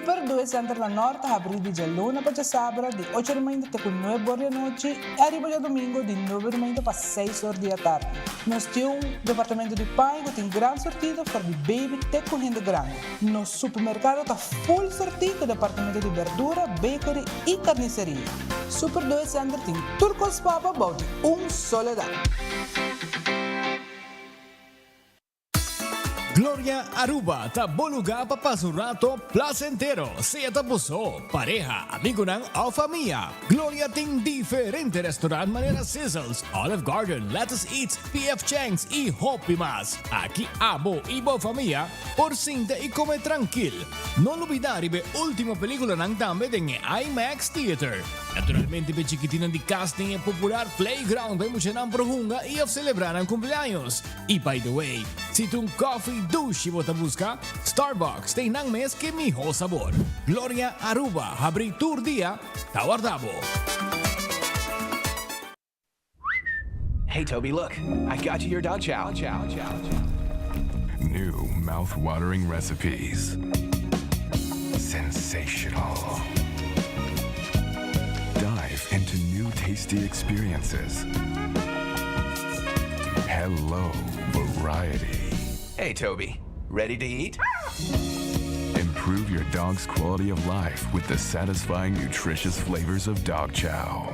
Super 2 Center La Norte abre de luna para sábado de 8h30 até 9h da noite e arriba de domingo de 9h30 para 6h da tarde. Nós temos um departamento de pão que tem grande sortido para de baby até correndo grande. Nosso supermercado está full sortido com departamento de verdura, bakery e carniceria. Super 2 Center tem turcos papa about soledad. Gloria Aruba, taboluga papasurato placentero, sea tapuso, pareja, amigo ng o familia. Gloria ting diferente restaurant manera Sizzles, Olive Garden, Lettuce Eats, PF Chang's y Hopi Mas. Aquí abo ibo familia, por cinta y come tranquil. No olvidar ibe última película ng dame ng IMAX Theater. Naturalmente be chiquitina di casting e popular playground by mo siya ng prohunga i of celebrar ang cumpleaños. Y by the way, si tung coffee douche mo busca, Starbucks tem nang mes que miho sabor. Gloria Aruba, habri tour dia, tawardabo. Hey Toby, look, I got you your dog chow. New mouth-watering recipes. Sensational. Dive into new tasty experiences. Hello, variety. Hey Toby, ready to eat? Improve your dog's quality of life with the satisfying, nutritious flavors of dog chow.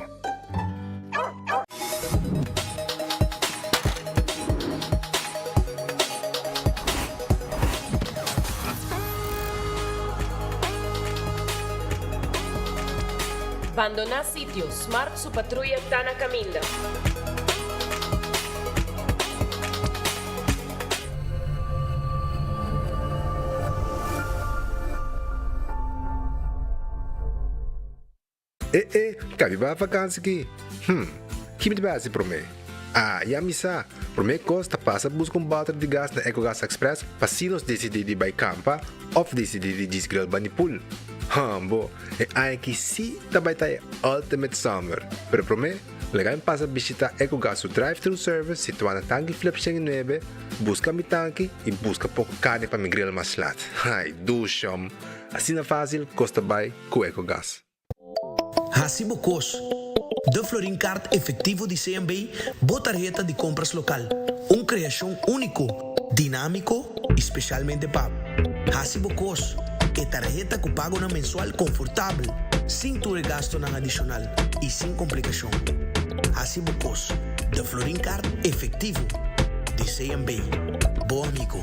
Abandona sitio, Smart su patrulla Tana Camilla. Cabe ba vakansie aqui? Que base para mim? Já me sa. Para mim costa passa buscar bater de gás na EcoGas Express para se nos decidir de vai campa ou decidir de desgrill banipul. Bo, aqui sim também tá Ultimate Summer. Pero para mim, legal passa visitar EcoGas o drive-thru service situado na tanque flip 9, busca mi tanque e busca pouco carne para mi grill mais lat. Ai, dushom. Assim na fácil, costa vai com EcoGas. Hasibo Cos, de Florin Card efectivo de CMB, botarjeta de compras local. Criação único, dinâmico, especialmente para Hasibo Cos, que tarjeta que pago na mensual confortável, sem tu gasto na adicional e sem complicação. Hasibo Cos, de Florin Card efectivo de CMB. Bom amigo.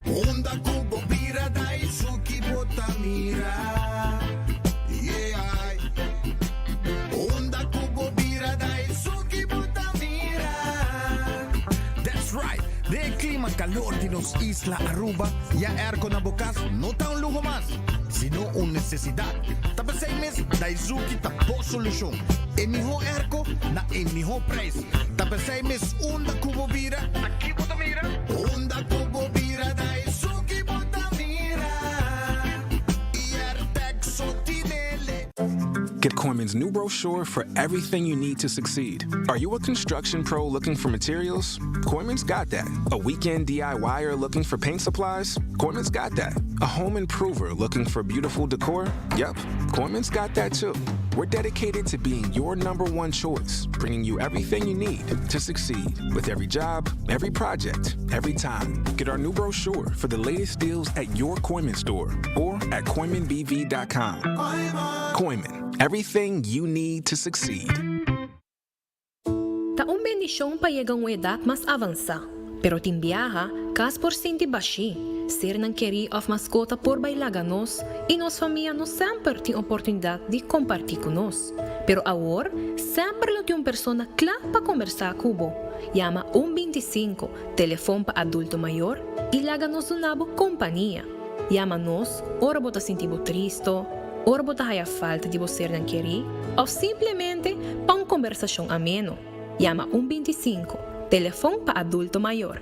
Onda kubo bira daisuki botamira. Yeah. Onda kubo bira daisuki botamira. That's right, de clima calor de nos Isla Aruba, ya aircon na bukas, no ta un lujo más, sino una necesidad. Tapos 6 meses, Daisuki tapo solusyon. Emiho airco na emiho price. Tapos 6 meses, onda kubo bira, aquí botamira. Onda kubo bira daisuki botamira. Get Koiman's new brochure for everything you need to succeed. Are you a construction pro looking for materials? Koiman's got that. A weekend DIYer looking for paint supplies? Koiman's got that. A home improver looking for beautiful decor? Yep, Koiman's got that too. We're dedicated to being your #1 choice, bringing you everything you need to succeed with every job, every project, every time. Get our new brochure for the latest deals at your Koiman store or at KoimanBV.com. Koiman, everything you need to succeed. Taong bendisyon payegang edad mas avansa, pero timbiaha kas porcenti baixi. Ser ng carry of mascota por bailaganos e nos família nos sempre tem oportunidade de compartilhar conosco. Pero agora, sempre lo tem uma pessoa clara para conversar cubo. Llama 125, telefone para adulto maior e laga-nos uma boa companhia. Llama-nos, ora bota sentido triste, ora bota haya falta de você ng carry, ou simplesmente para uma conversação ameno. Llama 125, telefone para adulto maior.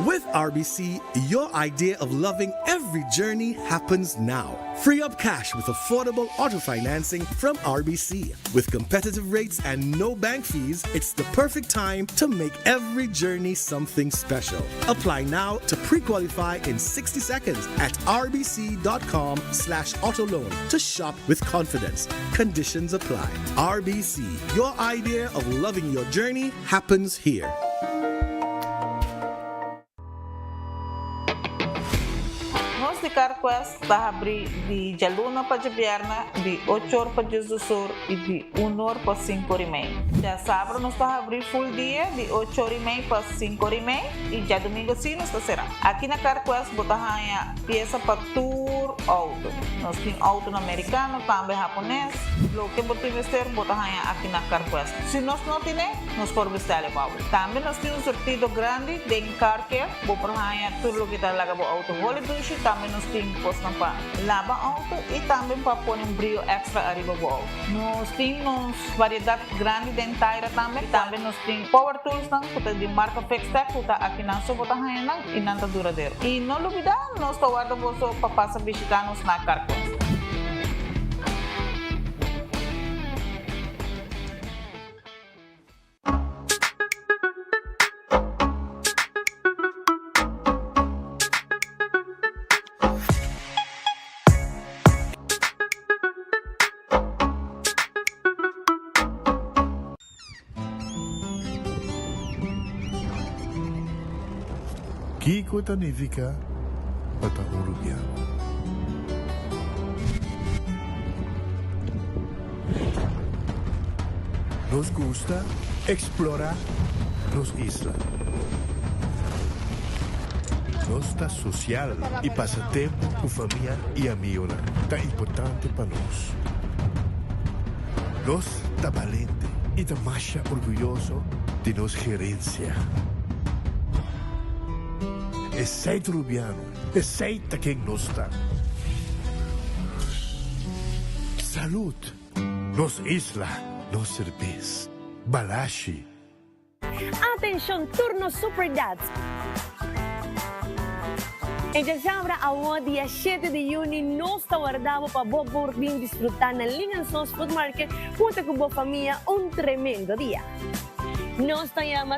With RBC, your idea of loving every journey happens now. Free up cash with affordable auto financing from RBC. With competitive rates and no bank fees, it's the perfect time to make every journey something special. Apply now to pre-qualify in 60 seconds at rbc.com/autoloan to shop with confidence. Conditions apply. RBC, your idea of loving your journey happens here. Nós de Carquest está abrir de Jaluna para Jabierna, de 8 horas para Jusur e de 1 hora para 5 horas e meia. Já sábado nós está abrir full dia, de 8 horas e meia para 5 horas e meia, e já domingo sim nós está será. Aqui na Carquest botar a peça para tour auto. Nós temos auto americano, também japonês. Lo que botar vestir botar aqui na Carquest. Se nós não temos, nós podemos vestir o auto. Também nós temos um sortido grande de car care, botar tudo o que está lá com o auto. Holiday também nós temos posto para lavar auto e também para pôr um brilho extra arriba do auto. Nós temos variedade grande de inteira também. Também nós temos power tools que de marca Fextech, que está aqui na sua botar e não está duradouro. E não olvidar, nós estamos guardando para passar a visitar-nos na Carquest. Kiko Tanifica Bata Uruguay. Nos gusta explorar nos islas. Nos está social y pasatiempo con familia y amigos. Está importante para nos. Nos está valiente y está más orgulloso de nos gerencia. Es sei trubiano, es sei quien nos está. Salud, nos isla, nos cerveza, balashi. Atención, turno Super Dads. En dezembro, a dia 7 de junho, nós está guardado para por vir desfrutar na Lingansons Food Market junto com a família tremendo dia. Nós estamos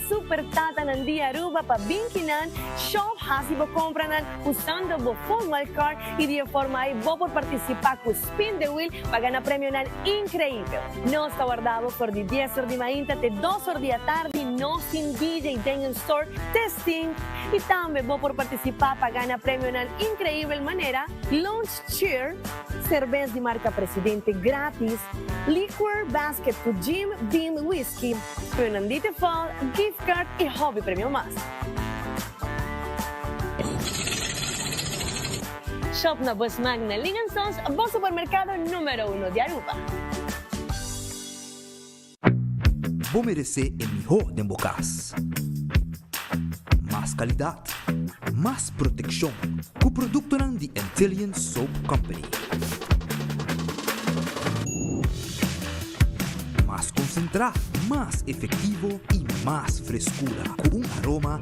super tata ng dia Aruba para binkinan, shop hasibo compranan usando o phone wildcard e de forma aí por participar com Spin the Wheel para ganhar prêmio incrível. Nós está guardado por de 10 horas de manhã até 2 horas da tarde, nós tem DJ Daniel Store testing e também por participar para ganhar prêmio incrível maneira, lunch cheer, cerveja de marca Presidente grátis, liquor basket com Jim Beam Whiskey, Fernandite Fall, gift card e hobby premium más. Shop na Boss Magna Lingansons, bom supermercado número 1 de Aruba. Vou merecer o melhor de bocas. Mais qualidade, mais proteção, com o produto de Intellian Soap Company. Más concentrado, más efectivo y más frescura, con un aroma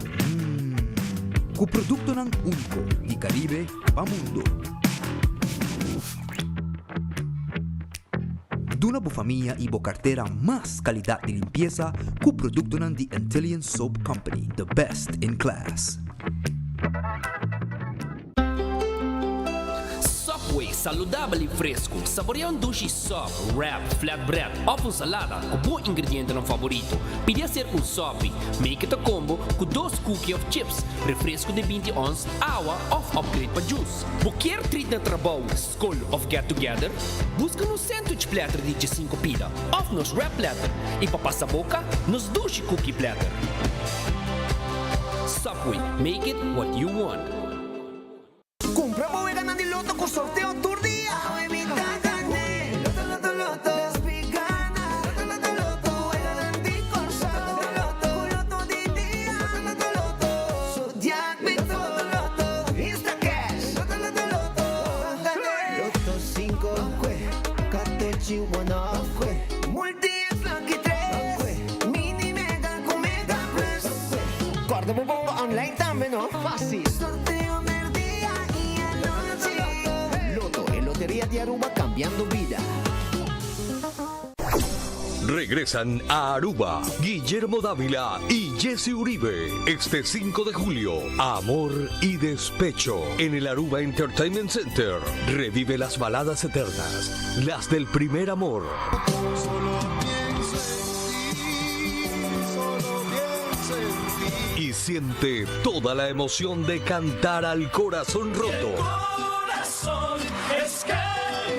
con producto único de Caribe para mundo. De una familia y cartera más calidad de limpieza con producto de Intellian Soap Company, the best in class. Subway, saudável e fresco. Saboreia um sushi soft, wrap, flatbread, ou salada com bom ingrediente no favorito. Podia ser um soft, make it a combo com 2 cookies of chips, refresco de 20 ons, água ou upgrade para juice. Qualquer treat na trabalho, school ou get together, busca no sandwich platter de 5 pida, ou nos wrap platter, e para passar boca, nos sushi cookie platter. Subway, make it what you want. Compramos ganando el loto con sorteo tour día. Corda mo online también, ¿no? Fácil. Sorteo del día y anoche. Loto, en Lotería de Aruba, cambiando vida. Regresan a Aruba Guillermo Dávila y Jesse Uribe este 5 de julio. Amor y despecho en el Aruba Entertainment Center. Revive las baladas eternas, las del primer amor. Y siente toda la emoción de cantar al corazón roto. Corazón es que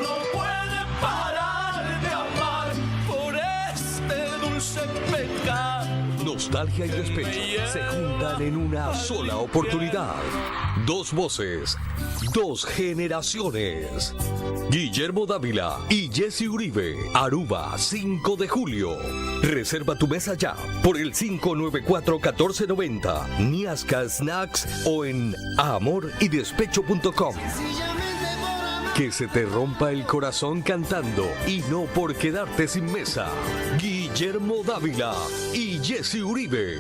no puede parar de amar por este dulce pecado. Nostalgia y despecho se juntan en una sola oportunidad. Dos voces, dos generaciones. Guillermo Dávila y Jesse Uribe, Aruba, 5 de julio. Reserva tu mesa ya por el 594-1490, Niasca Snacks o en amorydespecho.com. Que se te rompa el corazón cantando y no por quedarte sin mesa. Guillermo Dávila y Jesse Uribe.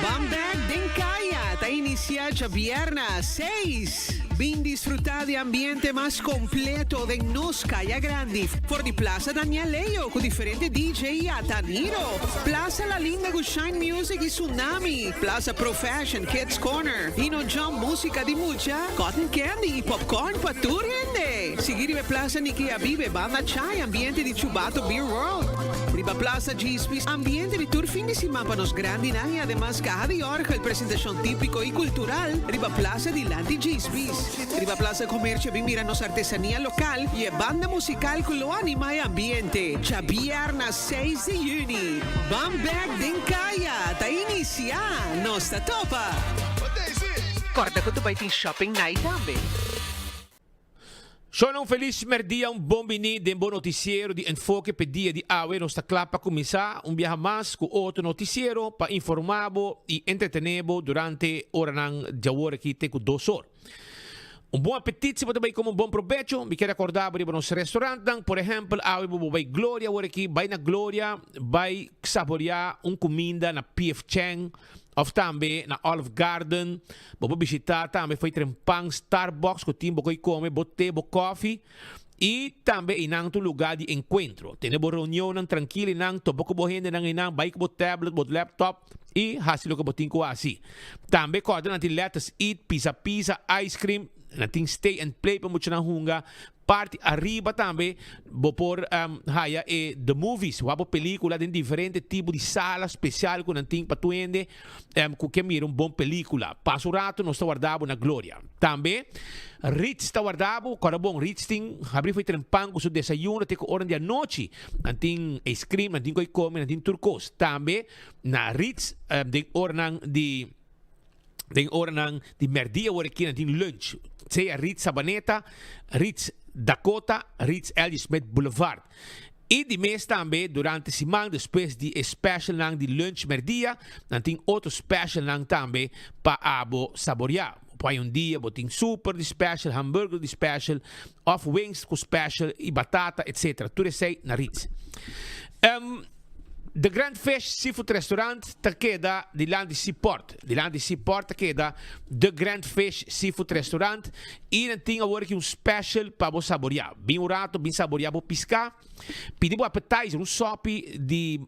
Bamberg din Kaya, ta inicia ya viernes 6. Vin disfrutar de ambiente más completo de Nos Kaya Grande por di Plaza Daniel Leo con diferente DJ a Taniro. Plaza La Linda con Shine Music y Tsunami. Plaza Pro Fashion Kids Corner. Ino Jump música di mucha, cotton candy y popcorn pa' tu gente. Seguire Plaza Nikia Vive Banda Chai, ambiente di Chubato Beer World. Riba Plaza Gispis, ambiente di tour fin de semana para nos grandi y además caja de Orgel, presentación típico y cultural. Riba Plaza di Lanti Gispis. Riba Plaza Comercio Vimiranos artesanía local y banda musical con lo anima y ambiente. Ya viernes 6 de junio. Bamberg din Kaya, ta inicia, nos ta topa. Corta con tu baiting shopping night también. Sono un feliz merdia, un bom bini de bom noticiero de enfoque pedia de awe nos clapa começar um viaje mais com outro noticiero para informar e entretener durante horas de hora que tem com 2 horas. Um bom apetite, você vai como um bom provecho. Me quero acordar para nosso restaurante, por exemplo, vai Glória, aqui, vai na Glória, vai saborear comida na P.F. Chang, ou também na Olive Garden. Vou visitar também, foi trempang Starbucks, que tem boi come, bote, bo coffee. E também em um lugar de encontro. Temos reunião tranquila, em topo com gente, em vai com tablet, com laptop e hasilo com botinho assim. Também corda na let's eat, pizza, ice cream. Nating stay and play pa mucho na hunga parte arriba também vou por haya the movies wabo película de diferente tipo de sala especial com nating patuende que mira bom película passo rato nós está guardado na Glória também Ritz está guardado cara bom Ritz tem abrir foi trempang com seu desayuno até com hora da noite nating ice cream nating coi come nating turcos também na Ritz de hora de merdia hora aqui nating lunch sei a Ritz Sabaneta, Ritz Dakota, Ritz Ellis Smith Boulevard. E de mês também, durante a semana, depois de special lang de lunch merdia, nós tem outro special lang também para abo saborear. Poi dia, botin super de special, hambúrguer de special, off wings com special e batata, etc. Tudo sei na Ritz. The Grand Fish Seafood Restaurant ta queda di land di Seaport. Di land di Seaport ta queda The Grand Fish Seafood Restaurant. E não tinha um special para você saborear. Bem urato, bem saborear para piscar. Pedimos appetizer, sope de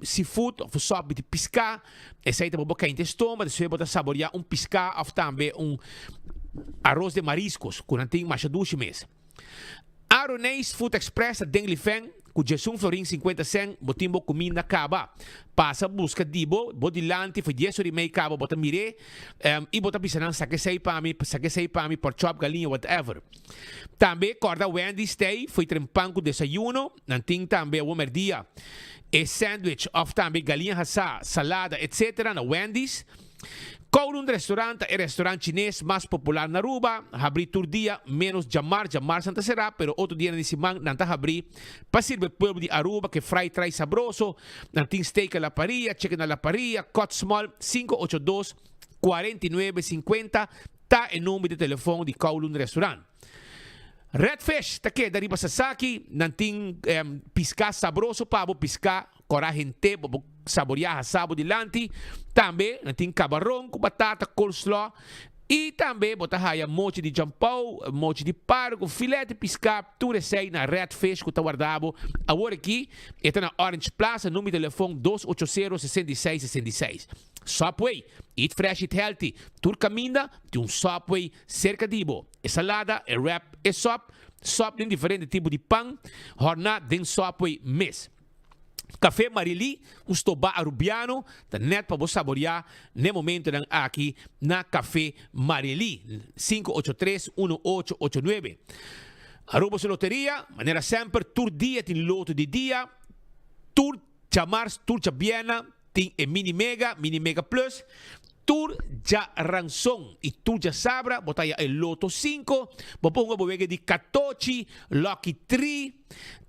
seafood, ou sope de piscar. Esse aí também para quem tem estômago, você pode saborear piscar, ou também arroz de mariscos, com não tem machaduche mesmo. Aronês Food Express, Denglifeng, com Jesum Florin 50 cent, botimbo comida caba. Passa busca dibo, bodilante, foi 10 horas e meia caba, bota mire, e bota pisanan, saque sei para mim, por chop, galinha, whatever. Também, corda Wendy Stay, foi trempang com desayuno, nanting também o merdia, e sandwich, of também galinha hassa, salada, etc. na Wendy's. Kowloon Restaurante, el restaurante chinês más popular na Aruba, abri tur dia menos Jamar Santa será, pero outro dia na semana nanta abri para servir o povo de Aruba que fry trai sabroso, nanting steak a la parrilla, chicken a la parrilla, cut small 582 4950, tá em nome de telefone de Kowloon Restaurante. Redfish, take dari ba sasaki, nanting pisca sabroso pabo, pisca coragente, bobo saborear sabo de lanti, tambe nanting camarão com batata, coleslaw, e também botar raia mochi de jampau, mochi de pargo, filé de pisca, tudo isso aí na Redfish que está guardado. Agora aqui, está na Orange Plaza, número de telefone 280-6666. Subway, eat fresh, eat healthy. Tur caminha de Subway cerca de bo. É salada, é wrap, é sop tem diferente tipo de pão, jornada de Subway mês. Café Marili, stobá arubiano, tá net para você saborear no momento aqui na Café Marili, 583-1889. Aruba sua loteria, maneira sempre, tur dia tem loto de dia, tur chamars, tur chabiana, tem mini mega plus, tur ja ransom e tur ja sabra, botaya el loto 5, boponga bobega di 14, lucky 3,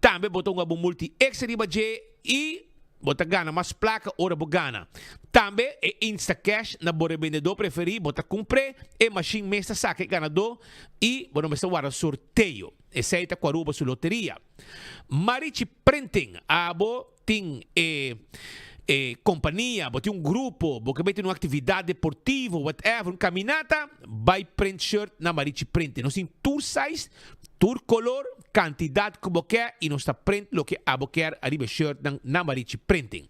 também botonga bo multi extra di baje e bota gana mas placa ora bo gana. Também é insta cash na bore vendedor preferi, bota compre e machine mesta saque ganador e bono mesta guarda sorteio. Essa aí tá com a ruba su loteria. Marichi Printing, abo ting companhia, bote grupo, porque vai ter uma atividade deportiva, whatever, caminata, vai print shirt na Marichi Printing. Nós tem tour size, tour color, quantidade que você quer e nós está print lo que você quer arriba shirt na Marichi Printing.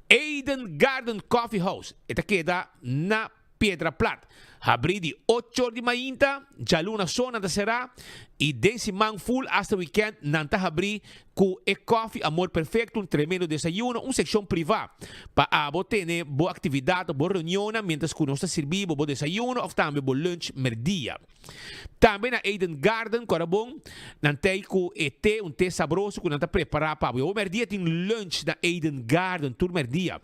Eden Garden Coffee House, esta queda na Piedra Plata. Abri de 8 de manhã, já luna zona da será e dense man full hasta weekend nanta abri com coffee amor perfeito, tremendo desayuno, secção privada para abo ter boa atividade, boa reunião, mientras que nós está servindo boa desayuno ou também boa lunch merdia. Também na Eden Garden, corabon, nantei com té, té sabroso que nanta preparar para o merdia tem lunch na Eden Garden, tur merdia.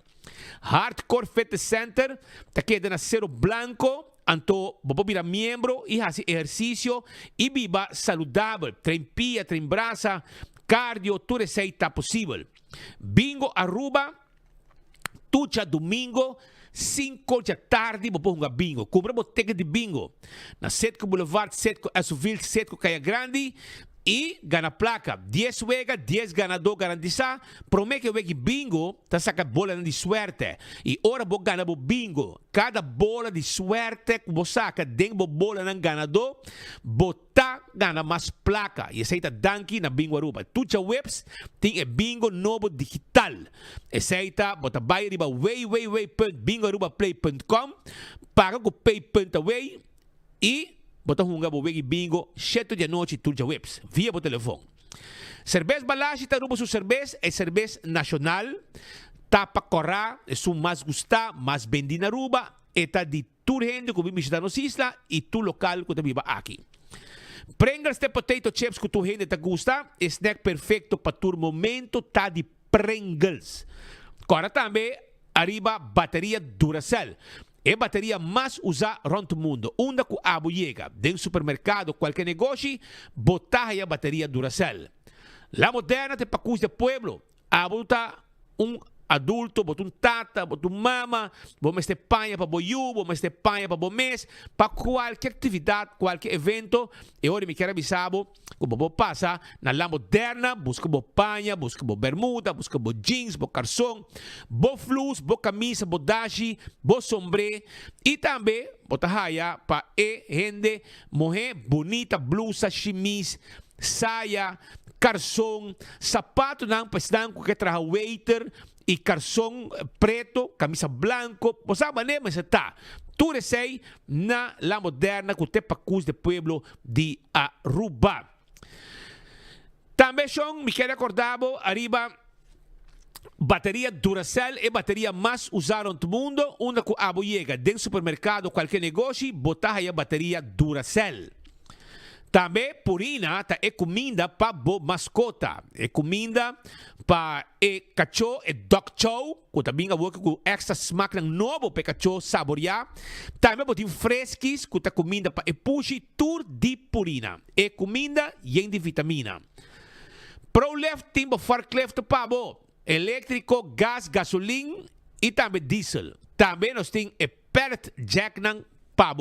Hardcore Fitness Center, tá queda na Cerro Blanco. Anto, bobo vira miembro y hace ejercicio y viva saludable. Tren pia, tren brasa, cardio, todo eso está posible. Bingo Aruba, tucha domingo, 5 da tarde, bobo jugar bingo. Compra boteca de bingo. Na Setco Boulevard, Setco Azuville, Setco Caia Grande. E gana placa, 10 wega, 10 ganador garantiza. Promete que wegi bingo, tá saca bola de suerte. E ora bo gana bo bingo. Cada bola de suerte que bo saca dentro bola ng ganador, bota gana mais placa. E essa aí tá danki na bingo Aruba. Tucha webs tem bingo novo digital. Essa aí tá bota vai riba bingoarubaplay.com, paga com pay.away e bota hunga bo wegi bingo 7 de noite turja webs via bo telefone. Cerveza Balashi ta rubo su cerveza é cerveza nacional. Tapa corra é su mais gusta, mais vendi na Aruba. Eta de tur gente que vive nos isla e tu local que vive aqui. Pringles de potato chips que tu gente ta gusta, snack perfeito para tu momento tá de Pringles. Corra também arriba bateria Duracell. É a bateria mais usada no mundo. Onde que a chega dentro do supermercado, qualquer negócio, botar a bateria Duracell. La Moderna te pacus de pueblo. A botar adulto, botar tata, botar mama, vamos ter panha para boiú, vamos ter panha para bomês, para qualquer atividade, qualquer evento. E hoje me quero avisar como vou passar na La Moderna, busca bo panha, busca bo bermuda, busca bo jeans, bo calção, bo flus, bo camisa, bo dashi, bo sombre e também bota raia para gente, mulher bonita, blusa, chemise, saia, calção, sapato não, para que traga waiter e calção preto, camisa branco, você sabe, mas está. Tudo sei na La Moderna, com o pacus de pueblo de Aruba. Também são, me quero acordar, arriba, bateria Duracell é a bateria mais usada no mundo, onde que a chega dentro do supermercado, qualquer negócio, botar a bateria Duracell. Também Purina é comida para mascota, é comida para cachorro, é dog chow, que também é com extra smack novo para cachorro saborear. Também botem fresquis, que é comida para puxi, tur de Purina, é comida e de vitamina. ProLeft tem forklift para elétrico, gás, gasolina e também diesel. Também nós temos pellet jack para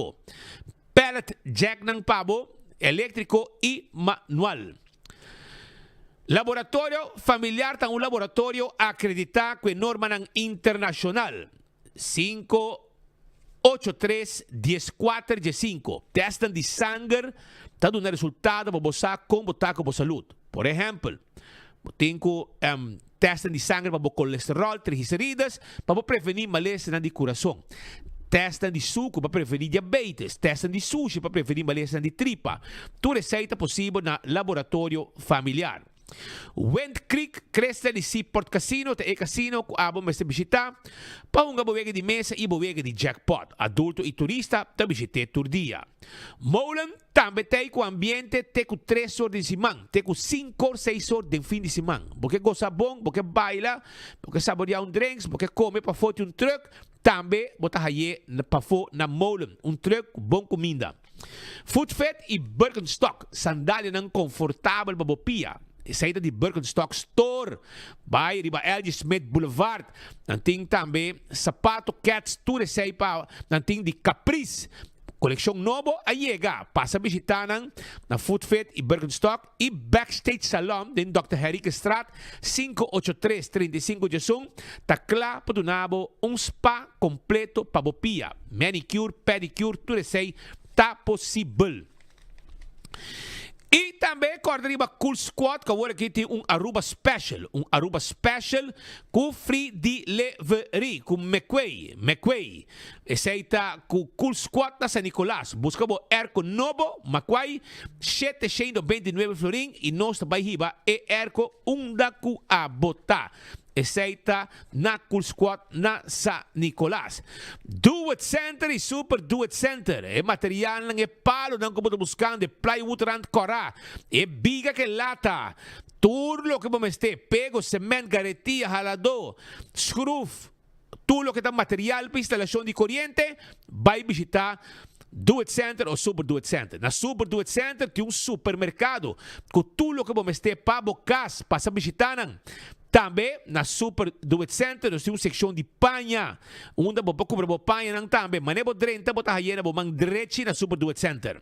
pellet jack para eléctrico y manual. Laboratorio familiar tan un laboratorio acreditado con norma internacional. 583-14-5. Testan de sangue, está dando resultado para você com botar com saúde. Por exemplo, tenho testan de sangue para o colesterol, triglicéridas, para prevenir malestar de coração. Testan de suco para prevenir diabetes. Testan de sushi para prevenir malestar de tripa. Tudo receita possível na laboratório familiar. Wind Creek cresce de Seaport Casino, te casino que abo mas visitar para uma boega de mesa e boega de jackpot. Adulto e turista te visite tur dia. Molen também tem com ambiente te com 3 horas de semana, te com 5 ou 6 horas de fim de semana. Porque gosta bom, porque baila, porque saborear drinks, porque come para foto truck, também botar aí para fo na Molen, truck bom comida. Foodfet e Birkenstock, sandália não confortável para bopia. Saída de Birkenstock Store, by Riba L.G. Smith Boulevard. Nanting também sapato Cats, tudo sei pa. Nanting de Caprice, coleção novo, aí chega. Passa a visitar na Foodfit e Birkenstock e Backstage Salon, din Dr. Henrique Straat, 583-35 Jason. Tá claro para donabo spa completo para bopia. Manicure, pedicure, tudo sei, tá possível. E também corda Cool Squad, que agora aqui tem Aruba Special. Aruba Special com free delivery, com McQuay. Esse aí tá com Cool Squad na San Nicolás. Busca o Erco Novo, McQuay, 729 florin. E nós também riba e Erco da cu a botar. Eceita na Cool Squad na San Nicolás. Do It Center e Super Do It Center. E material lang e palo nang kumo buscando de plywood rand cora. E biga que lata. Turlo que vamos ter. Pego, cement, garetia, halado, scruf. Tudo que tá material para instalação de corrente. Vai visitar Do It Center ou Super Do It Center. Na Super Do It Center tem supermercado. Com tudo que vamos ter para bocas. Passa visitar. Também na Super Do It Center nós temos seção de panha. Onde você compra panha nang também. Manebo drenta bota hayena bo mang diretsi na Super Do It Center.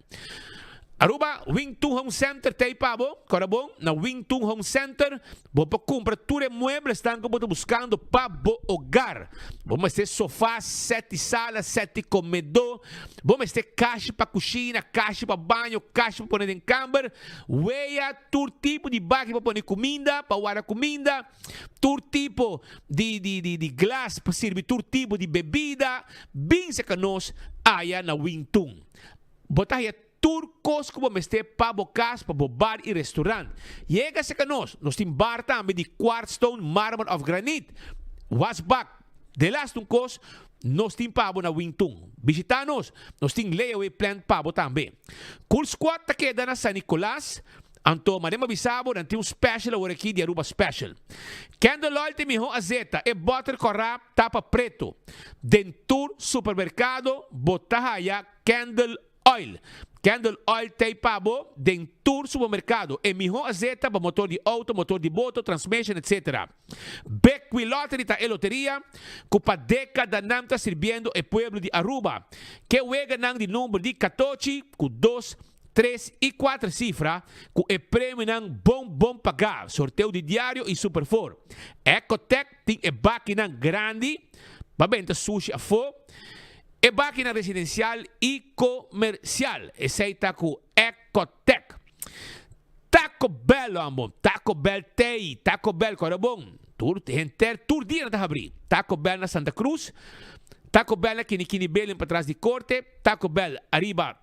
Aruba Wing 2 Home Center tay pabo, corabon na Wing 2 Home Center, você compra tudo muebles estão que você buscando para o hogar. Vamos ter sofá, 7 salas, 7 comedor, vamos ter caixa para cozinha, caixa para banho, caixa para pôr em câmara, weia, todo tipo de bag para pôr comida, para guardar comida, todo tipo de glass para servir todo tipo de bebida, bem se que nós aí na Wing 2. Botar aí turcos como este para bocas, para bar e restaurante. Chega se que nós temos bar também de quartzstone, mármore of granite. Wasback, de last cos, nós temos pabo na Wingtung. Visita-nos, nós temos layaway plant pabo também. Cool Squad ta queda na San Nicolás. Anto, manema bisabo, nanti special agora aqui de Aruba Special. Candle oil tem miho azeta, e butter corrap, tapa preto. Dentur supermercado, botahaya, candle oil. Candle oil tem pabo, dentur supermercado. E miho azeta para motor de auto, motor de moto, transmission, etc. Becqui Lottery ta e loteria, cupa década nam ta sirviendo e pueblo de Aruba. Que wega nang de número de 14, com 2, 3 e 4 cifras, com o prêmio nang bom pagar. Sorteio de diário e super for. Ecotec tem e baki nang grande, babenta sushi a fo. E máquina residencial e comercial. Esse está com Ecotec. Taco Bell, amor. Taco Bell tem. Taco Bell, cara bom. Tur dia na abrir. Taco Bell na Santa Cruz. Taco Bell na Kini Belen para trás de corte. Taco Bell arriba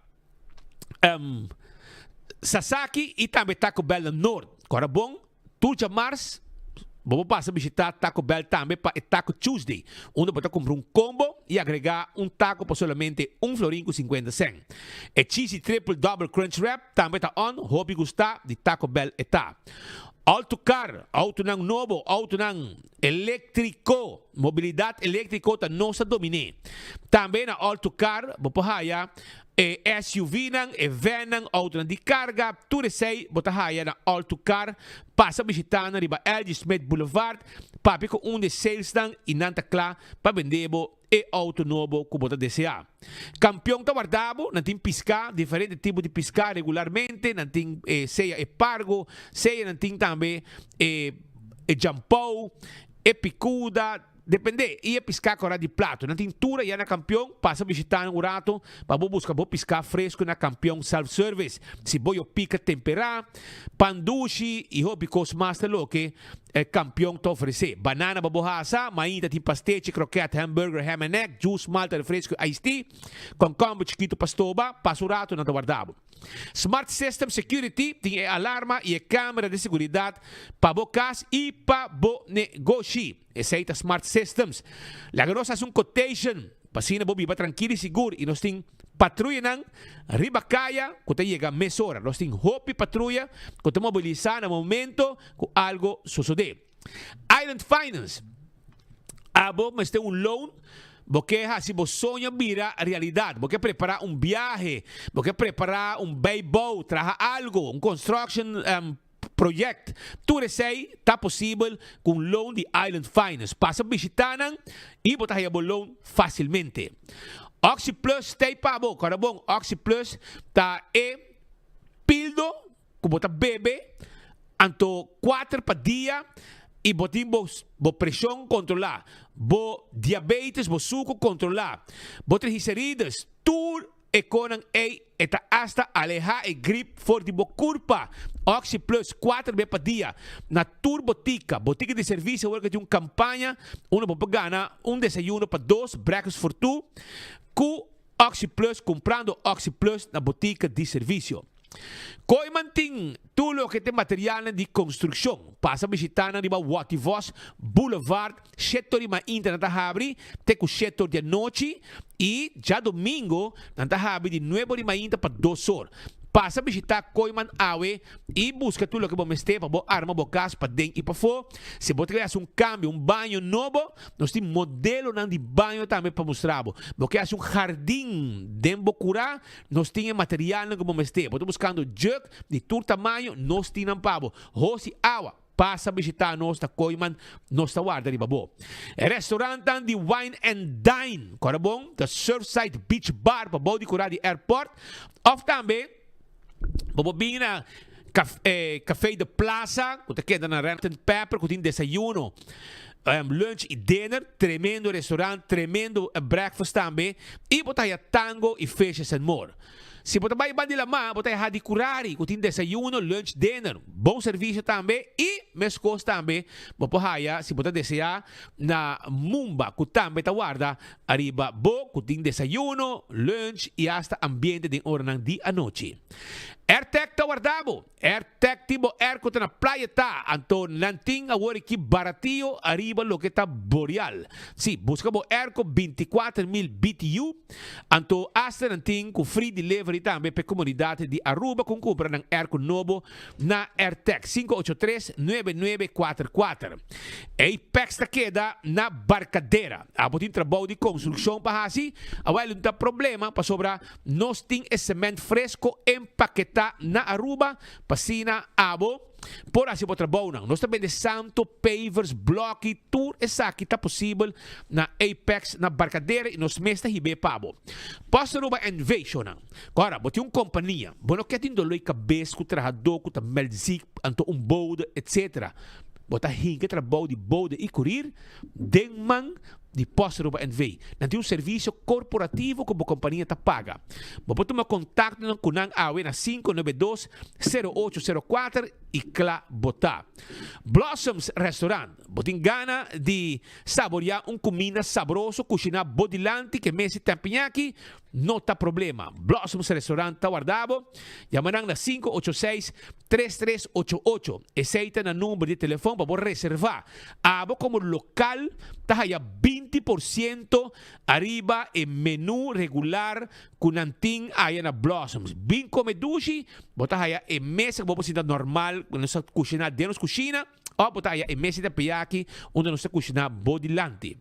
Sasaki e também Taco Bell no norte. Cara bom. Tur de março. Vamos passar a visitar Taco Bell também para Taco Tuesday, onde você comprar combo e agregar taco por somente $1.50. E cheesy triple double crunch wrap também está on, hobby gostar de Taco Bell está. Autocar, auto nang novo, auto nang elétrico, mobilidade elétrico ta nossa domine. Também na Autocar, você SUV nang, van nang, auto nang di carga, tudo sei, botahaya na autocar, passa visitando riba LG Smith Boulevard, papi ko de sales nang, inanta kla, pa vendebo, auto novo que bota DCA. Campeão tá guardado, não tem piscar, diferente tipo de piscar regularmente, não tem seja pargo, seja não tem também jampou, picuda, depende, ia piscar com de plato. Na tintura, ia na campeão, passa a visitar o rato, para buscar piscar fresco na campeão self-service. Se boio pica temperar, pandushi e hobicos master lo que campeão te oferecer. Banana babohasa, mainta tem pastete, croquete, hamburger, ham and egg, juice, malta, refresco, iced tea, com combo chiquito pastoba, passa o rato na guardado. Smart System Security tem alarma e câmera de segurança para bocas e para bo negócio. Esse Smart Systems. La que nós faz quotation, para bo viva tranquilo e seguro e nós tem patrulha nang ribacaya que chega mês hora. Nós tem hopi patrulha que mobilizar no momento que algo sucede. Island Finance. Abo, mas tem loan. Porque se você sonha vira realidade, você preparar viaje, você preparar baby, trazer algo, construction project, tudo isso está possível com loan de Island Finance. Passa a visitar e botar aí o loan facilmente. Oxy Plus está para bom, cara bom. Oxy Plus está pildo, que bota bebê, anto 4 para dia. E botim bo pressão controlar, bo diabetes, bo suco controlar, bo triglicérides, tudo e conan eta hasta alejar e grip for de bo culpa. Oxy Plus 4 vezes por dia na Turbotica, botica de serviço, work de campanha, bo gana desayuno para 2, breakfast for 2, com Oxy Plus, comprando Oxy Plus na botica de serviço. Koiman ting tulo que tem material de construção. Passa visitando riba Wativos Boulevard, setor riba internet habri, te com setor de noite e já domingo nanta habri de 9 riba inta para 2 horas. Passa a visitar Koiman Awe e busca tudo que você tem para boa arma, boa casa, para dentro e para fora. Se você quer câmbio, banho novo, nós temos modelo de banho também para mostrar. Você quer jardim de Bocura, nós temos material que você tem. Você buscando jug de todo tamanho, nós temos para você. Água. Passa a visitar nós da Koiman, nós da guarda de babo. Restaurante de Wine and Dine, corre bom? Da Surfside Beach Bar, para bom de curar de airport. Of também, bobina café de plaza, que queda na Rent and Pepper, que tem desayuno, lunch e dinner, tremendo restaurante, tremendo breakfast também, e botar tango e fishes and more. Se você vai de la mão, você vai curari, que tem desayuno, lunch, dinner, bom serviço também e mescos também. Você se você desejar na Mumba, que também está guarda, arriba, bo, que tem desayuno, lunch e hasta ambiente de hora ng di a noite. AirTech está guardado. AirTech tipo air que na playa está. Anto nanting a wari ki baratillo arriba lo que está boreal. Si, busca bo air ko 24,000 BTU. Anto hasta nanting ko free delivery também para comunidade de Aruba kung compra ng air ko novo na AirTech 583-9944. Apex ta queda na Barcadera. Abotin trabaho de construção pa hasi. Awal unta problema pa sobra nos ting cement fresco empaquetado na Aruba, Pasina, Abo, por assim por trabalho não. Nós também de Santo, Pavers, Block e tudo isso aqui está possível na Apex, na Barcadeira e nos mestres hibe pabo. Posso Aruba Invasion não. Agora, bote companhia, bueno que tem dolor cabeça, que trabalhador, que melzik, anto bode, etc. Bota hinga trabalho de bode e curir, denman de Postaruba NV. Nanti serviço corporativo que a companhia te paga. Você toma contato com o AWE na 592-0804 e clá botar. Blossoms Restaurant. Você tem gana de saborear comida saboroso, cozinhar bodilante que mesi tempinhaki, não tá problema. Blossoms Restaurant tá guardado. Llamarán na 586-3388. Esse na número de telefone para reservar. Abo como local, tá aí 20% arriba en menú regular kunanting aya na Blossoms. Bin come dushi, botas aya en mesa que vos normal, quando você cozinhar dentro da cozinha, ou botas aya en mesa de piyaki, onde você cozinhar bodilante.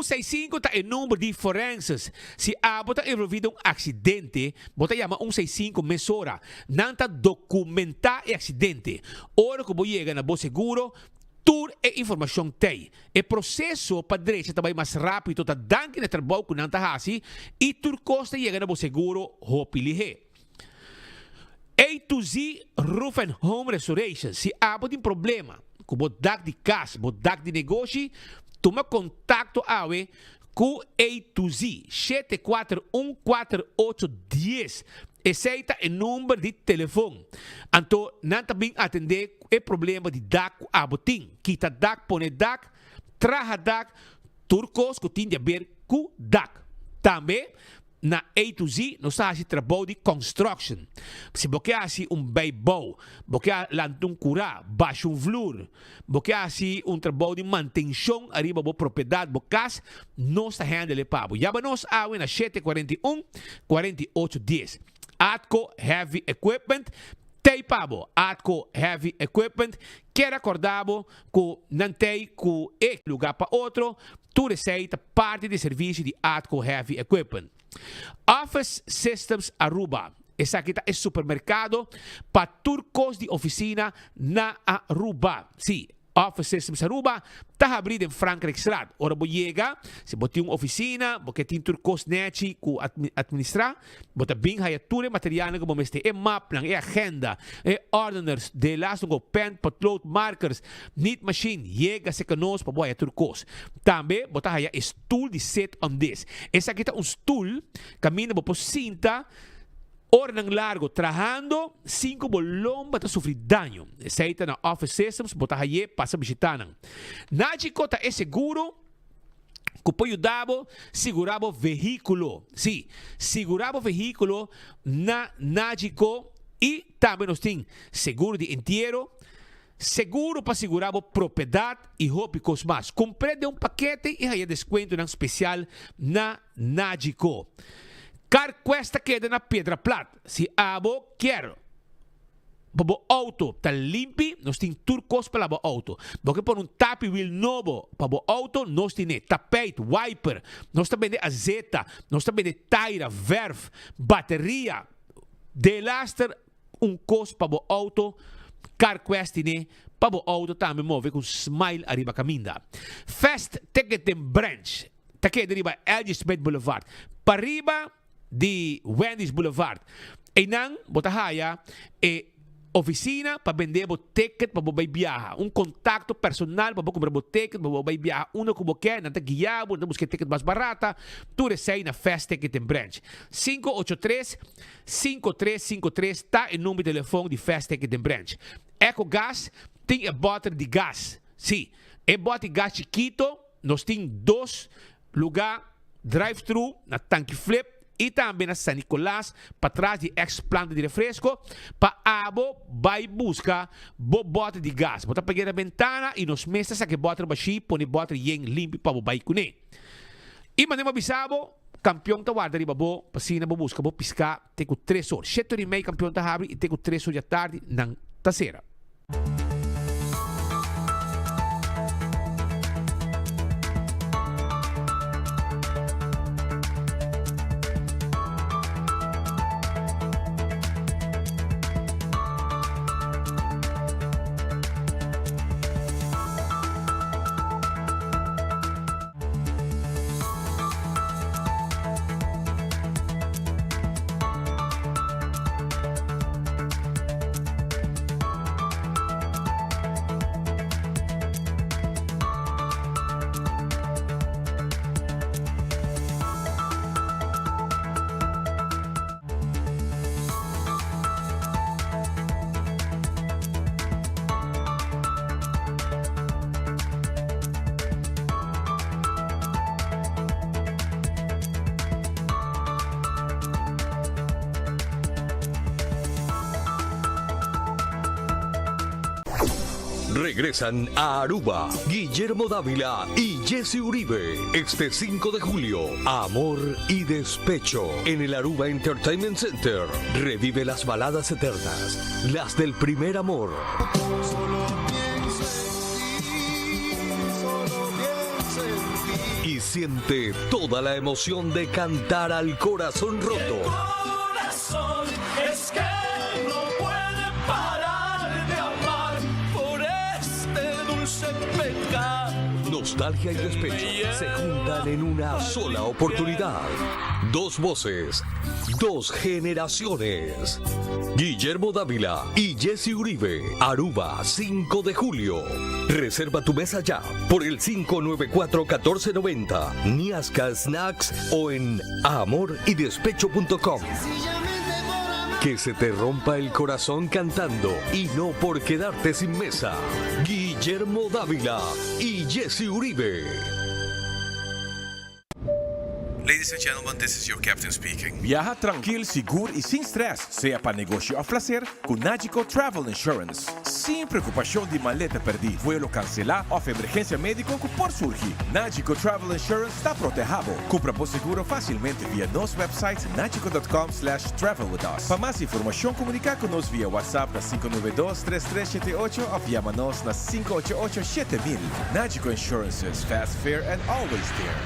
165 está el número de forenses. Si abo está envolvido un accidente, bota llama 165 mesora. Nanta documentar el accidente. Ora que voy llegar a bo seguro, tur e informação tem. O processo para direita também mais rápido, tá dando no trabalho que não tá assim, e tur costa chega no seguro, hopilihe. A to Z Roof and Home Restoration. Se há um problema com o dak de casa, o dak de negócio, toma contato com A to Z 7414810. Esse é o número de telefone. Então, não também atender o problema de dak abotim. Quita dak, põe dak, traja dak, turcos que tem a ver com dak. Também, na A to Z, nós fazemos trabalho de construction. Se você faz beibou, você lança curá, baixa vloer, você faz trabalho de manutenção arriba da propriedade, você nós handle pabo. Já nós na 741-4810. Atco Heavy Equipment, Teipabo, Atco Heavy Equipment, quer acordado que não tem que lugar para outro, tu receita parte de serviço de Atco Heavy Equipment. Office Systems Aruba. Essa aqui é supermercado para turcos de oficina na Aruba. Sim. Office Systems Aruba está abrido em Frankrijkstraat. Ora, você chega, se você tem uma oficina, você tem turcos neti que administrar, você bem aí tudo material que você tem, map, agenda, orders, de laço com pen, patrol, markers, need machine, chega se conosco para você turcos. Também você aí stool de set on this. Essa aqui é stool, caminha por cinta. Hora ng largo, trabajando, 5 bolong bata sufrir daño. Seita na Office Systems, bota haye, pasa visitanan. Najiko ta seguro, que pode ajudar, segurabo veículo. Sim, segurabo veículo na Najiko e também nós tem seguro de entierro, seguro para segurar propriedade e roupas mais. Comprei de paquete e aí desconto especial na Najiko. Car cuesta queda na Pedra Plata. Se abo quer para auto tá limpo, nós tem turcos para o auto. Porque por tapi wheel novo para o auto, nós tem tapete, wiper, nós também de azeta, nós também de tire, verf, bateria, de laster costo para o auto. Car cuesta para o auto também move com smile arriba caminda. Fast Ticket and Branch. Tá aqui arriba LG Smith Boulevard. Para arriba de Wendy's Boulevard. E nang botahaya oficina para vender ticket para você viajar. Contato personal para você comprar ticket para você viajar. Uno que você quer, não está guiado, não busca ticket mais barata. Tu recebe na Fast Ticket and Branch. 583-5353 está o número de telefone de Fast Ticket and Branch. EcoGas tem a bota de gás. Sim, é bota de gás chiquito. Nós temos 2 lugares drive-thru na tanque flip. E também na San Nicolás, para trás de ex-planta de refresco, para abo, vai buscar bota de gás. Bota pegar a ventana e nos mesas que bota baixi, põe bota yen limpo para o baicune. E mandemos avisado, campeão da guarda de babo, pasina bo busca, bo piscar, tem com 3 horas. 7h30 campeão da abre e tem com 3 horas da tarde na terceira. Regresan a Aruba, Guillermo Dávila y Jesse Uribe. Este 5 de julio, Amor y Despecho. En el Aruba Entertainment Center, revive las baladas eternas, las del primer amor. Y y siente toda la emoción de cantar al corazón roto. Corazón es que no puede parar de amar por este dulce pecado. Nostalgia y despecho se juntan en una sola oportunidad. Dos voces, dos generaciones. Guillermo Dávila y Jesse Uribe, Aruba, 5 de julio. Reserva tu mesa ya por el 594-1490, Niasca Snacks o en amorydespecho.com. Que se te rompa el corazón cantando y no por quedarte sin mesa. Guillermo Dávila y Jesse Uribe. Ladies and gentlemen, this is your captain speaking. Viaja tranquilo, seguro y sin stress, sea para negocio a placer con Nagico Travel Insurance. Sin preocupación de maleta perdida, vuelo cancelar o emergencia médica que por surgir. Nagico Travel Insurance está protegido. Compra por seguro facilmente via nuestro website nagico.com/travel with us. Para más información, comunica con nos via WhatsApp na 592-3378 o llama-nos na 588-7000. Nagico Insurances, fast, fair and always there.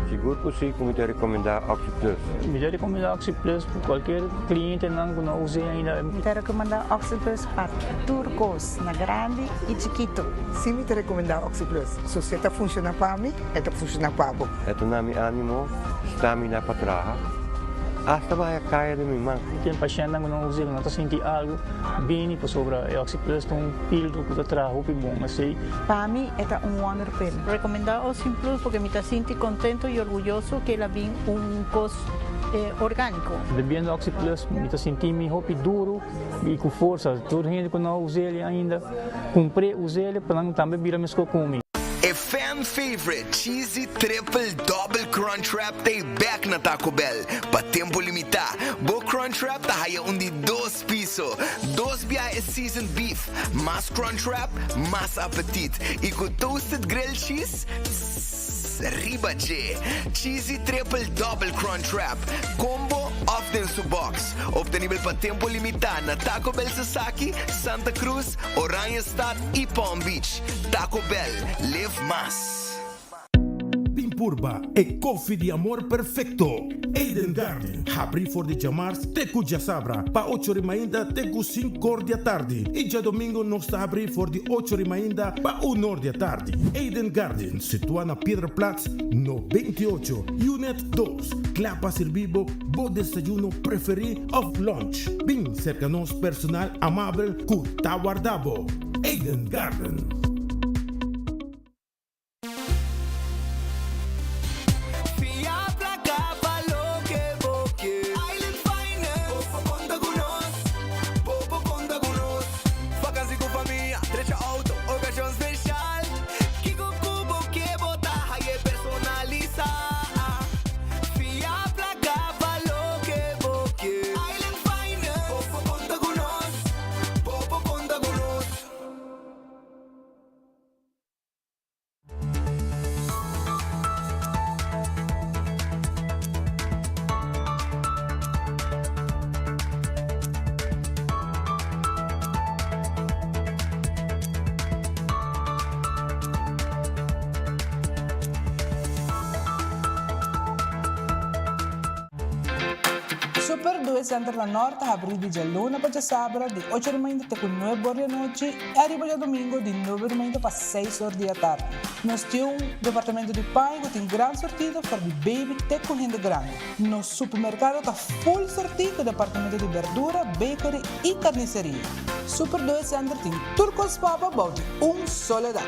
Seguro que sim, como te recomendar Oxy Plus. Me recomendar Oxy Plus para qualquer cliente não use ainda. Me recomendar Oxy Plus para turcos, na grande e chiquito. Sim, me recomendar Oxy Plus. Se você está funcionando para mim, está funcionando para você. Ito na mi ânimo, stamina para trabalhar. Hasta vai a kaya de mim, man. Tem paciente não use, não está sentindo algo bem para sobre Oxy Plus, pílula que está trabalhando bom, assim. Para mim, é wonder pill. Recomendar Oxy Plus porque me está sinto contento e orgulhoso que ela vem coisa orgânico. Bebendo Oxy Plus, me está sentindo melhor e duro e com força. Toda gente que não usa ele ainda, comprei, usei ele para não também virar mesmo comigo. A fan favorite cheesy triple double crunch wrap tay back na Taco Bell. Pa tempo limitado, bo crunch wrap ta haya undi 2 piso. 2 biya is seasoned beef. Mas crunch wrap, mas appetit. E com toasted grilled cheese, riba je. Cheesy triple double crunch wrap. Combo often su box. Obtenível pa tempo limitado na Taco Bell Sasaki, Santa Cruz, Oranjestad e Palm Beach. Taco Bell, live más. Pimpurba e coffee de amor perfecto. Eden Garden. Abri for de chamars teku já sabra. Pa 8 ainda teku 5 da tarde. E já domingo nós está abrir for de 8 ainda pa 1 da tarde. Eden Garden, situada na Piedraplatz, no 28, Unit 2. Clapa servibo, bo desayuno preferi of lunch. Bem cerca nos personal amável ku tawardabo. Eden Garden. Super 2 Center da Norte abre di Giallona per sabato di 8h30 con 9 ore noci e arriva già domingo di 9h30 per 6 ore di tardi. Noi stiamo un departamento di pane con un gran sortito per di baby e con gente grande. Nos supermercato sta full sortito departamento di verdura, bakery e carniceria. Super 2 Center in Turcos Papa Bauti, un soledad.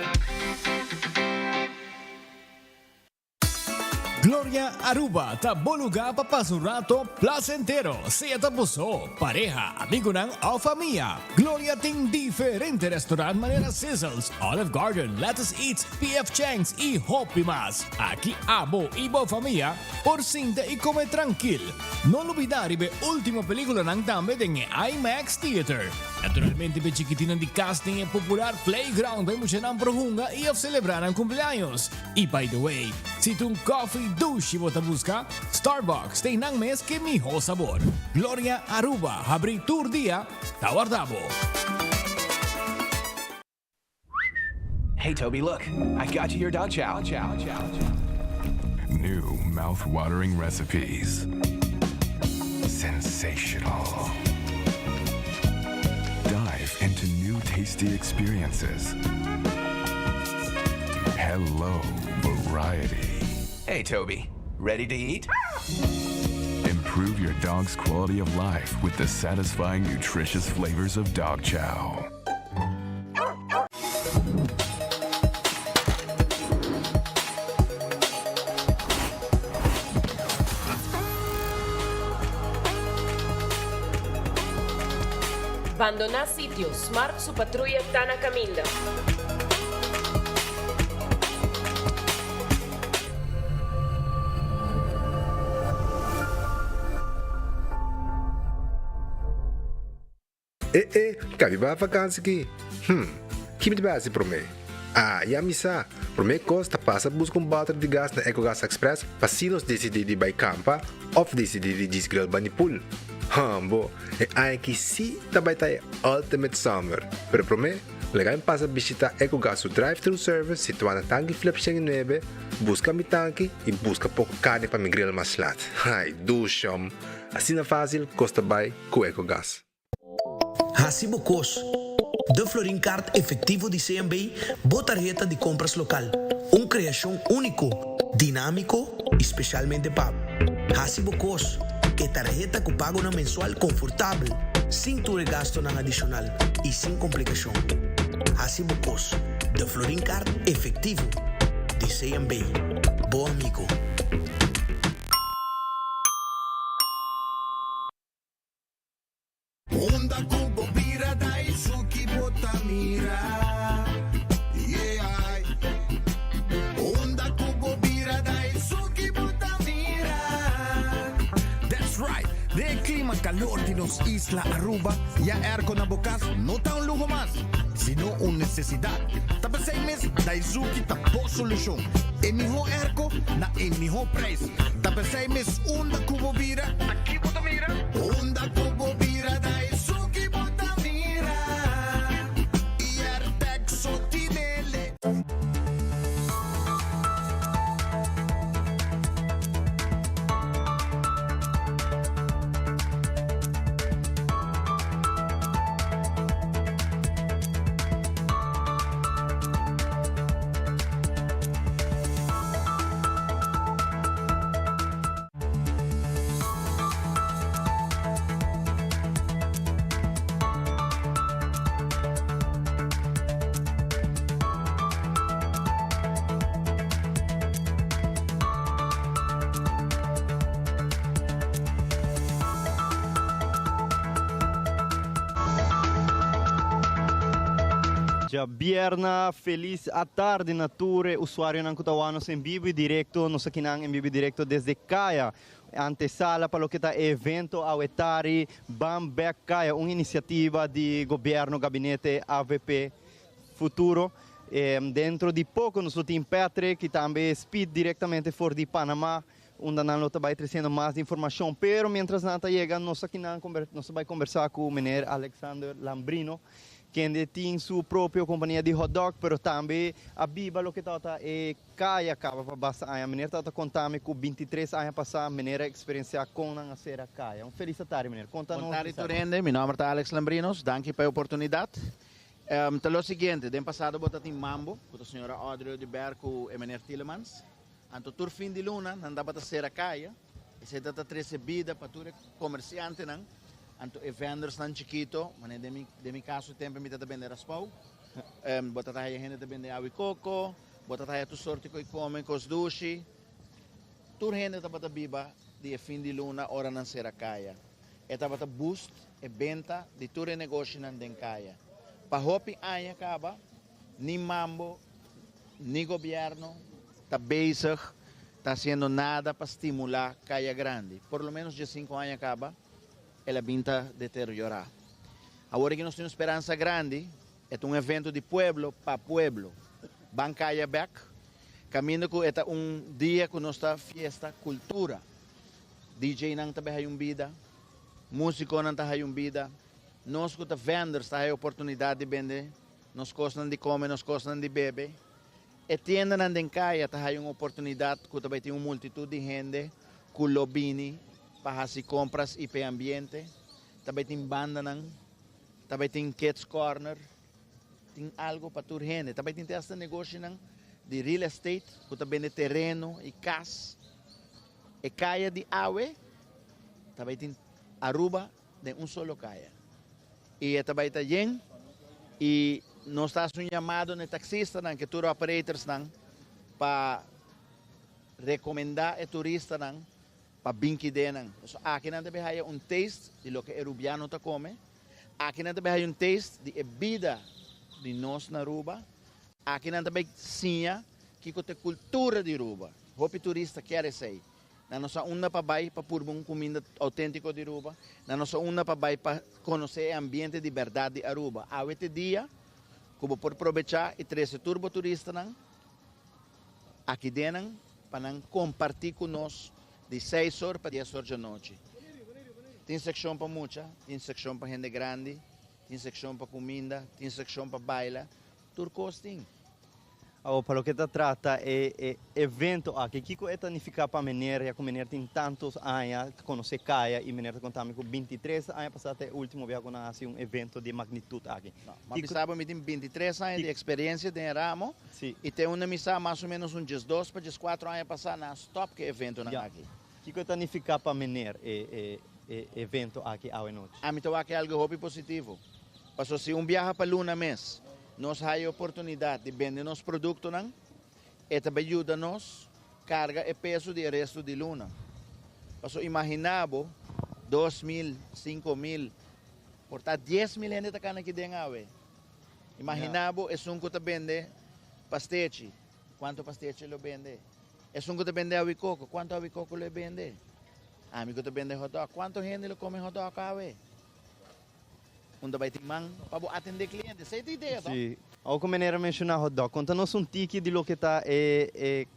Gloria Aruba, taboluga papasurato placentero, sea tapuso, pareja, amigo ng o familia. Gloria ting diferente restaurant manera Sizzles, Olive Garden, Lettuce Eats, PF Chang's y Hopi Mas. Aquí abo ibo familia, por cinta y come tranquil. No olvidar ibe última película ng dame en IMAX Theater. Naturalmente be chiquitinan di casting e popular playground by mucha ng prohunga y of celebrar ang cumpleaños. Y by the way, si tu coffee douche mo busca, Starbucks tem nang mes que miho sabor. Gloria Aruba, abri tour dia, tawardabo. Hey, Toby, look. I got you your dog chow. New mouth-watering recipes. Sensational. Dive into new tasty experiences. Hello, variety. Hey, Toby. Ready to eat? Improve your dog's quality of life with the satisfying, nutritious flavors of dog chow. Abandonar sitio, Smart su patrulla está na caminda. Cabe ba vakansie aqui? Que me base para mim? E a missa, para mim costa passa buscar bater de gás na EcoGas Express para se nós decidir de campa ou decidir de desgrill banipul. Bo, é que se também tá Ultimate Summer, pero para mim, legal passa visitar EcoGas o drive-thru service situado na tanque flip 9, busca mi tanque e busca pouco carne para mi grill mais lat. Ai, dushom. Assim é fácil, costa bem com EcoGas. Hasibo Cos, de Florincard efectivo de CMB, boa tarjeta de compras local. Criação único, dinâmico, especialmente pago. Hasibo Cos, que tarjeta que pago na mensual confortável, sem tu gasto na adicional e sem complicação. Hasibo Cos, de Florincard efectivo de CMB. Bom amigo. Onda kubo bira dai suki botamira. Yeah. Onda kubo bira dai suki botamira. That's right. De clima calor de nos Isla Aruba, ya erco na bocas no tá un lujo más, sino una necesidad. Tapa 6 meses, Daisuki tapó solución. En mi erco, na en mi preço. Tapa 6 meses, onda kubo bira, aqui botamira. Onda kubo bira Daisuki botamira. E Artex sotinele. Bierna, feliz à tarde, nature, usuário não cutawanos em vivo e direto, nos aqui em vivo e direto desde Caia, antesala para o que está evento ao Etari Bamback Caia, uma iniciativa de governo, gabinete AVP Futuro. Dentro de pouco, nós temos Petri, que também speed diretamente fora de Panamá, onde nós vai trazendo mais informação. Pero, mientras nada chega, nós aqui nós vai conversar com o menino Alexander Lambrino, que tem sua própria companhia de hot dog, pero também a Biba, o que está é Caia, acaba para basta anos. A menina está contando com 23 anos passar, a menina experienciar com a cera Caia. Feliz tarde, menina. Conta-nos. Boa tarde, Torrende. Meu nome é Alex Lambrinos. Danke pela oportunidade. Então, o seguinte, no passado, eu estava em Mambo, com a senhora Audrey de Berco e a menina Tillemans. Então, todo fim de luna, não dá para ser a Caia. E se dá para recebida para todo comerciante, não? Anto vendors nan chiquito, mané de mi caso tempo me tá vender as pau. Bota tá aí gente tá vender awi coco, bota tá aí tu sorte coi come cos dushi. Tur gente tá bata biba de fim de luna hora nan sera Caia. E tá bata boost e venta de tur negócio nan den Caia. Pa hopi anya acaba, ni mambo, ni governo tá bezig, tá haciendo nada para estimular Caia Grande. Por lo menos de 5 anos acaba. Ela vinta deteriorar. Agora que nós temos esperança grande, é um evento de pueblo para pueblo. Bancaya back, caminho que é dia que nós está fiesta cultura. DJ não está bem vida, músico não está bem vida, nós que vendors está a oportunidade de vender nos costas de comer, nos costas de beber. E tienda na kaya, tayo yung oportunidad, kung tabay tem multitud de gente, kulobini, para si compras e ambiente, tabay tem banda nang, tabay tem kids corner, tem algo para tur gente, tabay tem esta negócio nang, de real estate, kung tabay de terreno e cas, e kaya de awe, tabay tem Aruba de solo kaya. E tabay tayen, e nós estamos um chamado de taxista, que tour operators para recomendar a turista para binquide. So, aqui não deve haver taste de lo que o rubiano está come. Aqui não deve haver taste de vida de nós na Aruba. Aqui não deve sinha que a cultura de Aruba. O turista quer ser. Na nossa uma para vai para pôr comida autêntica de Aruba. Na nossa uma para vai para conhecer o ambiente de verdade de Aruba. A este dia como por aproveitar e trazer turbo turista aqui dentro para compartilhar conosco de 6 horas para 10 horas da noite. Tem secção para muita, tem secção para gente grande, tem secção para comida, tem secção para bailar, turcos tem. Para o que se trata é evento aqui, que é tanificar para menera, já que menera tem tantos anos, conhecer caia e menera contamos com 23 anos, passado até o último dia quando nasce evento de magnitude aqui. Mas sabe, tem 23 anos de experiência de ramo, e tem uma missa mais ou menos uns 12 para 14 anos passar na stop que evento aqui. Que é tanificar para menera evento aqui à noite? A mim aqui é algo hobby positivo. Passou se viaja para Luna mês, nós temos a oportunidade de vender nossos produtos e também ajuda-nos carga e peso de resto de Luna. Então, imaginava 2.000, 5.000, portanto 10.000 gente está aqui dentro. Imaginava, é um que vende pastete. Quanto pastete ele vende? É um que vende avicoco. Quanto avicoco ele vende? Amigo que vende hot dog. Quanto gente ele come hot dog? Onde vai ter para atender clientes. Você tem ideia, sim. Ao como maneira mencionar hot dog, conta-nos tiki de lo que está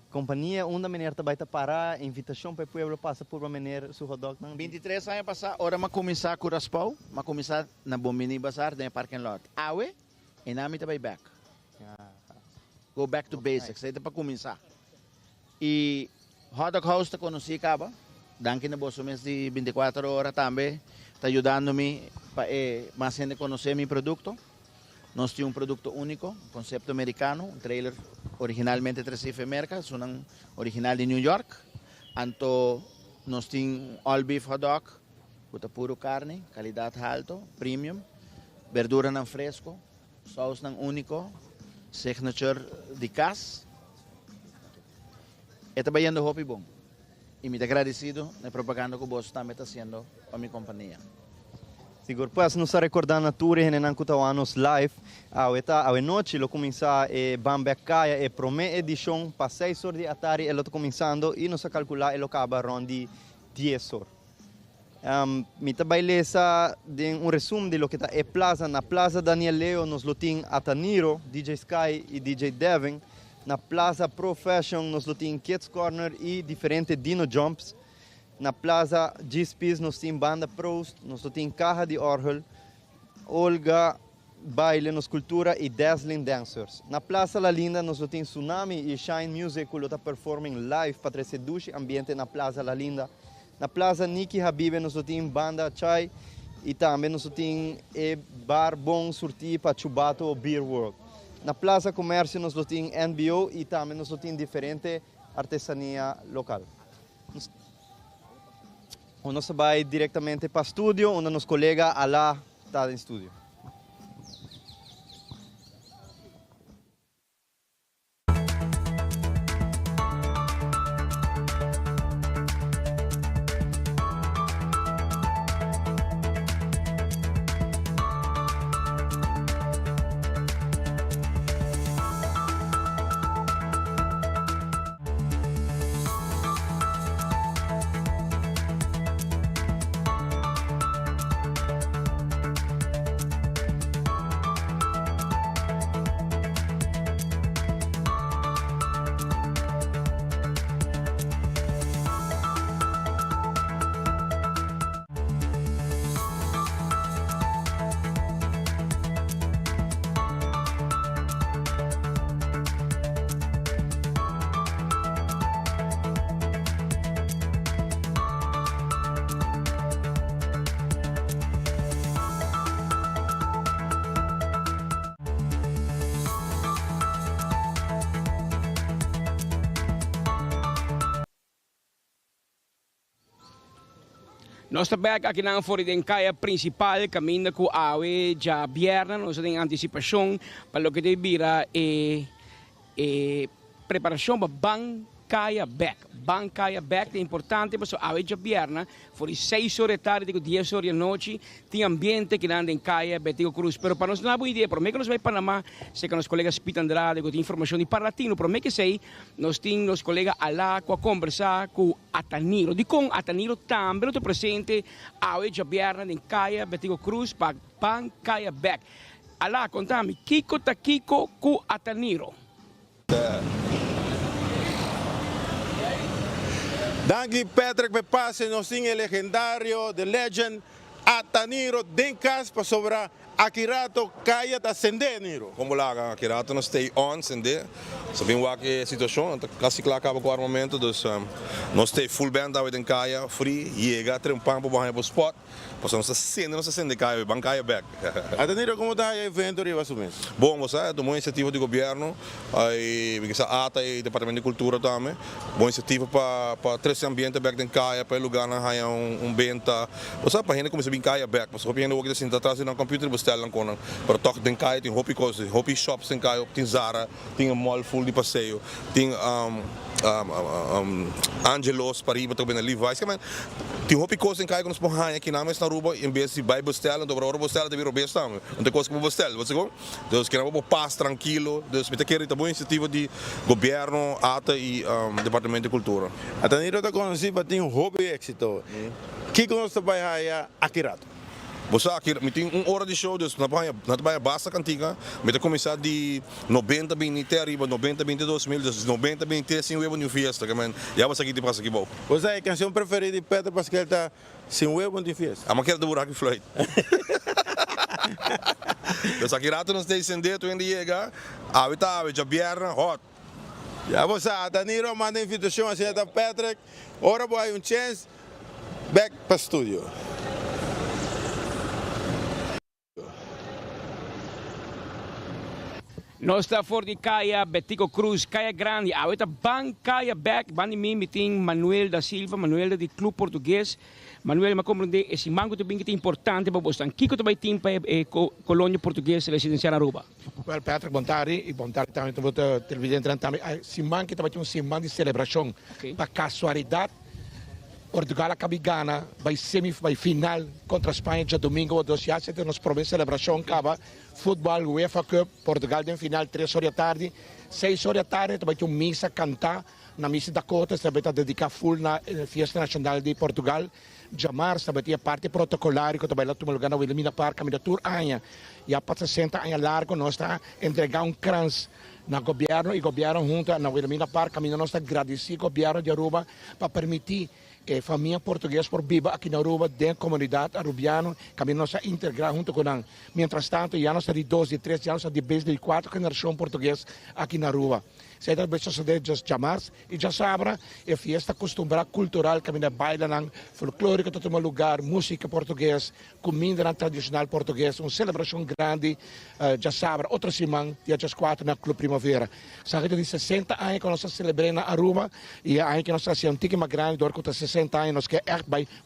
companhia, onde a maneira vai parar, invitação para o povo passa por uma maneira su hot dog. 23 anos passar, hora mas começar a Curaçao, mas começar na Bombini Bazar, na parking lot. Awe, e nami vai back. Go back to basics, aí para começar. E hot dog house está conheci acaba, danke na bolso mês de 24 horas também, está ajudando-me para mais gente conhecer meu produto. Nós temos produto único, conceito americano, trailer originalmente de Recife, América, são original de New York. Então, nós temos all beef hot dog, puta puro carne, qualidade alta, premium, verdura não fresco, sauce não único, signature de cas. É também um hobby bom. E me agradecido na propaganda que você também está fazendo para minha companhia. Siguro, pues nos está recordando a tour en Ancutawanos live. A noche lo comienza Bambecaya e prome edición para 6 horas de Atari, lo está comenzando y nos calcula y lo acaba around 10 horas. Mi tabailesa de un resumen de lo que está en plaza. Na plaza Daniel Leo nos lo tiene Ataniro, DJ Sky y DJ Devin. Na plaza Pro Fashion nos lo tiene Kids Corner y diferentes Dino Jumps. Na Plaza GSPs nós temos Banda Prost, nós temos Caja de Orgel, Olga Baile nos Cultura e Dazzling Dancers. Na Plaza La Linda nós temos Tsunami e Shine Music, que está performing live para seduce ambiente na Plaza La Linda. Na Plaza Niki Habibe nós temos Banda Chai e também nós temos Bar Bom Surti para Chubato Beer World. Na Plaza Comércio nós temos NBO e também nós temos diferente artesania local. Nós vamos diretamente para o estúdio, onde nosso colega Alá está em estúdio. Nós estamos aqui na fora da caia principal, caminho com a água já vierna, nós temos antecipação para o que devira preparação para Bancaya Back. Bancaya Back é importante, porque a água já vierna, for 6 horas da tarde, 10 horas da noite, tem ambiente que anda em caia, Betico Cruz. Pero para nós não é boa ideia, para mim que nós vai para Panamá, sei que os colegas Pita Andrade, que tem informação de Parlatino, para mim que sei, nós temos os colegas lá com a conversar com Ataniro. De com Ataniro também, estou presente, a água já vierna em caia, Betico Cruz, para Bancaya Back. Alá, contame, Kiko ta Kiko com Ataniro. Danke Patrick pe passe no sing legendario the legend Ataniro Denkas pa sobra Akirato kaya ta sende niro. Como lá, Akirato não stay on sende. Sabemos que a situação, quase que lá acaba com o armamento, dus nós stay full band da em kaya, free, chega, trempam para banhar para o spot. Pois não se sende kaya, Bancaya Back. Ataniro como está o evento riba sumes? Bom, você é uma iniciativa do governo, aí a ATA e o Departamento de Cultura também, boa iniciativa para trazer ambiente back em kaya, para lugar na haja benta. Você para gente começar bem kaya back, mas hoje ainda o que assim está trazendo um computer bestellen kon, para toque den kaya tem hopi coisas, hopi shops em kaya, tem Zara, tem mall full de passeio, tem Angelos para ir para também Levi's, tem hopi coisas em kaya que nós podemos aqui na mesa na Aruba, em vez de vai bestellen, dobra hora bestellen, deve rober estamos, não tem coisa que bestellen, você go? Dus queremos uma paz tranquilo, dus met aquele boa iniciativa de governo, ATA e Departamento de Cultura. Ataniro está conhecido tem um hobby éxito. Que nós trabalha aí Akirato? Você aqui tem hora de show, dus na banha basta cantiga, met começar de 90 20 arriba 90 22 mil, dus 90 20 sem huevo new fiesta, que man, já você aqui de passa aqui bom. Você é a canção preferida de Pedro Pascal tá sem huevo new fiesta? A maquera do buraco flight. Dus Akirato não está acender, tu ainda chega, a já vierna hot. Já você, Ataniro manda invitação a senhora Patrick, ora boa um chance, back para o estúdio. Nós estamos fora de Caia, Betico Cruz, Caia Grande, a outra Bancaya Back, bani mim tem Manuel da Silva, Manuel do Clube Português. Manuel, me compreende, esse mango também é importante para você. Kiko também tem para a colônia portuguesa residencial na Aruba. Well, Patrick, bom tarde também para televidente também. Esse mango também tem um semana de celebração. Para casualidade, Portugal acaba ganhando, vai final contra a Espanha já domingo, 12 horas, nós prometemos celebração, acaba futebol, UEFA Cup, Portugal tem final 3 horas da tarde, 6 horas da tarde, também tem uma missa cantar, na missa da Cota, também está dedicada full na Festa Nacional de Portugal, Jamar, também tem a parte protocolar, que também lá toma lugar na Wilhelmina Park, a tour anos, e a 60 anos largo, nós está entregando crans na governo e governo junto na Wilhelmina Park, nós está agradecido ao governo de Aruba para permitir que a família portuguesa por viva aqui na Aruba, dentro da comunidade arubiana, que nós a integrar junto com ela. Mientras tanto, já nós estamos de 12, 13 anos, de base de 4 gerações portuguesas aqui na Aruba. Se é da suceder já chamar e já sabra, é festa acostumbrada cultural que nós bailamos, folclórica todo um lugar, música portuguesa, comida tradicional portuguesa, uma celebração grande, já sabra, outra semana, dia 4 na Clube Primavera. Sabe de 60 anos que nós celebramos na Aruba e aí que nós fazemos um tique mais grande, dor com 60 anos, nós que é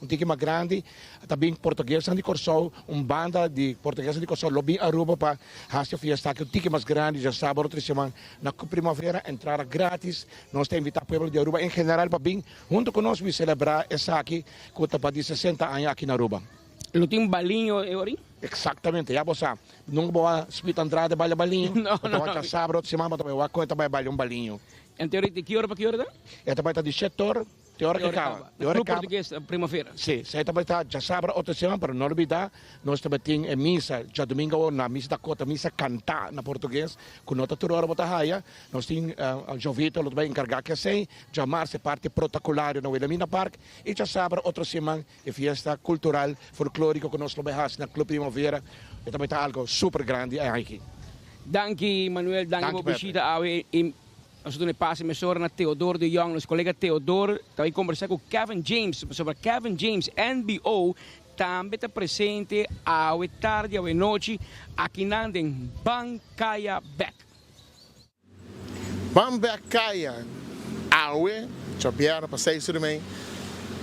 um tique mais grande, também português de Corsol, uma banda de portuguesa de Corsol, lobby Aruba para fazer festa que um tique mais grande, já sabra, outra semana na Clube Primavera, entrar grátis, nós temos invitado o povo de Aruba em geral para vir junto conosco e celebrar essa aqui, que está de 60 anos aqui na Aruba. Não tem um balinho, Ori? Exatamente, já você não vou a Spita Andrade baila balinho, não. Outra sábado, outra semana, também vou a conta vai bailar um balinho. Em teoria, de que hora para que hora? É também está de 7 horas. De hora que acaba. No português, primavera. Sim, você também está já sábado, outra semana, para não olvidar, nós também temos missa, já domingo, na missa da Cota, missa cantar na português, com outra hora botar raia, nós temos o Jovito, ele também encarregado que assim, já março, parte protocolar na Wilhelmina Park, e já sábado, outra semana, é festa cultural, folclórica, que nós vamos na Clube Primavera, e também está algo super grande aqui. Danke, Manuel, danke por visita ao nós estamos passando a na Theodore de Jong, nosso colega Theodore, também conversar com Kevin James, sobre Kevin James, NBO, também está presente à tarde, à noite, aqui na Bancaya Back. Bancaya, awe, chapiara, passeio também.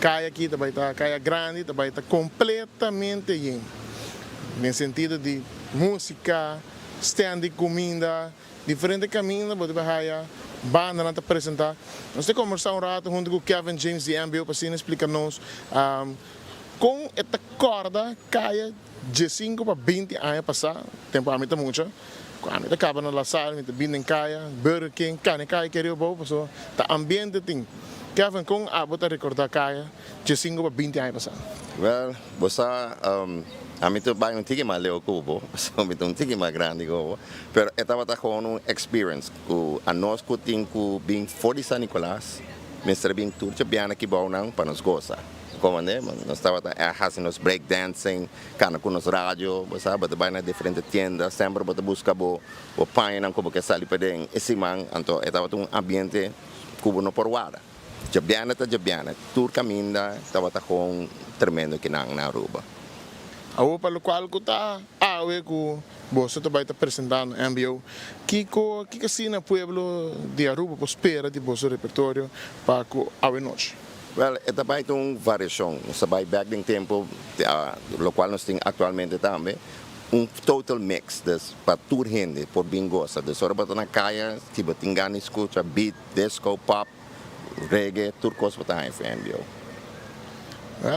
Kaya aqui também está Kaya grande, também está completamente yin. No sentido de música, stand de comida, diferente caminho, você vai banda não te apresentar. Nós temos conversar rato junto com Kevin James de MBO para assim explicar-nos com esta corda Kaya de 5 para 20 anos passar, tempo a mim muito. Quando acaba na sala, me vindo em Kaya, Burger King, Kaya queria bom, pessoa, tá ambiente tem. Kevin, com a bota recordar Kaya de 5 para 20 anos passar. Well, você a mim também um tique mais leo cubo, so me um tique mais grande cubo, pero estava tá com um experience que a nós que tem que bem for San Nicolás, mestre bem tour que bem aqui bom não para nos gozar. Como né, nós estava fazendo nos break dancing, cana com nos rádio, você sabe, vai na diferentes tiendas, sempre bota busca o pai não como que sali para esse man, então estava um ambiente cubo no porwada. Jabiana, tour caminda, estava tá com tremendo que na Aruba. Para o qual que está que você também está apresentando MBO, que assim no pueblo de Aruba espera de vosso repertório para a noite. Well, é também uma variação. Nós vai back em tempo, o qual nós temos atualmente também, total mix para toda gente, por bem gosta. De só para na caia, tipo tingani escuta beat, disco, pop, reggae, tudo coisa para a MBO.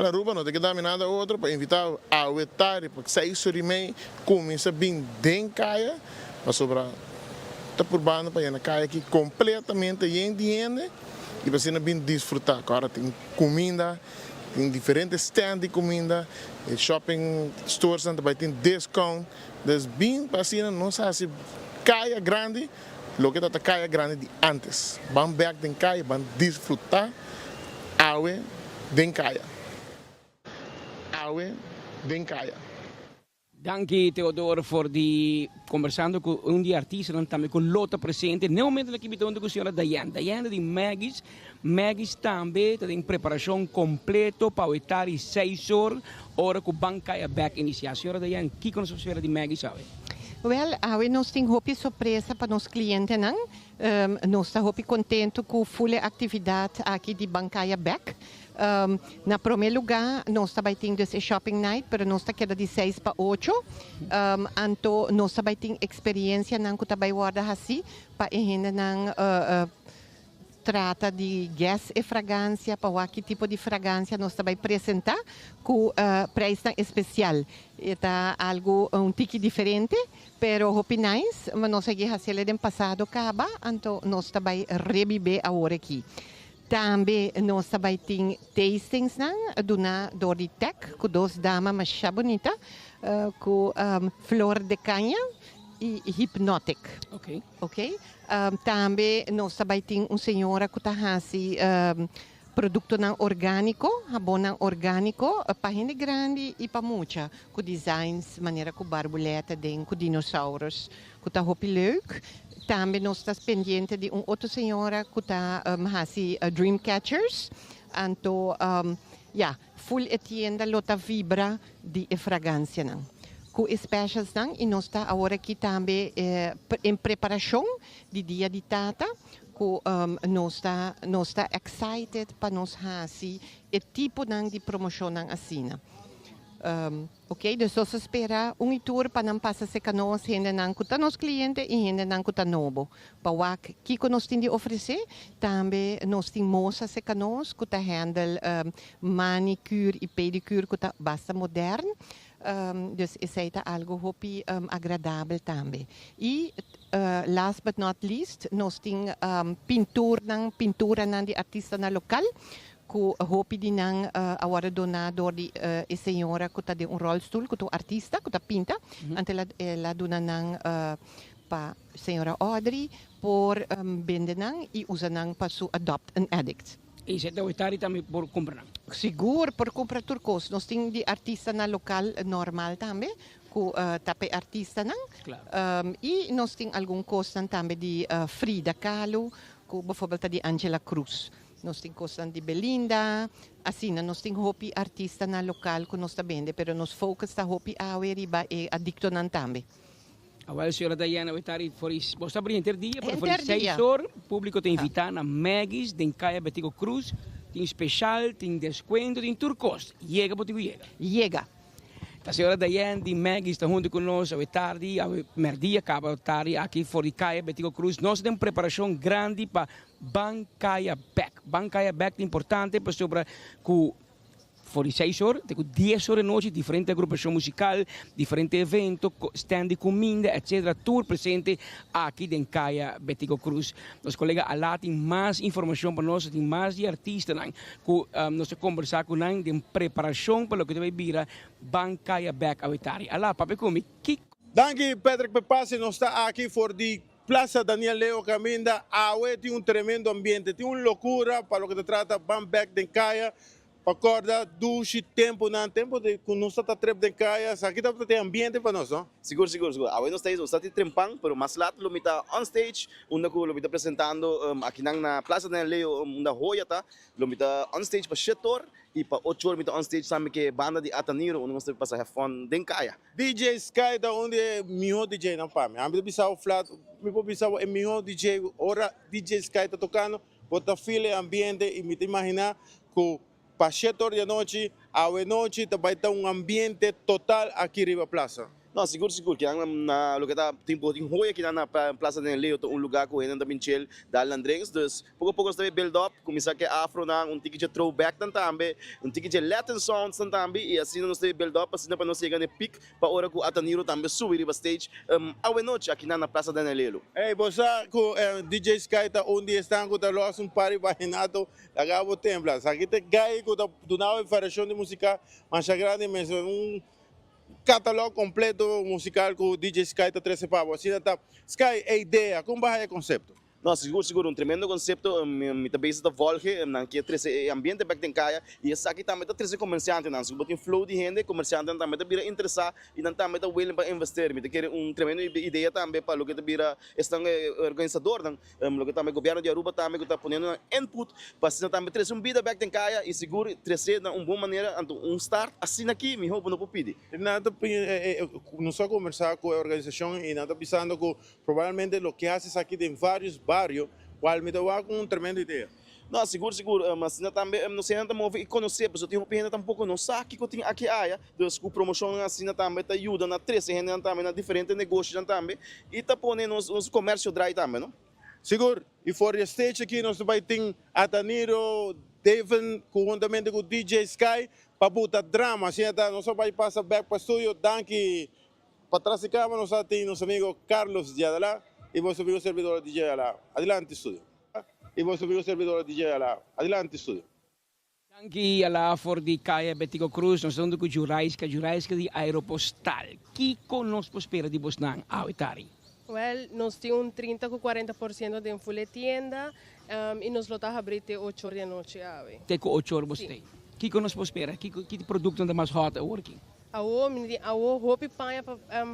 Aruba não tem que dar nada outro para invitar a Wetari para que 6h30 começa bem dentro caia para sobrar tá por banda para ir na caia aqui completamente gente e para ser bem desfrutar. Agora tem comida, tem diferentes stands de comida, shopping stores também tem discount, das bem para ser não sabe se caia grande, lo que está caia grande de antes. Vamos back dentro caia, vamos desfrutar awe dentro caia. Dank Teodoro voor die conversando con un di artisti também com Lota presente. Nel momento que estou com a senhora Diana de Maggie's também tem em preparação completa para estar 6 horas hora com Bancaya Back iniciar. Senhora Diana, o que conhece a senhora de Maggie sabe? Well, nós temos uma surpresa para os clientes, não? Nós estamos contentes com a full atividade aqui de Bancaya Back. Na primeiro lugar, nós também temos esse shopping night, mas nós estamos de 6 para 8. Então, nós também temos experiência que também guarda assim, para a gente não trata de gas e fragrância, para que tipo de fragrância nós também apresentar com preço especial. É algo tique diferente, pero hope nice, mas nós seguimos fazendo no passado acaba, então nós também reviver agora aqui. Também nós também temos tastings do Tech, com 2 damas mais bonitas, com flor de canha e Hypnotic. Ok. Também nós também temos senhora que está fazendo produto orgânico, abona orgânico, para gente grande e para muita, com designs, maneira com borboleta, com dinossauros, que está muito leuk. Também nós estamos pendentes de outra senhora que está fazendo Dreamcatchers. Então, full tienda lota vibra de fragrância. Com specials e nós estamos agora aqui também em preparação de dia de tata. Nós estamos excited para nós fazer o tipo de promoção assim. Ok, dus nós espera tour para não passar se com nós, gente não que nos clientes e gente não que novo. Para que nós temos de oferecer, também nós temos moça se com nós que handle manicure e pedicure que basta moderno. Dus is algo hopi agradável também. E last but not least, nós temos pintura de artista na local. Que hopi di nang agora donador di senhora que está de rolstoel, que é artista, que está pinta, ante ela dona nang pa senhora Audrey por vender nang e usa nang para su adopt an addict. E você deve estar também por comprar? Seguro, por comprar turcos. Nós temos de artista na local normal também, que tape artista nang. Claro. E nós temos algum coisa também de Frida Kahlo, que por exemplo de Angela Cruz. Nós temos coisas de Belinda, assim, nós temos hopi artista na local que nós vende, pero nós focus na hopi awe riba e adicto nan também. Agora, senhora Diana, você está por interdia, para 6 horas, o público te invita a Maggie's, de Caia Betigo Cruz, tem especial, tem descuento, tem turcos. Llega para ti. Llega. A senhora Diane de Maggie está junto conosco hoje tarde, merdia acaba tarde aqui fora de Caia Betico Cruz. Nós temos preparação grande para Bancaia Back. Bancaia Back é importante para sobre que fora de 6 horas, tem 10 horas da noite, diferente agrupação musical, diferente evento, stand de comida, etc. Tudo presente aqui em Caia Betico Cruz. Nosso colega Alá tem mais informação para nós, tem mais de artistas que nós conversar com nós de preparação para o que vai vir Bancaia Back ao Itari. Alá, papai, como que... Danke, Patrick Pepasi, nós está aqui fora de Plaza Daniel Leo Caminda. Tem um tremendo ambiente, tem uma loucura para o que se trata Bam Back de Caia. Acorda, duche, tempo de que nós está trep de caia, aqui tem ambiente para nós, não? Seguro. Agora nós estamos trempang, pero mas lahat lumita on stage, una ko lumita apresentando aqui na Plaza de Leo, una joya ta, lumita on stage para setor e para 8 horas lumita on stage sabe que banda de Ataniro, onde nós temos para have fun den caia. DJ Sky da onde é melhor DJ não pame. A mim pensava flat, me pensava é melhor DJ, ora DJ Sky tá tocando, bota fila ambiente e me imaginar que para 7 horas da noite, à noite, vai ter um ambiente total aqui na Plaza. Não, seguro, que na lugar tem hoje aqui na Plaza de Leo, um lugar que ainda também chel da Landrings, dus pouco a pouco está build up, começar que afro na ticket de throwback também, ticket de Latin sounds também e assim nós está build up, assim para nós chegar no pick para hora que Ataniro também subir para stage, à noite aqui na Plaza de Leo. Ei, você que DJ Sky tá onde está com o loss party bahinato, agora templa, aqui tem gai que do nave variação de música, mas a grande mesmo catálogo completo musical que o DJ Sky está trazendo. Assim, Sky é ideia, como vai o conceito? Não, seguro, tremendo conceito, me também está volge, que é ambiente back em Caia, e essa aqui também está trazendo comerciante, não, se botar flow de gente, comerciante também está vira interessar, e também está willing para investir, me quer tremendo ideia também para o que está estão organizador, o que também governo de Aruba também está ponendo input, para assim também trazer vida back em Caia, e seguro trazer uma boa maneira, start assim aqui, me roubo no popide. Não só conversar com a organização e não está pensando que provavelmente o que haces aqui tem vários barrio, qual me dá com tremenda ideia. Não, seguro, mas também não sei ainda mover e conhecer, porque eu tenho ainda tampouco não sabe que eu tenho aqui área, dus com promoção assim também tá ajuda na 13 gente também na diferentes negócios também e tá ponendo nos comércio dry também, não? Seguro. E for the stage aqui nós vai ter Ataniro, Devon, conjuntamente com o DJ Sky, para botar drama, assim tá, nós vai passar back para o estúdio, danke. Para trás de câmera nós temos nosso amigo Carlos Diadala. E vosso amigo servidor DJ Alá. Adelante, estúdio. E vosso amigo servidor DJ Alá. Adelante, estúdio. Aqui Alá for de Caia Betico Cruz, nós estamos com Juraisca de Aeropostal. Que conosco espera de Bosnan, Awitari? Well, nós temos 30 a 40% de full tienda e nós lotamos abrir até 8 horas da noite. Até 8 horas você. Que conosco espera? Que produto anda mais hot working? Awo hopi panha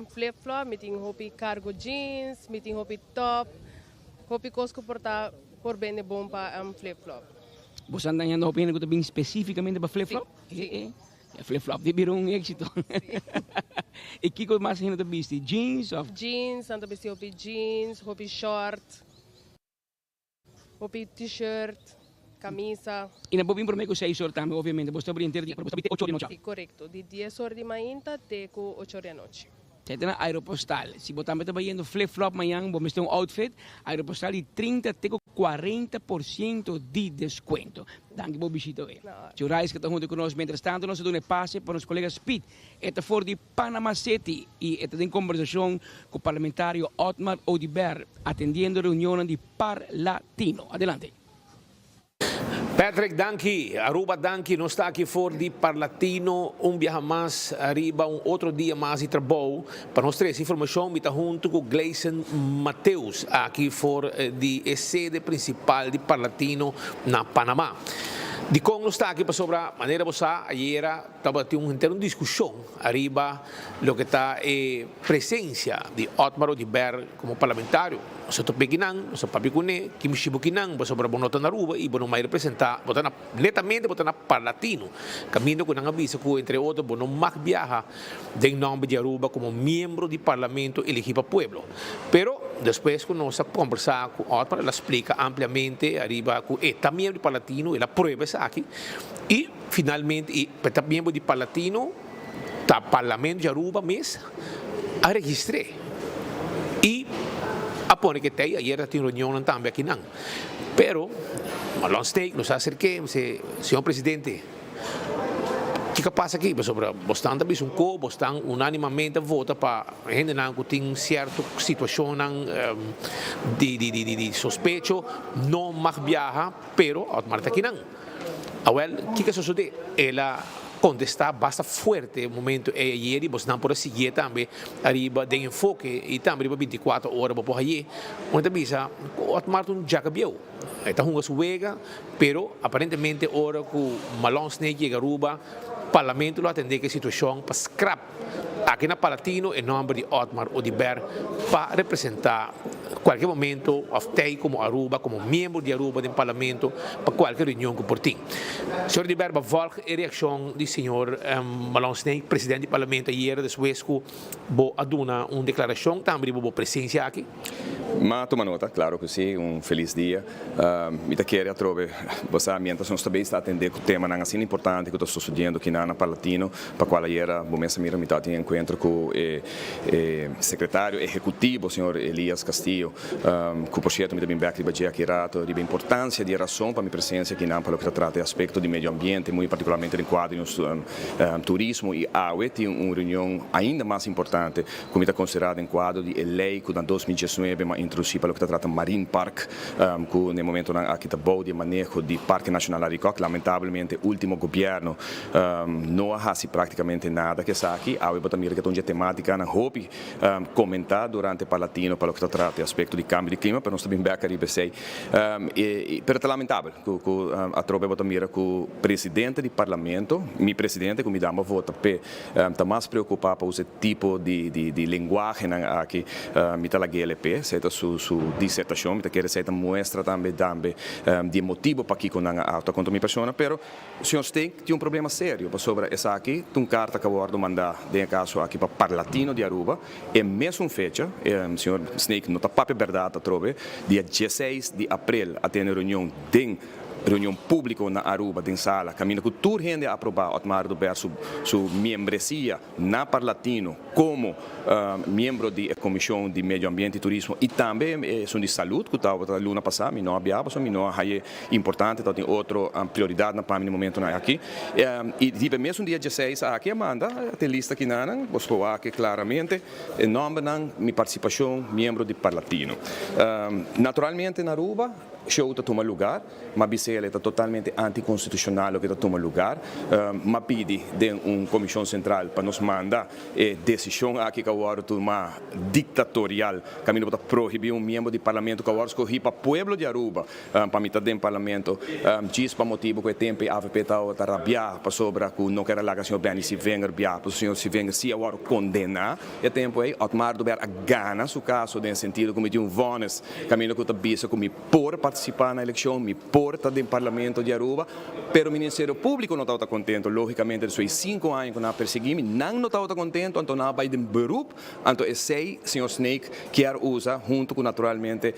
flip-flop, meeting hopi cargo jeans, meeting hopi top, hopi cosco por bem bom para flip-flop. Você anda andando hopi que bem especificamente para flip-flop? Sim. Flip-flop virou êxito. E que coisa mais ainda viste? Jeans? Jeans, anda vesti hopi jeans, hopi short, hopi t-shirt. Camisa. E na bobin promedio 6 horas também, obviamente, você abrir inteiro, você abrir 8 horas da noite. Correto, de 10 horas de manhã até 8 horas da noite. Você tem na Aeropostal, se você também está indo flip-flop amanhã, você tem um outfit, Aeropostal de 30 até 40% de desconto. Danke, bom bichito. Jurais que está junto conosco, mientras tanto, nós damos passe para os colegas Speed, está fora de Panama City e está em conversação com o parlamentário Otmar Odiber, atendendo a reunião de Parlatino. Adelante. Patrick, danke. Aruba, danke. Nós está aqui fora de Parlatino, viaje mais, arriba, outro dia mais de trabalho. Para nós trazer informação, me está junto com Gleison Mateus, aqui fora de sede principal de Parlatino, na Panamá. De como nós está aqui para sobre a maneira você ayer estava tendo uma discussão arriba lo que está presença de Otmar Odiber como parlamentário. Nós estamos pequinang, nós estamos papicune, que me chibuquinang, sobre a bonota na Aruba e não mais representar, netamente botar na Parlatino. Caminho com uma avisa que entre outros não mais viaja de nome de Aruba como membro do parlamento elegido para o pueblo. Pero depois que nós conversar com Otmar, ela explica ampliamente arriba que também de Parlatino, ela prueba essa aqui. E, finalmente, para membro de Palatino, tá Parlamento de Aruba, mas a registrei. E, apone que tem, ayer tem reunião também aqui não. Pero, Malone Snake nos acerquei, disse, senhor presidente, o que passa aqui? Sobre bastante bastante unanimamente vota para a gente não tem certa situação de sospecho, não mais viaja, pero automaticamente aqui não. Well, o que sucede? Ela contestar bastante forte no momento ayer e você não pode seguir também arriba de enfoque e também arriba 24 horas para aí onde bisa automaticamente já cambiou está uma suega pero aparentemente hora que Malone Snake chega Aruba parlamento lo atende que situação para scrap aqui na Palatino em nome de Otmar Odiber para representar qualquer momento até como Aruba como membro de Aruba do parlamento para qualquer reunião que por ti. Senhor Odiber, volg a reação do senhor Malone Snake, presidente do parlamento ayer depois que vou aduna uma declaração também vou presença aqui. Ma toma nota, claro que sim, feliz dia. Mita queria trove, você ambientação também está atendendo o tema não assim importante que está sucedendo aqui na Palatino, para qual era, bom mês mira mitad tem encontro com o secretário executivo, senhor Elias Castillo, que por certo me também back de badia aqui rato, de importância de razão para minha presença aqui na para que trata aspecto de meio ambiente, muito particularmente em quadro turismo e água, tem uma reunião ainda mais importante, como está considerado em quadro de lei que na 2019 introduzir para o que trata Marine Park, que no momento aqui está bom de manejo de Parque Nacional Aricoc, lamentavelmente o último governo não faz praticamente nada que está aqui, a também que tem temática na hope comentar durante o Palatino para o que trata aspecto de câmbio de clima, para nós também back ali sei, pero é lamentável que a tropa também que o presidente do parlamento, meu presidente que me dá uma vota está mais preocupado com esse tipo de linguagem aqui, me tá lá GLP, sua dissertação, me quer ser mostra também de motivo para que com a auto contra minha pessoa, pero o senhor Snake tem problema sério sobre essa aqui, tem carta que eu vou mandar de caso aqui para Palatino de Aruba, e mesmo fecha, o senhor Snake não está para verdade, trove, dia 16 de abril a ter reunião reunião pública na Aruba, em sala, caminho que tudo gente aprovar Otmar Odiber sua membresia na Parlatino como membro da Comissão de Meio Ambiente e Turismo e também são de saúde, que estava na luna passada, me não havia, me não é importante, então tem outra prioridade na no momento aqui. E tive mesmo dia 16 aqui, Amanda, tem lista aqui na você pode aqui claramente, em nome da minha participação, membro de Parlatino. Naturalmente, na Aruba, show está tomando lugar, mas ele está totalmente anticonstitucional o que está tomando lugar, mas pede de uma comissão central para nos mandar decisão aqui que agora uma ditatorial, caminho para proibir membro do parlamento que agora escolhi para o povo de Aruba, para mitad do parlamento, diz para motivo que o tempo a AVP está rabiar para sobre que não quer lá que o senhor Benny se venha rabiar, para o senhor se venha se agora condenar, e tempo aí Otmar Odiber a gana seu caso, no sentido como de vones, caminho que está bisa como por participar na eleição, me porta do parlamento de Aruba, pero o Ministério Público não está contente, logicamente, depois de 5 anos que não perseguimos, não está contente, então não vai de beroep, então esse senhor Snake quer usar, junto com naturalmente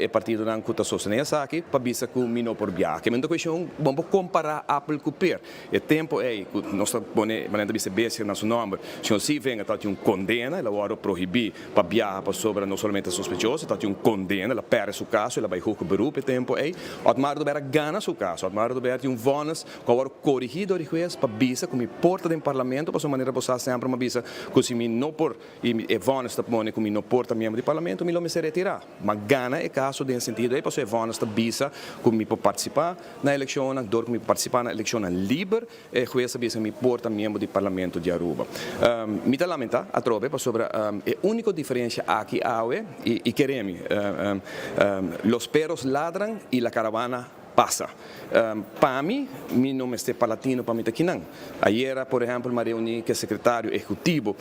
o partido que está sustentando essa aqui, para ver que o não por viajar. Então, a questão, vamos comparar Apple com o PER. O tempo é, nós estamos falando de CBS, nosso nome, o senhor se vem, está de condena, ela vai proibir para viajar para sobre não somente sospechoso, está de condena, ela perde seu caso, ela vai com o beroep, tempo é, Otmar Odiber ganha seu caso, Otmar Odiber tem vonas que agora corrigido de juiz para bisa como porta do parlamento, para sua maneira passar sempre uma bisa que se me não por e vonas está pone como não porta membro do parlamento, me lo me se retirar, mas ganha é caso de sentido aí para sua vonas está bisa como me pode participar na eleição, dor como participar na eleição livre, e juiz bisa me porta membro do parlamento de Aruba. Me dá lamentar a trove para sobre a única diferença aqui e queremos los perros ladran y la caravana passa. Para mim, não estou Palatino para mim aqui não. Ayer, por exemplo, me reuni com o secretário executivo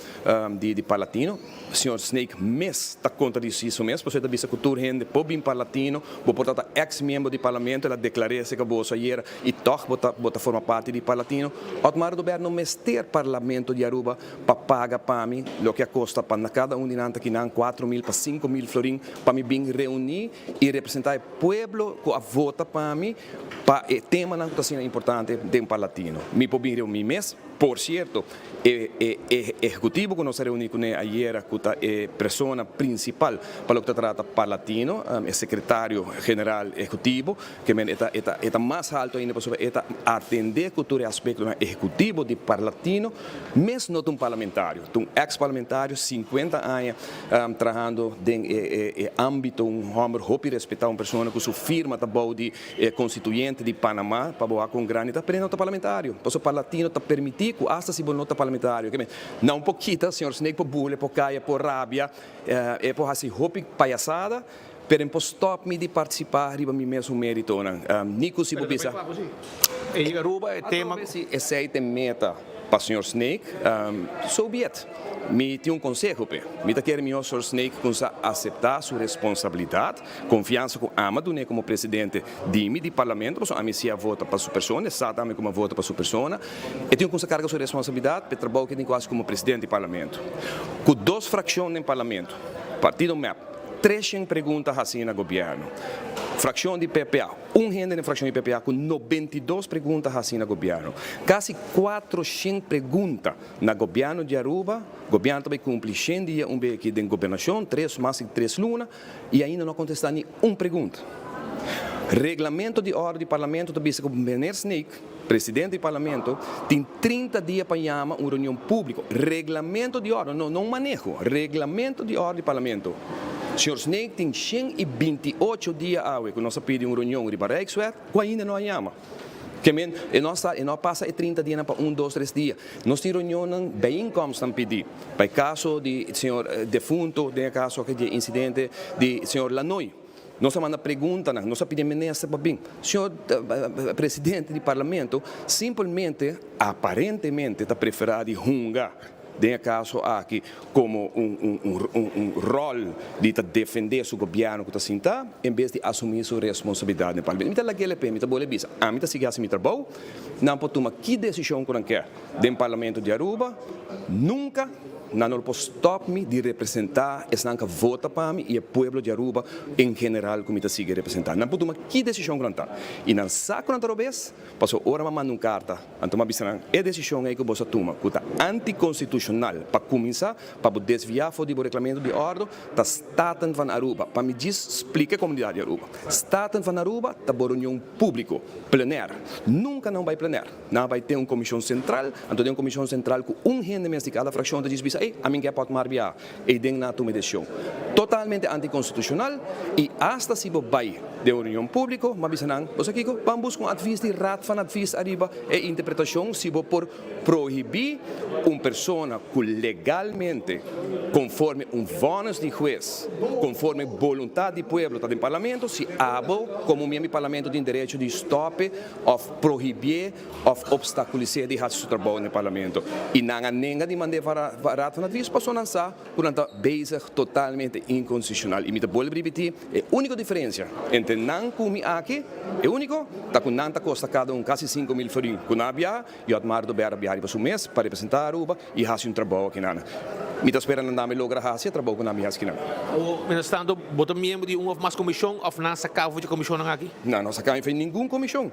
de Palatino, o senhor Snake está contra isso mesmo, porque ele disse que toda gente pode vir Palatino, portanto, ex-membro do parlamento, ela declarou que bolsa ayer e toch bota forma parte de Palatino. Otmar Odiber não está parlamento de Aruba para pagar para mim o que custa para cada de nós aqui não 4.000 para 5.000 florins para me vir reunir e representar o povo que a vota para mim para o tema não está sendo importante de Palatino. Me pode reunir mês, por certo, executivo que nós reunimos com ele ayer, que é a pessoa principal para o que trata Palatino, é secretário geral executivo, que é mais alto ainda para atender todo o aspecto executivo de Palatino, mas não um parlamentário, um ex-parlamentário, 50 anos, trabalhando em âmbito, homem que respeitar uma pessoa que sua firma está boa de constituinte de Panamá, para boa com granita, mas não está parlamentário. Porque o Palatino está permitido, hasta se não está parlamentário. Não pouquita, senhor Snake, por bullying, por caia, por rábia, por assim, roupa palhaçada, pero não stop me de participar riba mi mesmo mérito. Nico se bobisa. E Aruba é tema. Se essa meta para o senhor Snake, so be it. Me tem conselho, me quer o senhor Snake aceitar sua responsabilidade, confiança com Amado como presidente de parlamento, porque a mim se vota para sua pessoa, sabe também como vota para sua pessoa, e tem que carregar sua responsabilidade para trabalhar que tem quase como presidente de parlamento. Com 2 frações no parlamento, partido MEP, 3 perguntas assim no governo. Fração de PPA, gente na fração de PPA com 92 perguntas assim no governo. Quase 400 perguntas no governo de Aruba. O governo também cumpre 100 dias aqui de governação, 3 mais de 3 lunas, e ainda não contesta nenhuma pergunta. Regulamento de ordem do parlamento também se o Snake, presidente do parlamento, tem 30 dias para chamar uma reunião pública. Regulamento de ordem, não manejo. Regulamento de ordem do parlamento. O senhor Snake tem 128 dias que nós pedimos uma reunião de Barrexwet, que ainda não chama. E nós passa 30 dias para 1, 2, 3 dias. Nós temos reunião bem como estão pedindo. Para caso de senhor defunto, de caso de incidente de senhor Lanoy. Nós manda pergunta, nós pedimos nessa para bem. Senhor presidente do parlamento, simplesmente, aparentemente, está preferido jungar. Tem caso aqui como rol de defender seu governo que está sentado, em vez de assumir sua responsabilidade no parlamento. Então, aquele me está boleh bisa. A mim está seguindo assim, trabalho. Não pode tomar que decisão que não quer. Do parlamento de Aruba, nunca não pode stop me de representar, essa não vota para mim e o povo de Aruba em geral como está seguindo representar. Não pode tomar que decisão que não está. E não sabe que não vez, passou hora para mandar uma carta, então bisa é decisão aí que você toma, que está anticonstitucional para começar, para desviar do regulamento de ordem, está Staten van Aruba. Para me explicar a comunidade de Aruba. Staten van Aruba está por reunião pública, plenária. Nunca não vai plenária. Não vai ter uma comissão central, então tem uma comissão central com gente de cada fração de diz a mim que pode marcar e tem na tua decisão. Totalmente anticonstitucional e hasta se vai de reunião pública, mas bisanang, você aqui vamos buscar um adviso de rat van adviso arriba e interpretação se por proibir uma pessoa que legalmente, conforme votos de juez, conforme vontade do povo está no parlamento, se abo como membro do parlamento tem direito de stop ou proibir ou obstaculizar de fazer seu trabalho no parlamento. E não há nenhuma de mandar rat van adviso, passou a lançar, portanto, basic totalmente inconstitucional. E me vou repetir, a única diferença entre não comi aqui, é único, está com nanta costa cada quase 5.000 florins. Com a Bia, eu admiro do viajar para o mês para representar Aruba e fazer trabalho aqui. Me está esperando que eu logre fazer trabalho com a minha esquina. Menos tanto, você membro de uma ou mais comissão ou não sacava de comissão aqui? Não, não sacava de nenhuma comissão.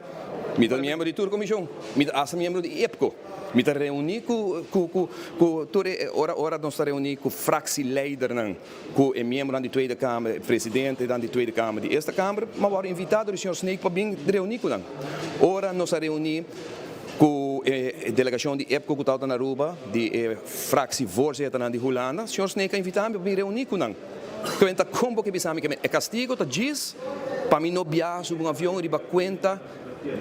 Me está membro de toda comissão. Me está membro de EPCO. Me está reunir com ora nós está reunir com fractie-leider, com o membro da Tweede Câmara, presidente da Tweede Câmara de esta Câmara, mas agora invitado o senhor Snake para vir reunir com ele. Ora nós está reunir com a delegação de EPCO que está na Aruba, de fractie-voorzitter de Holanda, o senhor Snake invitado para vir reunir com ele. Conta como que pensamos que é castigo, tá diz, para mim não viajar sobre um avião e conta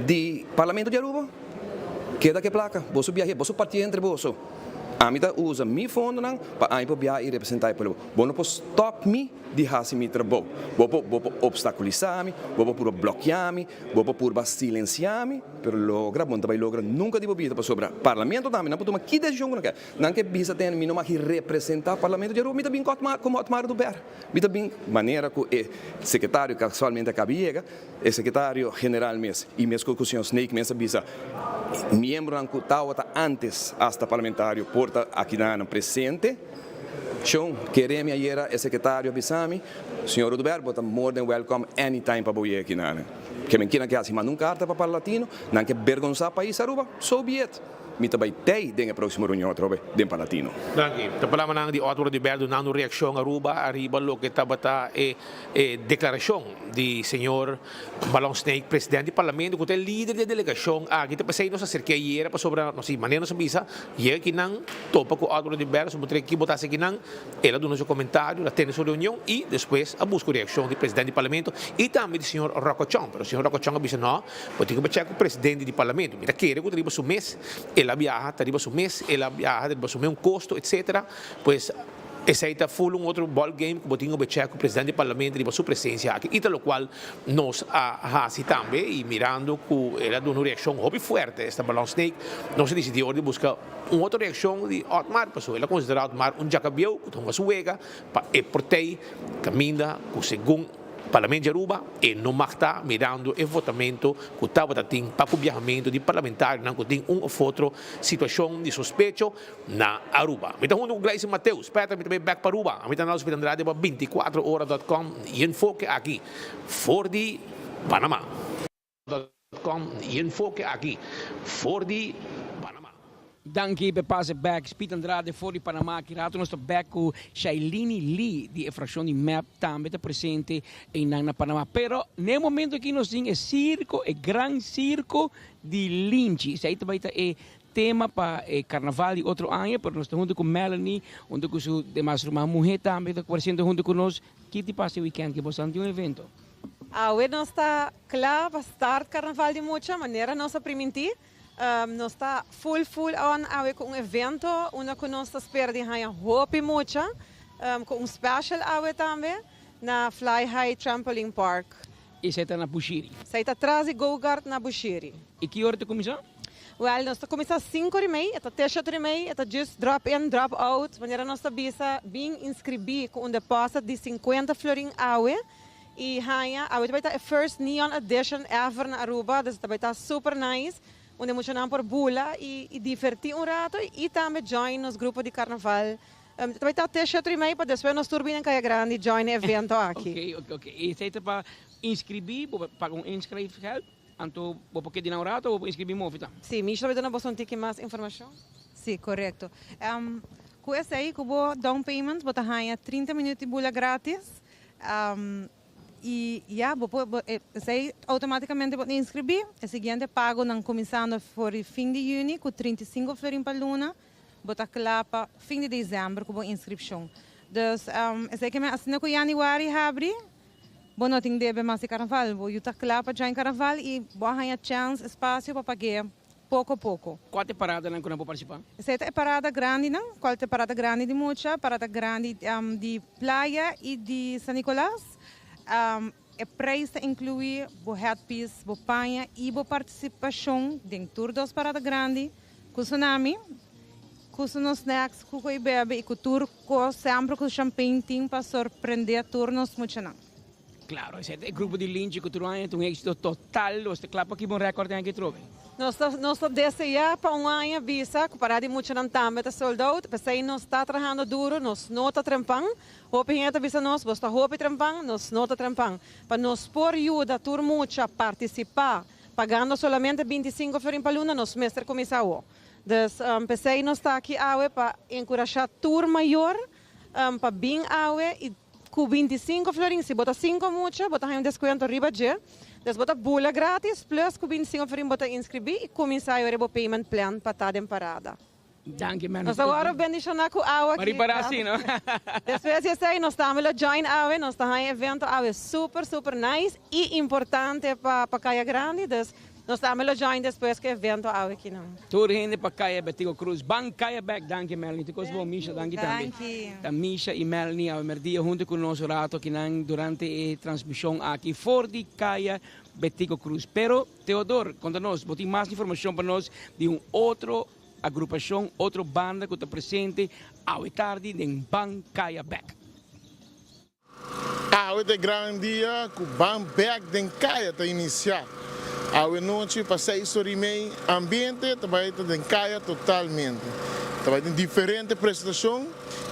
de parlamento de Aruba. Queda que placa, você viaja, você partir entre você. A mim usa meu fundo para ir para viajar e representar o povo. Você não pode stop me de fazer meu trabalho. Você pode obstaculizar-me, você pode bloquear-me, você pode silenciar-me, mas logra, você vai lograr nunca de bobita para sobre o parlamento também. Não pode tomar que decisão que não quer. Não quer bisa ter mim não que representar o parlamento de Aruba. Me também como Otmar do Ber. Me também maneira que o secretário casualmente acabia, o secretário general mesmo e mesmo com o senhor Snake mesmo bisa membro que estava antes hasta parlamentário porta aqui na presente. Então, queremos ayer o secretário avisar-me, senhor Ruduber, você more than welcome anytime para vir aqui. que me quiera que así manda carta para Palatino, não que vergonzar país Aruba, so be it. Mita bay tay den próxima reunião trobe den Palatino. Danke. Tapos nang di Arturo de Berdo nang reaksyon Aruba arriba lo que tabata declaración di senhor Balong Snake, presidente do parlamento, que é líder da delegação. Aqui te passei nossa cerca era para sobre não sei maneira nossa visa, e que não topa com Arturo de Berdo, sobre que botasse que não, ela do nosso comentário, ela tem sua reunião e depois a busca reação do presidente do parlamento e também do senhor Rocochon. Pero o senhor Rocochon disse não, porque que checar com o presidente do parlamento, mira querer que arriba su mês ela viaja, arriba su mês, ela viaja, arriba su mês custo, etc. Pues esse aí está full outro ball game que botinho becheco com o presidente do parlamento arriba sua presença aqui, e tal qual nós assim também e mirando que ela deu uma reação hobby forte esta Balong Snake, nós decidiu de buscar uma outra reação de Otmar, passou ela considera Otmar jacabião, que toma suega, para portei caminha com segundo Parlamento de Aruba e não está mirando o votamento que estava tendo para o viajamento de parlamentario não tem uma outra situação de suspeito na Aruba. Então, junto com Gleison Mateus, Petra, também back para Aruba. A mitad nós Andrade para 24horas.com e enfoque aqui, for de Panamá. E enfoque aqui, for de Dank je, passe back. Piet Andrade voor die Panama. Kirato nostro back con Shailini Lee, di frazione di MAP, também presente in Panama. Pero nel momento che noi siamo il circo, il gran circo di Linci. Se avete vai tema para carnaval de outro ano, pero nós estamos junto com Melanie, junto com su demais irmã mulher também, presente junto conosco. Que te passa o weekend que você tem um evento? Hoje nós está claro para start carnaval de muita maneira, nós primitir. Nós está full on com um evento, onde que nós espera de ganhar hope muita, com special também na Fly High Trampoline Park. E você está na Bushiri? Você está atrás de Go-Kart na Bushiri. E que hora você começou? Well, nós começamos às 5h30, até 7h30, é just drop in, drop out. Maneira nós bisa bem inscrever com um depósito de 50 florin awe. E ganha, vai estar a first neon edition ever na Aruba, dus vai estar super nice. Onde moet je por bula e divertir rato e também join nos grupos de carnaval. Vai estar até 7h30 para depois nós turbina em Caia Grande join evento aqui. Ok. E você está para inscrever, para inscrever help? Anto, vou porque de naurato ou inscrever movita? Sim, Misha vai dar bastante mais informação. Sim, correto. Com esse aí, com o down payment, você ganha 30 minutos de bula grátis. E você automaticamente pode inscrever. O seguinte pago não começando por fim de junho com 35 florin para luna, bota claro para fim de dezembro com a inscrição. Então, esse que me assina com januário abre, bom não tem debe mais de carnaval, vou estar claro para join carnaval e vou ganhar chance espaço para pagar pouco a pouco. Qual é parada não quando participar? Essa é parada grande não, qual é parada grande de mucha, parada grande de praia e de San Nicolás. O preço inclui o headpiece, o panha e a participação dentro das paradas grandes, com o tsunami, com os snacks, com o bebê e com o tour, sempre com o champanhe para surpreender turnos muito não. Claro, esse é o grupo de Linci que tu tem um êxito total, você clapa aqui um recorde que trove. Nós desejamos para ano visa, que para de muito não também está sold out, mas aí nós está trabalhando duro, nós não está trampando, hope que visa nós, você hope trampando, nós não está trampando, para nós por ajuda tur muito a participar, pagando solamente 25 florin para luna, nós mestre começou. Então, pensei nós está aqui para encorajar tur maior, para bem e com 25 florin, se bota 5 muito, bota um desconto riba de. Dus bota bula grátis, plus com 25 florin bota inscrever e começar a o payment plan para estar em parada. Danke, man. Nós agora bendição na awa aqui. Para assim, não? Depois eu sei, nós estamos lá join awa, nós estamos em evento awa super nice e importante para Caia Grande, dus nós estamos lá join depois que evento awa aqui não. Toda gente para Caia Betigo Cruz, Bank Caia Back, danke Melanie, tu bom Misha, danke também. Da Misha e Melanie ao merdia junto com nós rato que durante a transmissão aqui for de Caia Betigo Cruz. Pero Teodoro, conta-nos, botem mais informação para nós de outro agrupação, outra banda que está presente ao tarde em Bank Caia Back. Hoje é grande dia que o Bank Back de Caia está iniciado. Hoje noite para 6h30, ambiente também está em Caia totalmente. vai ter diferente apresentação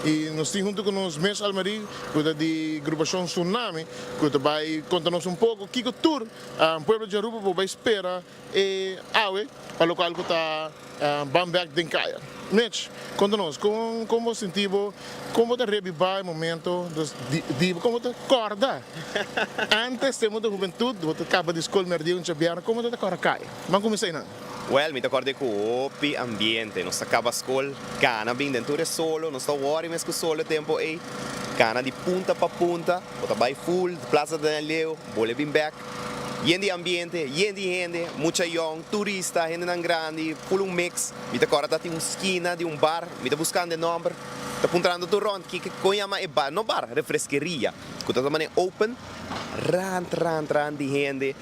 e nós temos junto com os Mes Almari, que de agrupação Tsunami, que vai contar-nos pouco que o tour, o povo de Aruba vai esperar e awe para o local que está Bambek Denkaya. Mitch, conta-nos, como sentiu, como te revivar o momento, como te acorda? Antes temos da juventude, você acaba de escola merdia um chabiano, como te acorda cai? Mas comecei não? Well, mi ricordo che opi ambiente, non sta cava school, cana bin dentro solo, non sta worry mes con solo tempo e cana di punta pa punta, bota by full, plaza del Leo, bole bin back. Yendi ambiente, yendi gente, mucha young, turista, gente nan grandi, full un mix. Mi ricordo di una schina di un bar, mi sta buscando il numero, sta puntando tu rond, che chiama e bar, no bar, refresqueria. Quando sta open, ran di gente,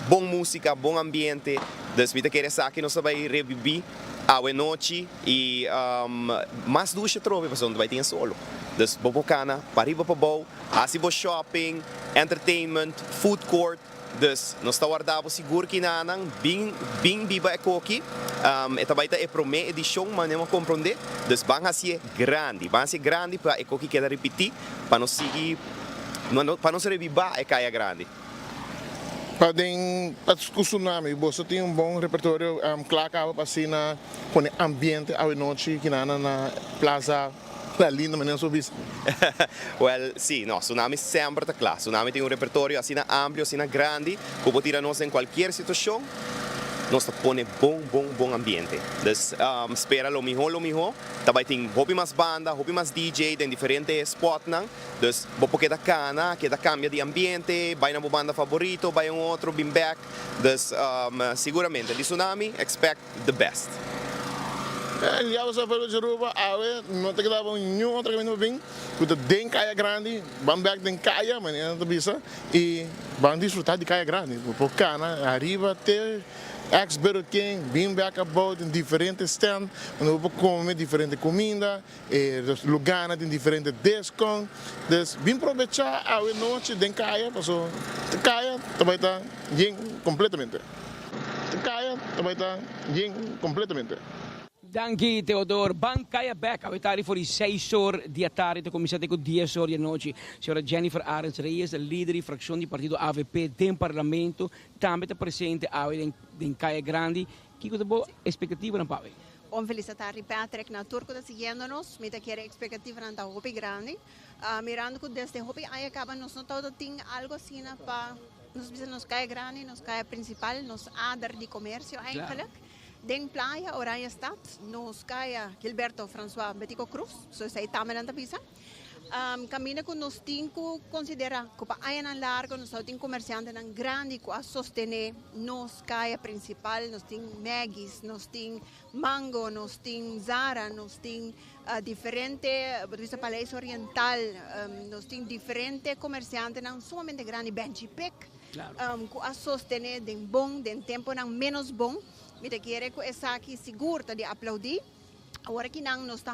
buon musica, buon ambiente. Dus mi te querer saber nós vai reviver a noite e mais duas trove para onde vai ter solo. Dus bobocana, para riba para bom, assim shopping, entertainment, food court. Dus nós está guardado seguro que nanang bing biba ekoki. Esta vai ter prome edição, mas não compreender. Dus van ser grande para ekoki queda repetir, para nós seguir, para nós reviver e caia grande. Para o Tsunami, você tem bom repertório, claro, para assim na ambiente à noite que na plaza la linda maneira sobre isso. Well, sì, no, Tsunami sempre está claro. Tsunami tem repertório assim amplo, assim grande, que pode tirar-nos em qualquer situação. Nós põe bom ambiente. Dus espera lo melhor. Também tem hobby mais banda, hobby mais DJ, tem diferentes spots. Dus porque da cana, que da cambia de ambiente, vai na banda favorito, vai outro, been back. Dus seguramente, de Tsunami, expect the best. Já você falou de Aruba, não te quedava nenhum outro caminho bem, porque tem caia grande, vão back tem caia, mas não bisa e vão desfrutar de caia grande, porque cana arriba até ex-Burger King, been back about em diferentes stands, onde você come diferente comida, lugares em diferentes descon, dus bem aproveitar a noite tem caia, passou caia também está bem completamente, caia também está bem completamente. Dank Theodor. Bancaya Back. We hebben voor die 6 uur die tarde te comissar com 10 uur de noite. Senhora Jennifer Arens Reyes, líder de fracção do partido AVP do parlamento, também está presente em Caia Grande. Que é a boa expectativa na Pave? Felicitar Patrick na turco da seguindo-nos, me da querer expectativa na Hopi Grande. Mirando que desde Hopi aí acaba nós não todo tem algo assim para nos Caia Grande, nos Caia principal, nos adar de comércio eigenlijk. Den playa Oranje Stad, nos caia Gilberto François Betico Cruz, so sa itama ng tapisa. Camina ko nos tinko considera ko pa ayan ang largo nos ting komersyante ng grande ko a sostene nos caia principal, nos ting Maggie's, nos ting Mango, nos ting Zara, nos ting diferente sa Palais Oriental, nos ting diferente komersyante ng sumamente grande Benchipek. Ko a sostene den bom, den tempo ng menos bom. Me quiere que essa aqui segura de aplaudir. Agora que não nos está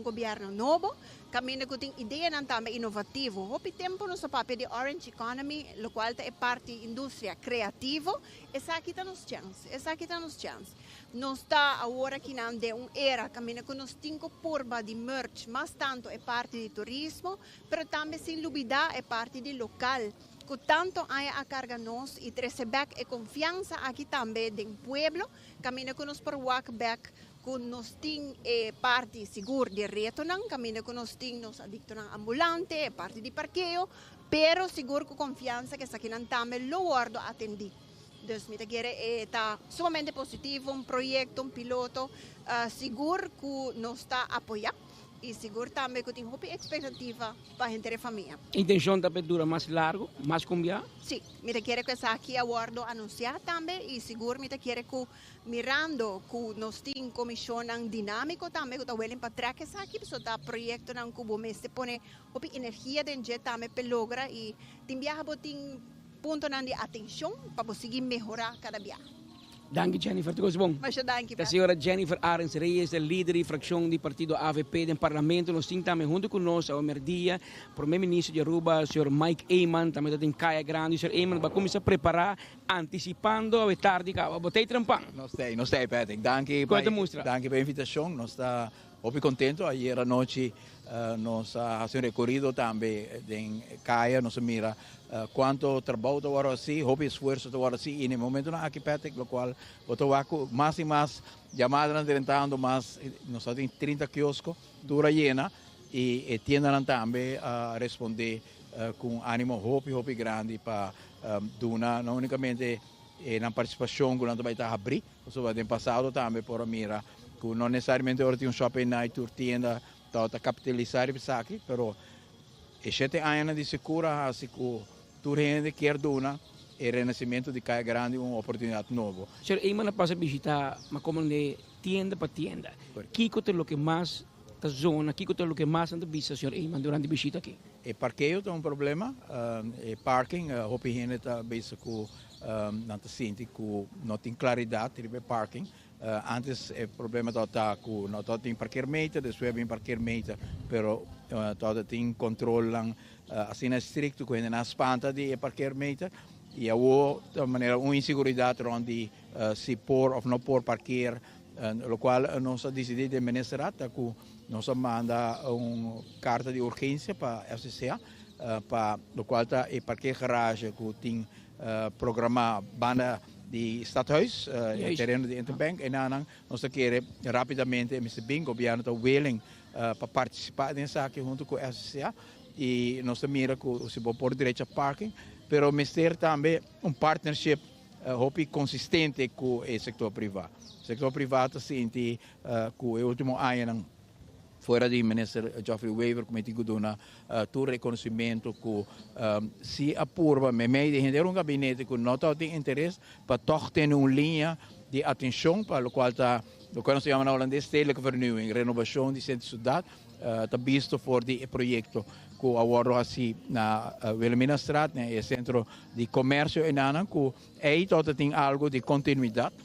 governo novo, caminho que tem ideia não também inovativo. Hopi tempo no papel de Orange Economy, o qual é parte indústria criativa. Essa aqui está nos chance. Nós está agora que não de era caminho que nós temos porba de merch, mas tanto é parte de turismo, mas também sem dúvida é parte de local. Que tanto há a carga nós e receber e confiança aqui também do pueblo, caminho que nós por walk back, que nós tem parte segura de retorno, caminho que nós tem nos adicto ng ambulante, parte de parqueo, pero seguro com confiança que aqui não também lo guardo atendi. Dus me está sumamente positivo, projeto, piloto, seguro que nos está apoiando. E seguro também que tem uma expectativa para a gente e família. Intenção também dura mais largo, mais cambiar? Sim, me quer que essa aqui aguardo anunciar também e seguro me quer que mirando que nós temos comissão dinâmico também que está willing para trazer essa aqui, so tá projeto não que me se põe uma energia dentro também para lograr e tem viaja botin ponto de atenção para conseguir melhorar cada viagem. Dank Jennifer, tudo bom? A senhora Jennifer Arens Reyes, líder de fracção do partido AVP do parlamento, nós temos também junto conosco, ao merdia, o primeiro-ministro de Aruba, o senhor Mike Eyman, também tem Caia Grande, o senhor Eyman vai começar a preparar, antecipando a tarde, botei trampang. Nós tem, Patrick. Dank pela invitação, nós está hopi contento. Ayer anoche nos hace un recorrido también en Kaya, nos mira cuánto trabajo ahora así, hopi esfuerzo ahora así, y en el momento no aquí Patrick, lo cual más y más llamadas adelantando más, nos hacen 30 kioscos, dura llena, y tiendan también a responder con ánimo hopi grande para no únicamente na participação que nós vai estar abrir, isso vai ter passado também por mira, que não necessariamente agora tem shopping night, tienda, tá capitalizar isso aqui, pero este ano de segura assim que tu gente quer dona e renascimento de Kaya Grande uma oportunidade nova. Senhor, aí mana passa visitar, mas como de tienda para tienda, Kiko tem o que mais da zona, Kiko tem o que mais anda vista, senhor, aí durante a visita aqui. E parqueio tem problema, e parking, hopi gente tá vista com não sente que não tem claridade sobre parking. Antes o problema está que não tem parqueamento, depois vem parqueamento, pero tem controle assim estricto que não espanta de parqueamento e há de maneira uma insegurança onde se por ou não por parquear, o qual nós decidimos administrar, que nós manda uma carta de urgência para a FCCA, para o qual está o parqueio garagem que tem programma banda di Stadhuis, terreno di Interbank, e nós queremos rapidamente, Mr. Bing, o governo está willing para participar nessa aqui junto com a SCA, e nós mira que se pode pôr direito a parking, pero Mr. também partnership consistente com o setor privado. O setor privado sente que o último ano fora de ministro Geoffrey Weaver, como digo, dona todo reconhecimento que se apurva, me de gente um gabinete que não tem interesse para toch ter uma linha de atenção para o qual nós chamamos na holandês stedelijke vernieuwing, renovação de centro cidade, está visto for de projeto que agora assim na Wilhelminastraat, né, centro de comércio e nana, que aí todo tem algo de continuidade,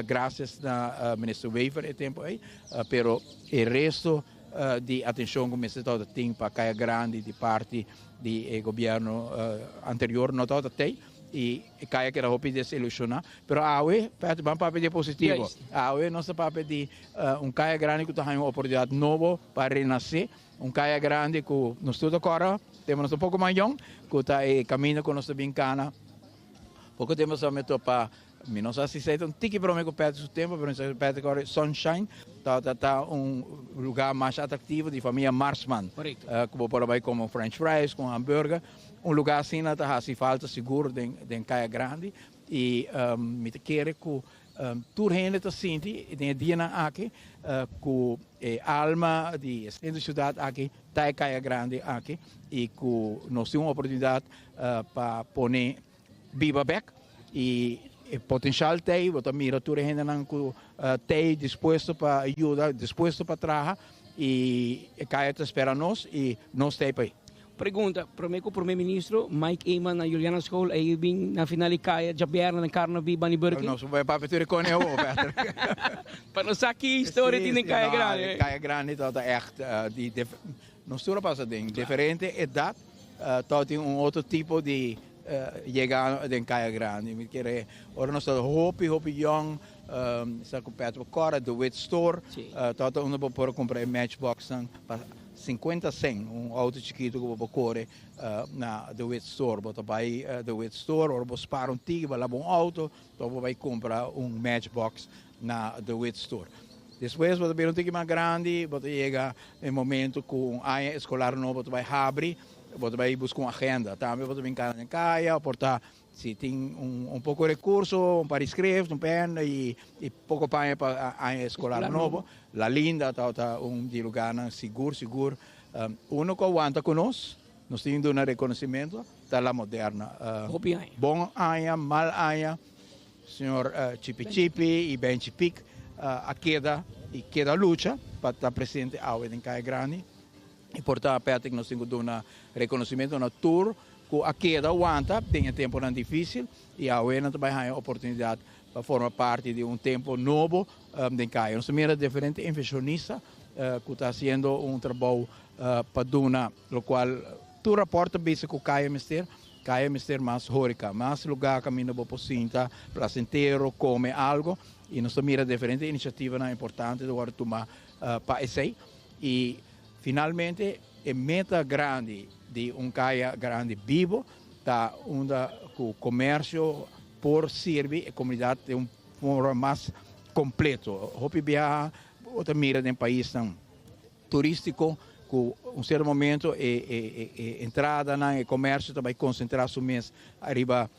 graças na ministro Weaver e tempo aí, pero o resto de atenção que o Estado tem para Kaya Grande de parte do governo anterior não todo tem e Kaya quer hopi desilusionar, pero awe vamos para pedir positivo, awe nossa para pedir Kaya Grande que está uma oportunidade nova para renascer, Kaya Grande que nós tudo agora temos um pouco mais young, que está caminho com nossa bincana, pouco temos a meter para não sei se é um tique para mim que perde o tempo, mas perde agora Sunshine, tá lugar mais atrativo de família Marsman, que vou por aí como French fries, com hambúrguer, lugar assim não tá se falta seguro de Kaya Grande e me quer que toda gente tá sente de dia aqui que alma de cidade aqui tá Kaya Grande aqui e que nós temos uma oportunidade para pôr viva back e potencial tem, você mira tudo gente não tem disposto para ajudar, disposto para trabalhar e Kaya te espera nós e nós tem para aí. Pergunta, para o primeiro-ministro Mike Eman na Juliana School aí vem na final Kaya Jaberna na Carnaval Bani Burki. Nós vamos para ver com ele, para nós aqui história tem Kaya Grande. Kaya Grande está echt nós tudo passa de diferente idade, tem outro tipo de chegar em Kaya Grande. Ora nós estamos hopi young, está com perto agora do Wit Store, todo mundo pode comprar Matchbox para 50 cent, auto chiquito que você corre na The Wit Store, você vai The Wit Store, ou você para tigre, vai lá auto, então você vai comprar Matchbox na The Wit Store. Depois você vai um tigre mais grande, você chega em momento com área escolar novo, você vai abrir, você vai buscar uma agenda, também você vem em Kaya, portar se tem pouco de recurso para escrever, pen e pouco para a escolar novo, la linda está de lugar seguro, uno que aguanta conosco, nós temos um reconhecimento da la moderna, bom aia, mal aia, senhor Chipi e Ben Chipik, a queda luta para estar presente em Kaya Grande. E portanto, que nós temos um reconhecimento na tour, que a queda aguanta, tem tempo difícil, e a UENA também tem a oportunidade para formar parte de um tempo novo em Kaya. Nós temos diferentes inversionistas que estão fazendo trabalho para dar, o qual tu reporta bem que Kaya Mister mais hórica, mais lugar caminho para pocinta, placentero, come algo, e nós temos diferentes iniciativas importantes de tomar para esse. E finalmente a meta grande de Kaya Grande vivo está onde o comércio por servir a comunidade de forma mais completo. Hopi viaja outra mira de país tão turístico com certo momento entrada no comércio também concentrar-se mês arriba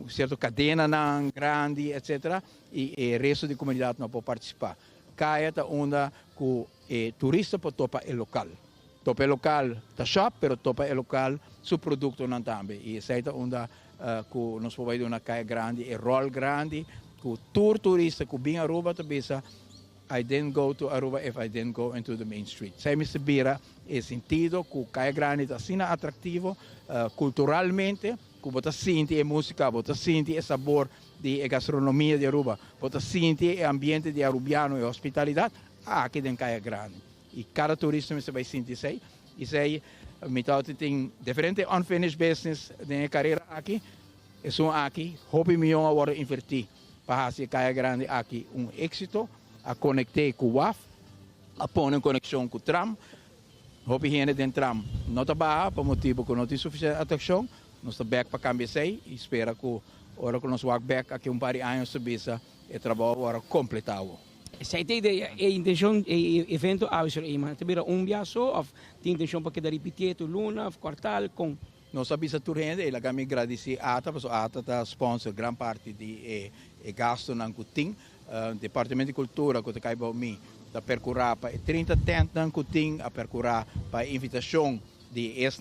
certa cadena grande, etc. E o resto da comunidade não pode participar. Kaya está onde o turista pode topar o local. Topa o local da shop, pero topa o local seu produto não também. E isso é onde nós podemos ver uma Kaya Grande, o rol grande, o tour turista que vem a Aruba também. I didn't go to Aruba if I didn't go into the main street. Sai me sabira o sentido que o Kaya Grande está assim atrativo culturalmente, que você sente a música, você sente o sabor da gastronomia de Aruba, você sente o ambiente de arubiano e hospitalidade aqui em Kaya Grande. E cada turista você vai sentir isso aí. Isso aí, tem diferentes unfinished business na carreira aqui. E são aqui, hobby milhão agora invertir para fazer Kaya Grande aqui êxito. A conectar com o WAF, a pôr em conexão com o tram. Houve gente dentro do tram não está barra, por motivo que não tem suficiente atração. Nós estamos back para cambiar isso e espera que a hora que nós vamos back aqui par de anos subissa e trabalho agora completado. Você tem ideia, a intenção, o evento, mas tem viagem ou tem intenção para que repetir tu luna, quartal, com... Nós sabemos que a gente, ela me agradece a ATA, porque a ATA está sponsor grande parte de gasto na Cutim. Departamento de Cultura, que está para mim, está percorrer para 30 tentas que tem, a percorrer para a invitação de esses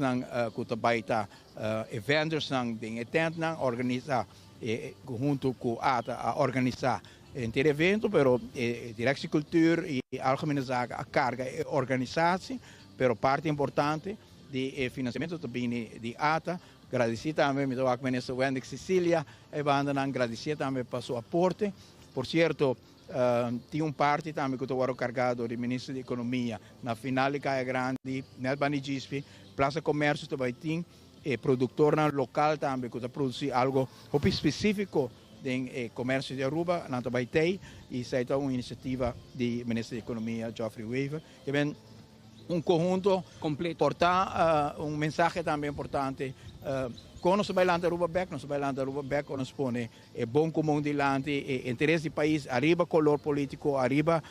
que está vendors de tentas, organizar, junto com a ATA, a organizar este evento, mas a Direção de Cultura e a Algemene Zaken, a carga é organização, mas parte importante do financiamento também de ATA. Agradecer também ao ministro Wendy Cecília, e banda agradecer também para seu aporte. Por certo, tinha parte também que eu estou carregado do Ministro da Economia, na final de Kaya Grande, na Banigispi, Plaza Comércio também tem, e produtor local também que está produzindo algo específico do comércio de Aruba, na Tabaitei, e isso é uma iniciativa do Ministro da Economia, Geoffrey Weaver, que vem conjunto completo, portar mensagem também importante. Quando nós bailando Aruba Back, nós põe bom comum dilante, interesse do país, arriba color político, arriba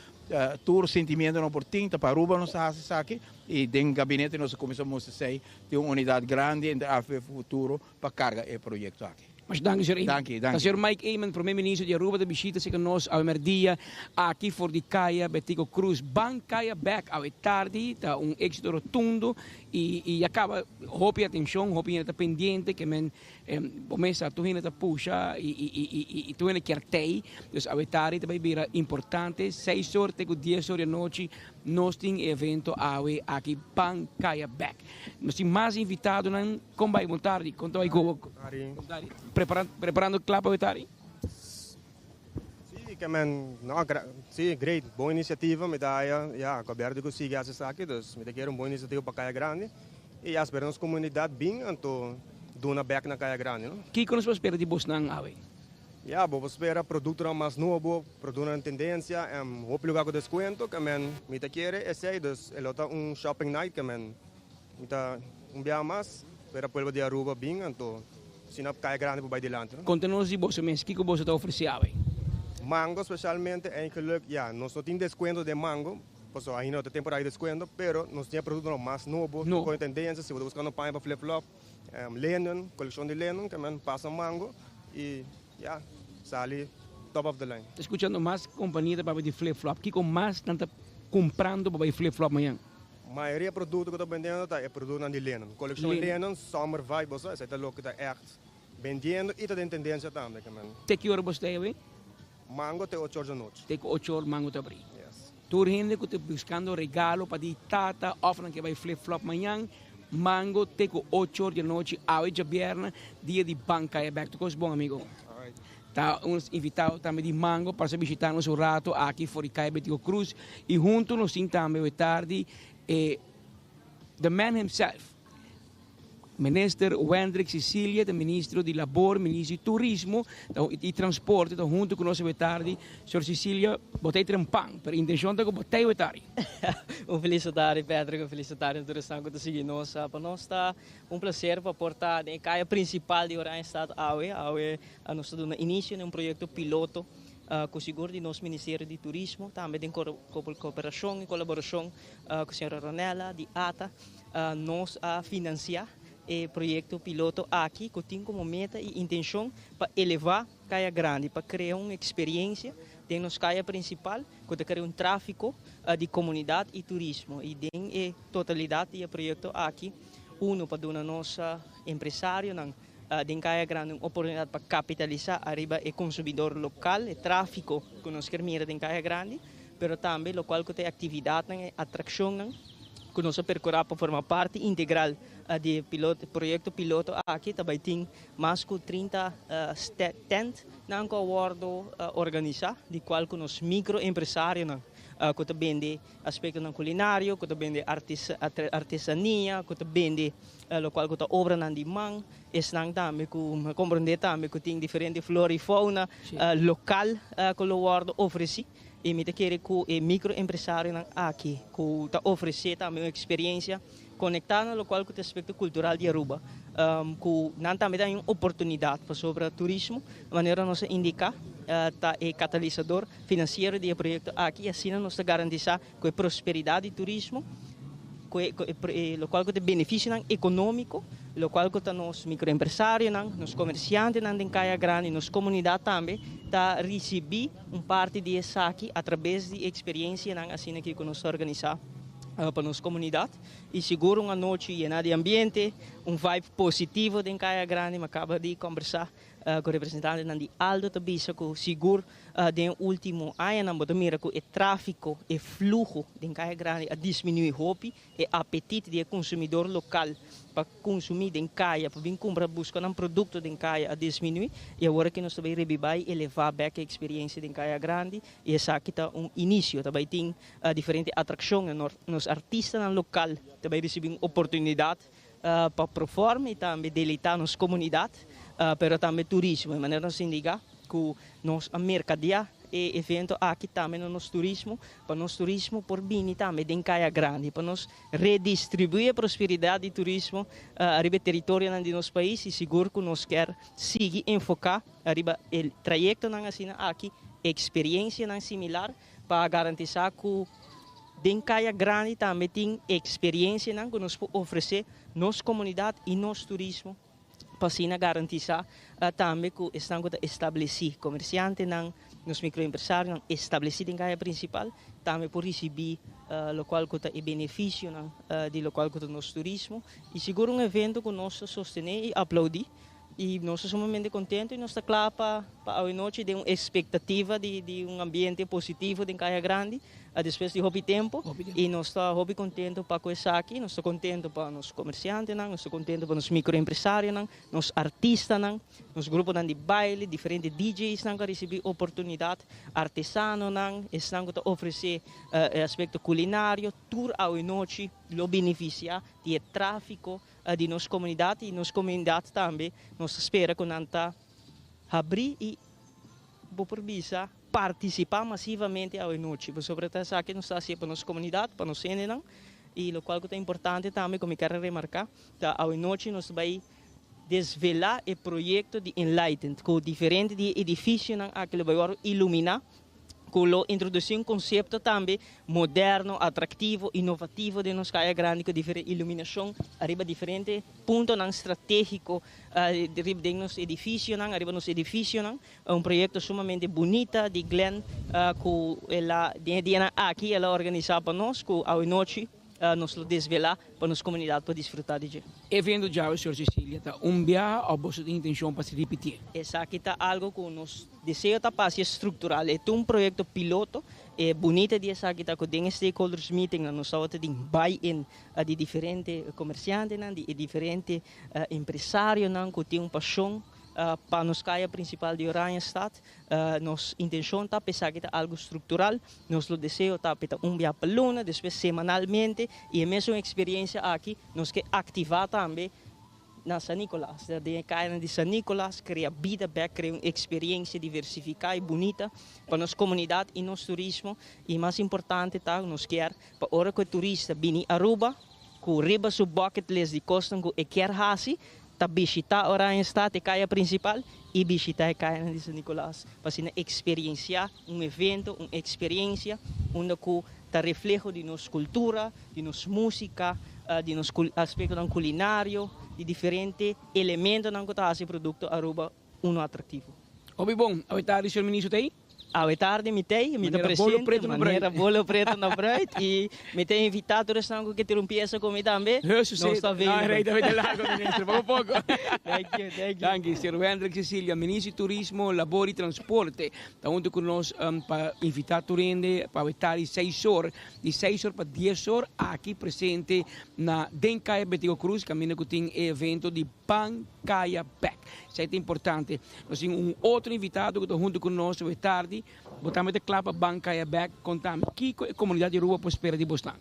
todo sentimento não por tinta para Aruba nós fazemos aqui e dentro do gabinete nós começamos a dizer tem uma unidade grande entre a futuro para carregar o projeto aqui. Mas dank Sr. Eamon. Sr. Mike Eamon, primeiro-ministro de Aruba, de visita se conosco ao dia aqui for de Kaya, Betico Cruz, Bank Kaya Back, ao tarde, tá êxito rotundo e acaba, hope atenção, hope está pendente, que men, começa tu ainda puxa e tu ainda quertei, então ao tarde também vira importante, 6 horas até 10 horas da noite, nós temos evento aqui, Bank Kaya Back. Nós temos mais invitados, como vai montar, quando vai preparando o clap para tarde? Sim, great, boa iniciativa, medalha, o governo consegue acessar aqui, então, me quero uma boa iniciativa para Kaya Grande e esperamos a comunidade bem, então, dona back na Kaya Grande, não? Que nós espera de Bosnan, Awe? Vamos esperar produto mais novo, produto em tendência, houve lugar com desconto, que me quero esse, então, shopping night, que me dia mais, para o povo de Aruba bem, então, se não Kaya Grande para adiante. Conta-nos de você mesmo, o que você está oferecendo? Mango, especialmente, nós não temos desconto de mango, porque ainda não tem temporada de desconto, mas nós temos produtos mais novos, com tendência, se você buscando pães para flip-flop, Lennon, coleção de Lennon, que passa mango, e sale top of the line. Escutando mais companhia para de flip-flop, o que mais está comprando para flip-flop amanhã? A maioria do produto que eu estou vendendo é produto de Lennon. Coleção de Lennon, Summer Vibe, isso é o que está vendendo e está em tendência também. Até que hora você está aí? Mango até 8 horas da noite. Até 8 horas mango está abrir. Yes. Tu gente que está buscando regalo para de tata, offering que vai flip-flop amanhã, mango até 8 horas da noite, hoje de viernes, dia de Bank Kaya Back. Tu coisa bom, amigo? Está uns invitados também de Mango para visitar nosso rato aqui fora de Kaya Betico Cruz e junto nos temos também hoje tarde the man himself, minister Wendrik Cecilia, de ministro de Labor, ministro de Turismo e Transporte, junto com nós tarde. Senhor Cecilia, botei trampang, per intenção de botei o tarde. Feliz tarde, Pedro, feliz tarde, todos estão que seguir nós. Para nós está prazer para portar a caia principal de Oranje Estado Aue nós estamos no início de projeto piloto com o seguro de nosso Ministério de Turismo, também em cooperação e colaboração com a senhora Ronela, de ATA, nós financiar o projeto piloto aqui, que tem como meta e intenção para elevar a caia grande, para criar uma experiência de nossa caia principal, que criar um tráfego de comunidade e turismo. E tem a totalidade do projeto aqui, para dar nosso empresário, de caia grande uma oportunidade para capitalizar arriba o consumidor local, o tráfego que nós queremos em caia grande, mas também o qual tem atividade, atração, que nós percorrer para formar parte integral do projeto piloto aqui. Também tem mais de 30 tentes que awardo organizar, de qual que nós microempresários que vende aspecto culinário, que vende artesania, que vende lo qual que obra de mão, estão também que compreender também que tem diferente flora e fauna local que o awardo oferece. E me quer que o microempresário aqui, que oferecer também uma experiência conectada no qual que o aspecto cultural de Aruba, que não também tem uma oportunidade para sobre o turismo, de maneira nós indicar é catalisador financeiro do projeto aqui, assim nós garantizar que a prosperidade do turismo, o qual que tem benefício econômico, o qual que nos microempresários, nos comerciantes em caia grande, nos comunidades também, está receber parte disso aqui através de experiência assim que nós organizar para nossa comunidade e seguro uma noite llena de ambiente, vibe positivo em caia grande. Me acaba de conversar com o representante de Aldo Tabisa, que seguro de último ano, mas mira que o tráfego, o fluxo de caia grande a diminuir hopi, o apetite do consumidor local para consumir em caia, para vir comprar buscar um produto de caia a diminuir, e agora que nós também revivar e elevar a experiência de caia grande, e essa aqui está início, também tem diferentes atrações, nos artistas local também recebem oportunidade para performar e também deleitar nas comunidades, mas também turismo, de maneira de indicar que nós mercadear e evento aqui também no nosso turismo, para nosso turismo por bem também de caia grande, para nós redistribuir a prosperidade do turismo arriba o território de nosso país e seguro que nós quer seguir enfocar arriba o trajeto assim aqui, experiência similar para garantir que de caia grande também tem experiência que nos pode oferecer nossa comunidade e nosso turismo para assim garantir também que estão estabelecidos comerciantes, nos microempresários estabelecidos em caia principal, também por receber o qual é benefício de local que nosso turismo e seguro evento que nós sostener e aplaudir. E nós somos sumamente contentes e nós estamos claros para a noite de uma expectativa de ambiente positivo em Caia Grande, depois de hobby tempo. E nós estamos contentes para começar aqui, nós estamos contentes para os comerciantes, nós estamos contentes para os microempresários, os artistas, os grupos de baile, diferentes DJs que recebem oportunidade, artesanos, estão oferecer aspecto culinário, tour à noite, o beneficiar de tráfico de nossa comunidade e nossa comunidade também nós espera que não está abrir e participar massivamente à noite, sobretudo aqui nós está para nossa comunidade, para nossa cena e o qual é importante também como quero remarcar, à noite nós vai desvelar o projeto de Enlightened, que é diferente de edifício que vai iluminar, que introduzir um conceito também moderno, atrativo, inovativo de nossa Caia Grande, com diferente iluminação, arriba diferente ponto estratégico de nos edifícios, arriba nos edifícios, projeto sumamente bonito de Glenn, que ela aqui ela organiza para nós, que à noite nos desvelar para nossa comunidade para desfrutar de. Evento já, Sr. Cecilia, viagem ou você tem intenção para se repetir? Essa aqui está algo que nos desejo para ser estrutural. É projeto piloto, é bonito de essa aqui com tem stakeholders meeting, nós estamos de buy-in de diferentes comerciantes, de diferentes empresários que têm paixão para nos caia principal de Oranje Estado, nossa intenção está pensar que é algo estrutural, nosso desejo está para dia por luna, depois semanalmente, e a mesma experiência aqui, nós queremos ativar também na San Nicolas. De caia de San Nicolas cria vida back, cria uma experiência diversificada e bonita para nossa comunidade e nosso turismo. E mais importante, tá, nós quer para hora que o turista vem a Aruba, com riba sua bucket list de costa que quer hasi, tá visitar a hora em estado a caia principal e visitar a caia de San Nicolas. Para ser uma experiência, um evento, uma experiência onde está reflejo de nossa cultura, de nossa música, de nosso aspecto culinário, de diferentes elementos que fazem produto Aruba atrativo. Obi bom, a tarde, senhor ministro, tem? A tarde, me tem, me presente, maneira bolo preto na bread e me tem invitado o restaurante que ter peça comigo também. Não está vendo. Não, rei, também largo, ministro, pouco. Thank you. Senhor Hendrik Cecília, ministro de Turismo, Labor e Transporte, está junto conosco para invitar turende para estar 6 horas, de 6 horas para 10 horas, aqui presente na Dencaia Betigo Cruz, caminho que tem evento de Bancaia Back. Isso é importante. Nós temos outro invitado que está junto conosco esta tarde. Botamos de clapa Bancaia Back. Contamos que a comunidade de Aruba prospera de Boston.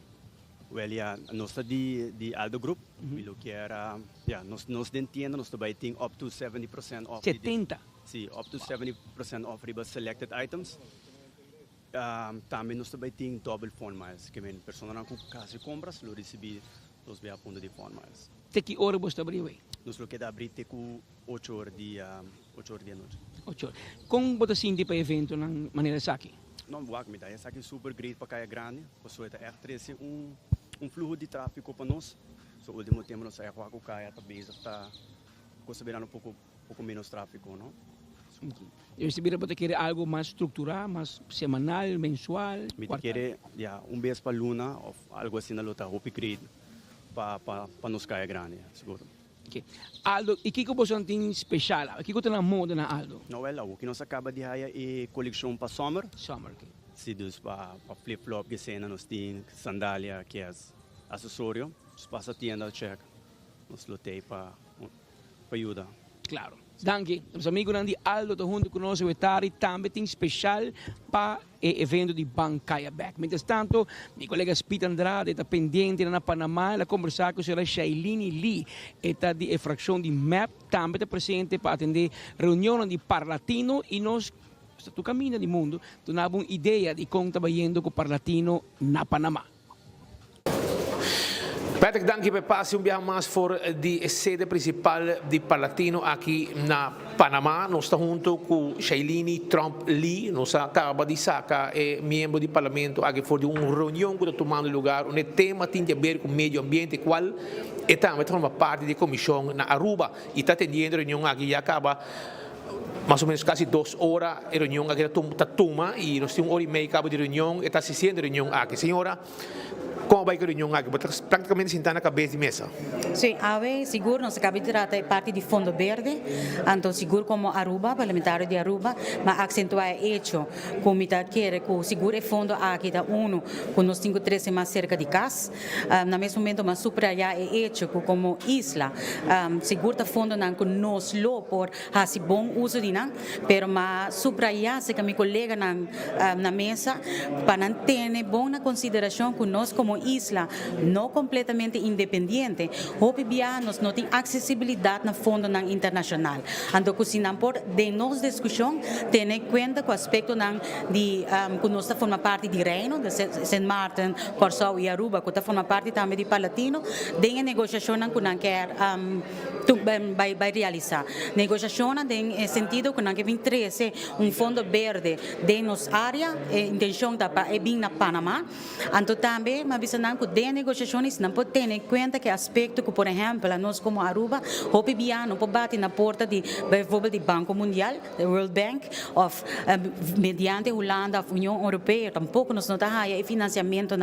Well, yeah, nós de Aldo Group, pelo que era, nós entendemos, nós também temos up to 70% off. 70? Sim, up to 70% off riba selected items. Também nós também temos double phone miles, que a pessoa não casa compras, lo recebi os bem a ponto de phone miles. Até que hora você abriu aí? Nós lo que abrir até com 8 horas de noite. 8 horas. Como você sente para o evento na maneira aqui? Não, me dá essa aqui super great para Caia Grande, porque é echt fluxo de tráfego para nós. So, último tempo nós é com Caia também está considerando pouco menos tráfego, não? Eu recebi para querer algo mais estruturado, mais semanal, mensual. Me querer vez para luna ou algo assim na luta, hope great para nos Caia Grande, seguro. Okay. Aldo, e o que você tem especial? O que você tem na moda na Aldo? Não é lá, o que nós acaba de haya é coleção para summer. Summer, ok. Se dus para flip-flop que cena, nós temos sandália, que é acessório. Nós passa a tienda, check. Nós lotei para ajudar. Claro. Danke. Os amigos de Aldo estão junto conosco e também tem especial para o evento de Bancaia Back. Mientras tanto, meu colega Spita Andrade está pendente na Panamá, ela conversar com a senhora Shailini Lee, está de fração de MAP, também está presente para atender reunião de Parlatino e nós tu caminha do mundo, tu não uma ideia de como está indo com o Parlatino na Panamá. Patrick, danke per passi un viaggio mais for di sede principal di Parlatino aqui na Panamá. Nós estamos junto com Shailini Trump Lee, nós acaba de sacar membro do parlamento aqui for de uma reunião que está tomando lugar, onde o tema tem a ver com o meio ambiente, qual e também forma parte da comissão na Aruba e está atendendo a reunião aqui e acaba mais ou menos quase 2 horas de reunião aqui está toma e nós temos 1 hora e meia de reunião e está assistindo a reunião aqui. Senhora, como vai a reunião aqui? Praticamente sentar na cabeça de mesa. Sim, seguro, nós acabamos de tratar parte de Fundo Verde, então seguro como Aruba, parlamentar de Aruba, mas acentuar hecho, como está quer, que seguro é fundo aqui da ONU, com nós temos 13 mais cerca de casa, no mesmo momento, mas subrayar é hecho, como isla, seguro está fundo não com nós lo por fazer bom uso de não, pero mas subrayar se que meu colega na mesa, para não ter bom na consideração que nós como isla não completamente independente, hoje nós não temos acessibilidade na fundo internacional. Então, se não por de nossa discussão, ter em conta com o aspecto de que nós forma parte de Reino, de Saint Martin, Corsau e Aruba, que forma parte também de Palatino, de negociação que não quer vai realizar. Negociação tem sentido que não quer trazer fundo verde de nossa área, intenção da é bem na Panamá. Então, também que de negociações não pode ter em conta que aspecto que, por exemplo, nós como Aruba, hoje não pode bater na porta de, por exemplo, do Banco Mundial, do World Bank, ou mediante Holanda, a União Europeia, tampouco nós não temos financiamento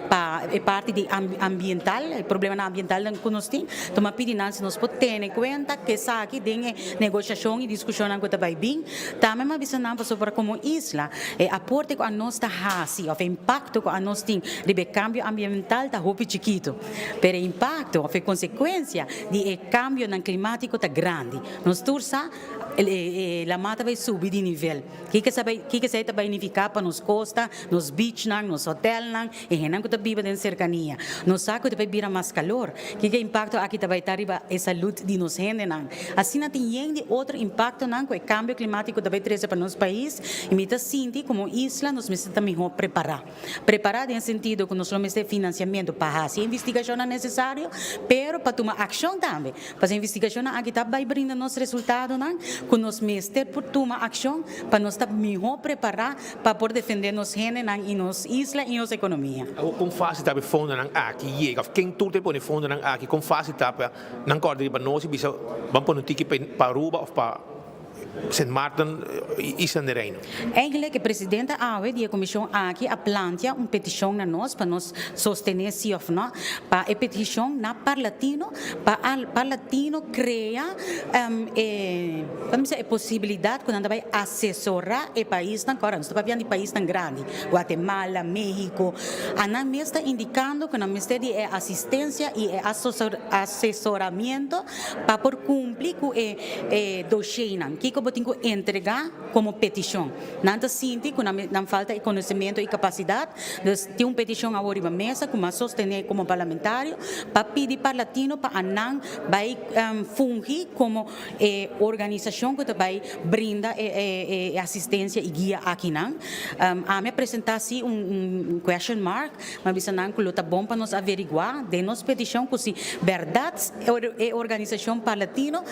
para a parte de ambiental, o problema ambiental que nós temos. Então, a pedinância nós podemos ter em conta que essa aqui tem negociação e discussão que está bem. Também uma visão sobre como isla, o aporte que a nós está fazendo, o impacto que a nós tem, de cambio ambiental ambiental está hopi chiquito, pero o impacto, a consequência de cambio climático está grande. Nós tursa a mata vai subir de nível. Que você vai significar para nos costa, nos beach, nos hotel, e renan que vive em cercania. Nós saco vai virar mais calor. Que impacto aqui vai estar a saúde de nos gente assim não tem outro impacto com o cambio climático vai trazer para nosso país. E me tá sentindo como isla nós precisamos melhor preparar em sentido que nós temos financiamento para a investigação necessária, pero para tomar ação também. Para a investigação aqui vai brindar nos resultados, que nós mestre por tomar ação para nós estar melhor preparar para poder defender nos gente e nos isla e nossa economia. Com fácil tá fundo aqui, quem tudo tem põe fundo aqui com fácil tá não corda de nós bisa vamos pôr um ticket para Aruba ou para Sint Maarten is aan de Rijn. Eigenlijk de presidente AWE die comissão aqui a plantea petição na nós para nós sostener se of não para a petição na Parlatino para Parlatino criar vamos dizer a possibilidade quando vai assessorar o país não agora nós estamos falando de país tão grande Guatemala, México a nós está indicando que nós temos de assistência e assessoramento para por cumprir com o dossiê que eu tenho que entregar como petição. Nada sinto que não falta de conhecimento e capacidade. Tem uma petição agora na mesa, como sostener como parlamentário, para pedir para Latino, para não vai fungir como organização que vai brindar assistência e guia aqui. A me apresentar-se question mark, mas bisa não que está bom para nós averiguar de nossa petição, que se verdade a organização para Latino,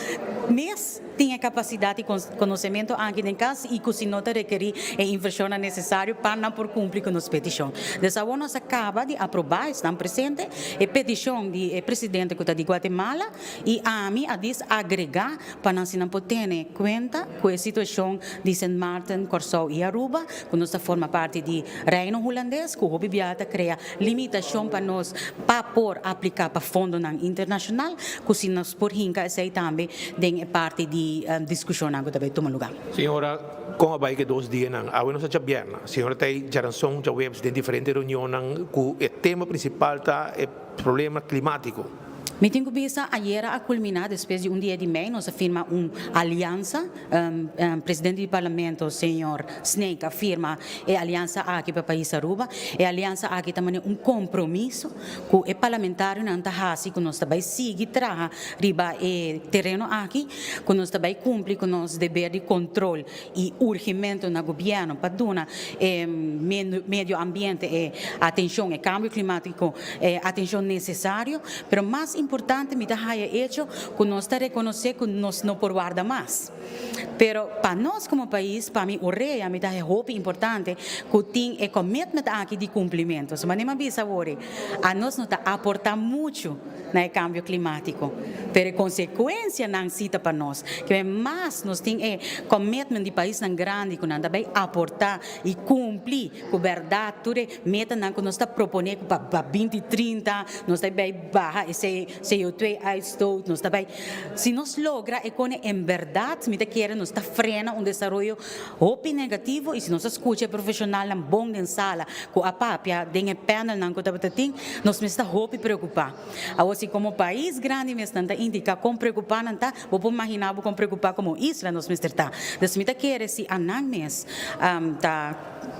mas tem a capacidade e conhecimento aqui em casa e que se não requerir a inversão necessária para não por cumprir com nossa petição. Dessa forma, nós acaba de aprovar, estão presentes, a petição do presidente de Guatemala e a mim a desagregar para nós não poder conta com a situação de Sint Maarten, Curaçao e Aruba, que nós forma parte do Reino Holandês, que o Bibiata cria limitação para nós para por aplicar para fundo internacional, que se nós por hinca essa também de parte de discussão que também toma lugar. Senhora, com a bike 2 dias não, a nossa jabiana, senhora tem geração de webs de diferentes reuniões, que o tema principal tá é problema climático. Me tenho visto ayer a culminar, depois de dia de mês, nós afirma aliança, presidente do parlamento, senhor Snake, afirma a aliança aqui para o país Aruba, e a aliança aqui também compromisso com o parlamentário não está assim, que nós também seguir traga riba o terreno aqui, que nós também cumpre com nosso dever de controle e urgimento no governo para dar meio ambiente e atenção ao cambio climático, atenção necessário, mas mais importante me dá hecho que nós está reconhecer que nós não por guarda mais. Pero para nós como país, para mim o rei me dá hope importante que tem o commitment aqui de cumprimento. Mas nem me bisa agora, a nós não está aportar muito no cambio climático. Pero a consequência não cita para nós, que mais nós tem commitment de país tão grande que nós também aportar e cumprir com verdade tudo meta que nós está propondo para 2030, nós também barra esse CO2 outstoot, nós também se nós logra e com em verdade me quer nós está frena desenvolvimento hope negativo e se nós escuta profissional bom em sala com a papia den panel não que tem nós me está hope preocupar assim como país grande me está indica com preocupar não tá vou imaginar com preocupar como isla nós me está das me quer se anang mes tá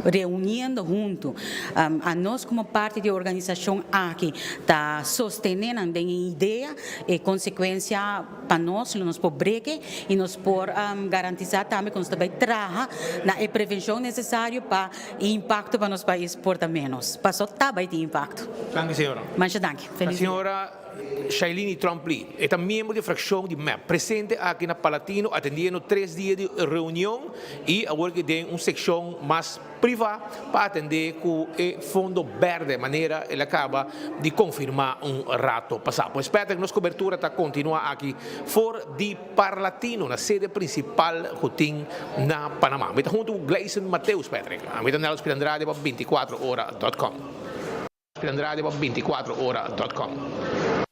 reunindo junto a nós como parte de organização aqui tá sostenendo a ideia e consequência para nós pobreque e nós por garantizar também que nós também traga na prevenção necessária para impacto para nosso país por menos para só também tem impacto. Danke senhora. Muito danke. A senhora Shailene Trombley é membro da fração de MEP, presente aqui na Palatino, atendendo 3 dias de reunião e agora que tem uma secção mais privada para atender com o Fundo Verde, de maneira ele acaba de confirmar rato passado. Espero que nossa cobertura está continua aqui fora de Parlatino, na sede principal que tem na Panamá. Me junto com Gleison Mateus, Patrick. Me está Nelson Andrade para 24horas.com. Andrade para 24horas.com.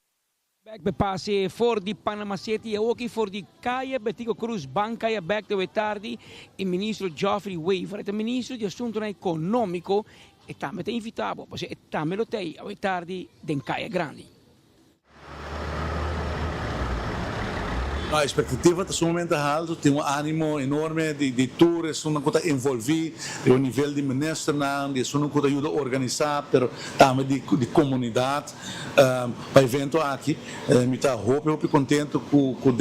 Back passe voor die Panama City e ook voor die Caia Betico Cruz Bancaia back de tarde e ministro Geoffrey Weaver, het ministro de Assunto Econômico e também te invitavo, porque e também lo tei ao tarde den Caia Grande. A expectativa está sumamente alta, tem ânimo enorme de tours, uma coisa envolvida, o nível de ministro, de uma coisa ajuda a organizar, mas também de comunidade, para evento aqui, me está muito contente com o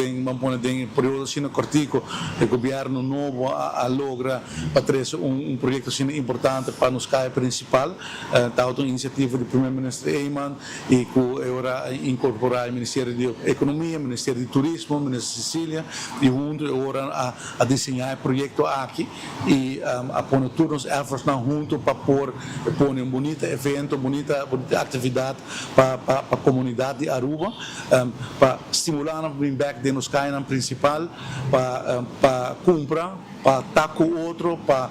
período assim cortico, o governo novo a logra para trazer projeto assim importante para nos caia principal, está uma iniciativa do primeiro-ministro Eyman e que agora incorporar o Ministério da Economia, o Ministério de Turismo, Sicília e junto agora a desenhar o projeto aqui e a pôr todos os efforts junto para pôr bonito evento, bonita atividade para a comunidade de Aruba, para estimular o bring-back de nos caia principal, para comprar, para estar com outro, para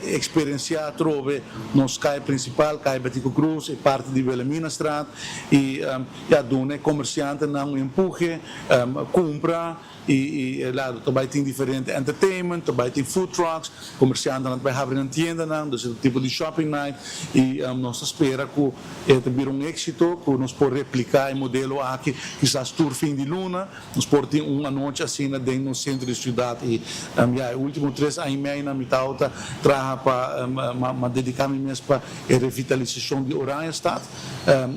experienciar trove nos caia principal, caia Betico Cruz e parte de Wilhelmina Straat e a dona comerciante não empurre, compra e lá também tem diferente entertainment, também tem food trucks, comerciantes também abrem uma tienda, então tipo de shopping night e nós espera que tenha êxito, que nós podemos replicar o modelo aqui, quizás tour fim de luna, nós podemos ter uma noite assim dentro do centro da cidade e os últimos 3 anos e meio na mitad trabalho para dedicar-me mesmo para a revitalização de Oranjestad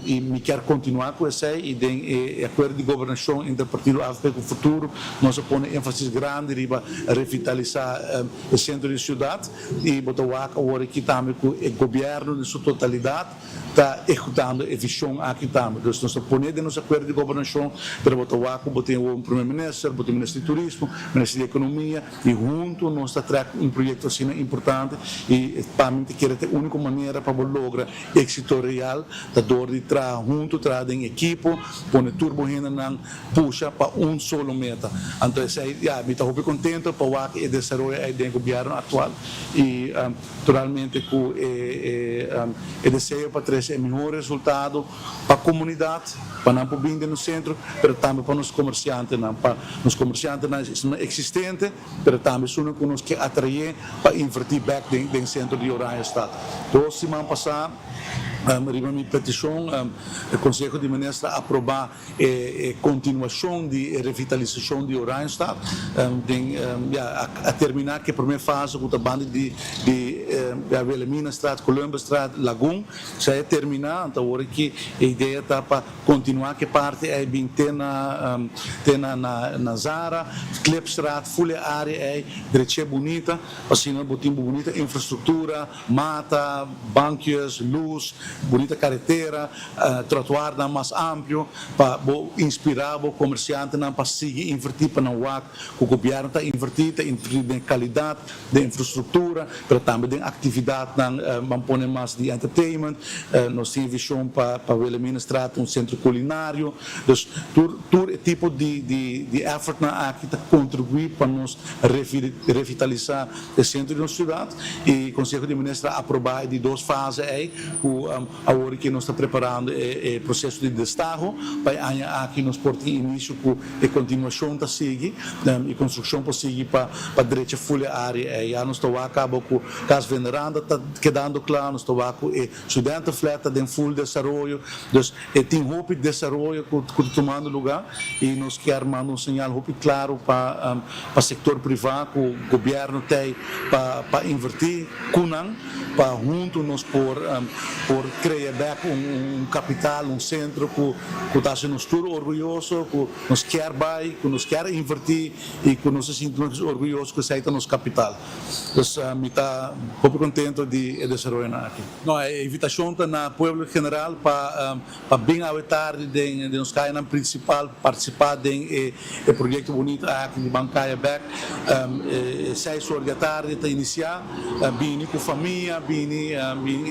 e me quero continuar com isso e tem acordo de governação entre o Partido AFP com o futuro. Nós põe ênfase grande para revitalizar o centro da cidade e botar agora aqui também com o governo na sua totalidade está executando a visão aqui também. Então nós põe de nosso acordo de governação para botar o primeiro-ministro, o ministro de Turismo, o ministro de Economia e junto nós está trazendo projeto assim importante e para mim que é a única maneira para lograr êxito real da dor de trabalhar junto, trabalhar em equipe, põe turbo na puxa para solo meta. Então, me estou muito contente para o desenvolvimento do governo atual e, naturalmente, com o desejo para trazer o melhor resultado para a comunidade, para não bem no centro, mas também para os comerciantes. Para os comerciantes não existentes, mas também são que nos atraem para investir back no centro de Oranjestad. Então, semana passada, arriba minha petição, o Conselho de Ministros aprovar a continuação de revitalização de Oranjestad, a terminar que a primeira fase com a banda de Wilhelmina Straat, Columbus Straat, Lagoon, já é terminar, então agora que a ideia está para continuar que parte é bem ter na Zara, Klepstraat, full área é direita bonita, assim não botim bonita infraestrutura, mata, bancos, luz, bonita carretera, trotuar mais amplo para inspirar o comerciante para seguir investir para não o governo está investindo em qualidade de infraestrutura, para também em atividade para pôr mais de entertainment, nós temos visão para o Wilhelmina Straat centro culinário, então todo tipo de effort aqui está contribuir para nós revitalizar o centro da cidade e o Conselho de Ministros aprovar de 2 fases aí, agora que nós estamos preparando o processo de destajo, para aqui nós podemos início com a continuação da SIG, e construção para seguir para a direita full área, e nós estamos a cabo com Casa Veneranda, está quedando claro, nós estamos com o estudante fleta de full desenvolvimento, então tem hope de desenvolvimento que está tomando lugar, e nós queremos mandar sinal hope claro para o setor privado, que o governo tem para investir, para junto nós por criar capital, centro que está sendo tudo orgulhoso, que nos quer bem, que nos quer investir e que nos sentimos orgulhosos que aceita nosso capital. Então, me está muito contente de desenvolver aqui. A invitação está na povo general para bem à tarde de nos cair na principal participar do projeto bonito aqui de Bancaia Back. 6 horas da tarde está iniciar, bem com a família, bem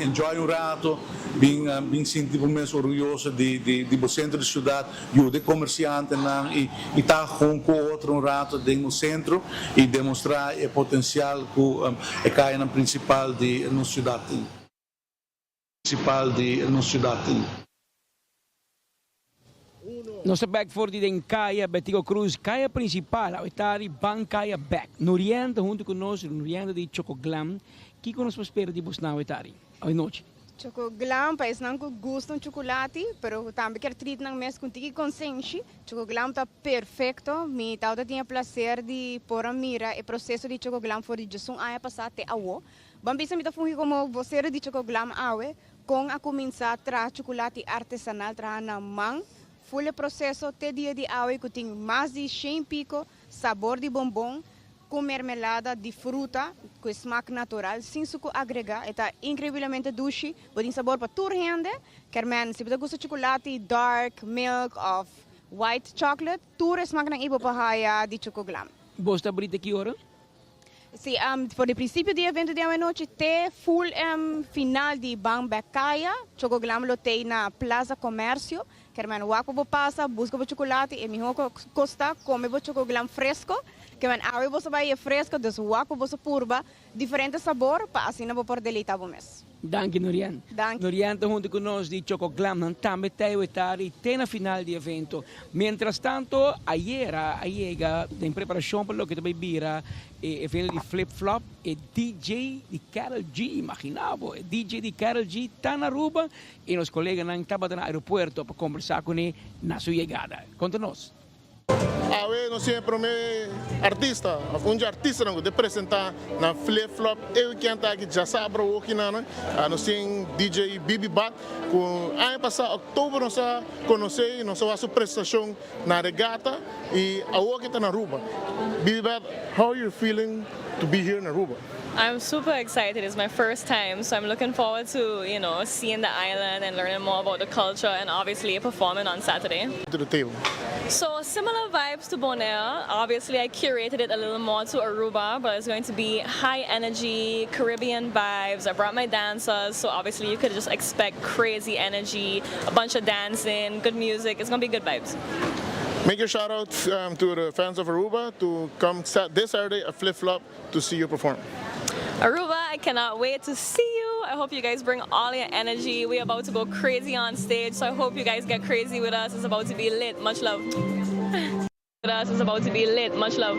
enjoy rato, bem sentir mesmo orgulhoso de centro da cidade, e de comerciante e estar com outro rato no centro e demonstrar o potencial que cai na principal de nossa cidade. Nossa back for die den Caia Betigo Cruz, Caia principal, a Itari Ban Caia back. Norienta junto conosco, Norienta de Chocoglam, que conosco espera de buscar na Itari, a noite. Chocoglam, país não gosta de chocolate, pero também quer treat nang mes contigo consciência. Chocoglam tá perfeito. Me tauta tinha prazer de pôr a mira e processo de Chocoglam for de Jason aia passar até awo. Bambisa me tá fungi como você de Chocoglam awe, com a começar a tra chocolate artesanal tra na mão. Full processo te dia de awe que tem mais de 100 pico, sabor de bombom, com mermelada de fruta, com smaak natural, sem suco agregar. Está incrivelmente doce, tem sabor para toda gente. Quer men, se você gosta de chocolate, dark, milk, of white chocolate, tudo smaak ng iba pahaya de Chocoglam. Bosta brita que hora? Sim, por o princípio do evento de noite, até full final de Bambecaya, Chocoglam lotei na Plaza Comércio. Quer men, wako bo passa, busca bo chocolate, e mi costa, come bo Chocoglam fresco. Que men, awe bo sabay fresco, dus wako bo sa purba, diferente sabor, pa assim na bo por deleitar bo mes. Danke, Norian. Danke. Norian está junto conosco de Chocoglam, também tem o Itari, tem na final do evento. Mientras tanto, ayer llega em preparação para o que também vira evento de flip-flop, e DJ de Karol G, imaginava, DJ de Karol G está na Aruba e os colegas estavam no aeroporto para conversar com ele na sua chegada. Conta-nos. Awe não sempre artista, artista não de apresentar na flip flop. Eu que ando aqui já sabe o que não, nós tem DJ Bibi Bat. Com ano passado outubro nós conheci nossa apresentação na regata e a que está na Aruba. Bibi Bat, how are you feeling to be here in Aruba? I'm super excited. It's my first time, so I'm looking forward to, seeing the island and learning more about the culture and obviously performing on Saturday. To the table. So similar vibes to Bonaire. Obviously, I curated it a little more to Aruba, but it's going to be high energy, Caribbean vibes. I brought my dancers, so obviously you could just expect crazy energy, a bunch of dancing, good music. It's going to be good vibes. Make your shout out to the fans of Aruba to come this Saturday at Flip Flop to see you perform. Aruba, I cannot wait to see you. I hope you guys bring all your energy. We're about to go crazy on stage, so I hope you guys get crazy with us. It's about to be lit. Much love. It's about to be lit. Much love.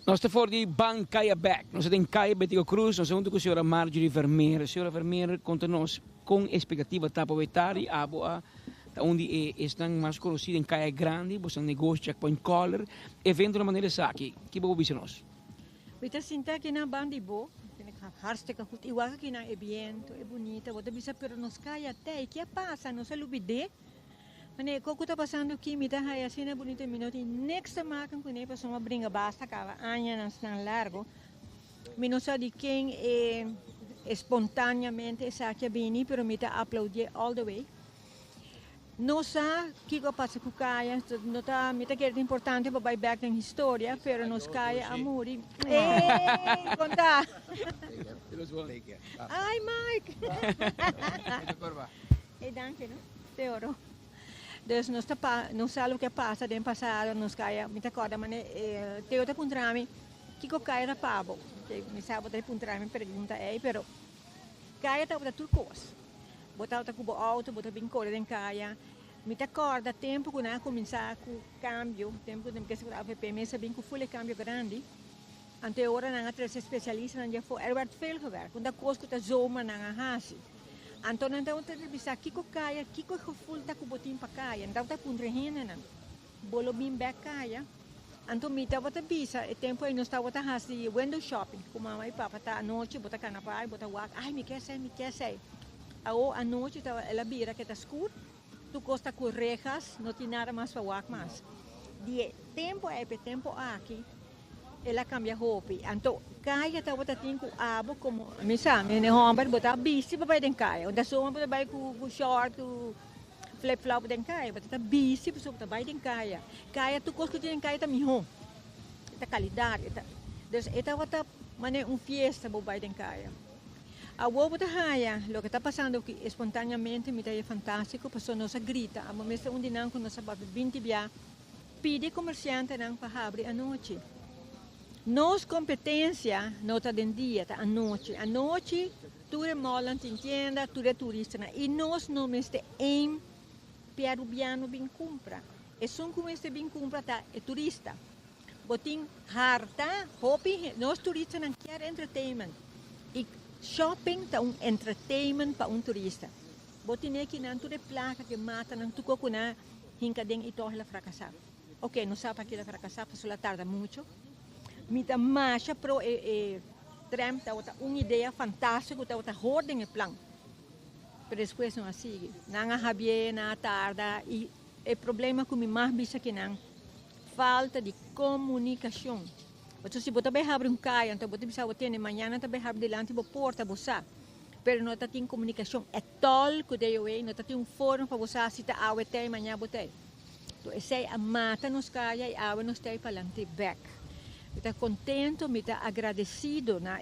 Nós estamos fora de Ban Caia Back. Nós estamos em Caia Betigo Cruz. Nós estamos com a senhora Marjorie Vermeer. Senhora Vermeer, conta-nos com expectativa para o Itari, onde estão mais conhecidos em Caia Grande, você negócio Checkpoint Collar, evento de maneira aqui. Que bom ouvir nós. Kita sinta que na banda bo, harusnya kahut iwaga que na evento é bonita, você bisa pero nos Caia até que passa, nos alubide. Mane ko está passando aqui, mita haya sina bonita minuto next makan ko ne pasoma bringa basta kava anya nan largo. Minusa di quem espontaneamente saque bini, pero mita aplaudir all the way. Nossa, que passa com Caia, não tá, mita que é importante para vai back na história, pero nos Caia amori. Ei, conta. Ai, Mike. E danke, no? Te oro. Dus não sabe o que passa no passado, nos Caia, mita corda, mas te outra puntrami, que Caia da pabo. Me sabe outra puntrami pergunta é, pero Caia tá outra turcos. Botar outra cubo alto, botar bem cor em Caia. Me acorda tempo que nós começar com câmbio, tempo que nós segurar a VPM, sabem que foi câmbio grande. Ante hora nós temos especialista na foi Herbert Velgewerk, quando a coisa que está zoma na hasi. Então nós temos que revisar que Caia, que full tá com botim para Caia, então tá com rehena na. Bolo bem back Caia. Então me tava tá bisa, e tempo aí nós tava tá hasi window shopping, com mamãe e papai tá à noite, botar canapé, botar wak, ai me quer sair. A noite ela vira que está escuro, tu costa com rejas, não tem nada mais para wak mais. De tempo aqui, ela cambia roupa. Então, Caia estava tendo com abo como, me sabe, né, homem, botar bici para dentro Caia. Onde só para vai com short, com flip-flop dentro Caia, botar bici para vai dentro Caia. Caia tu costa dentro Caia tá melhor. Tá qualidade, tá. Então, estava tá, mané fiesta para vai dentro Caia. A Wobo da Haya, o que está passando aqui espontaneamente, me é fantástico, porque nós grita, a momento onde não nós sabemos 20 dias, pede comerciante não para abrir a noite. Nos competência, não está dentro dia, tá a noite, tu é mola, tu entenda, tu é turista, e nós não estamos em peruviano bem compra. E são como este bem compra tá é turista. Botin harta, hopi, nós turistas não querem entertainment. E shopping tá entertainment para turista. Botin aqui não tudo placa que mata não tudo com na hinca den ito ela fracassar. Ok, não sabe aquilo fracassar, passou a tarde muito. Mita marcha pro tram tá uma ideia fantástica, tá outra ordem e plan. Pero depois não assim, não habia na tarde e o problema que me mais bicha que não falta de comunicação. Então se você vai abrir caia, então você precisa ter amanhã também abrir delante da porta você. Pero não tem comunicação. É tol que deu aí, não tem fórum para você se tá ao até amanhã botar. Então essa a mata nos caia e a nos tem para lante back. Estou contento, me está agradecido na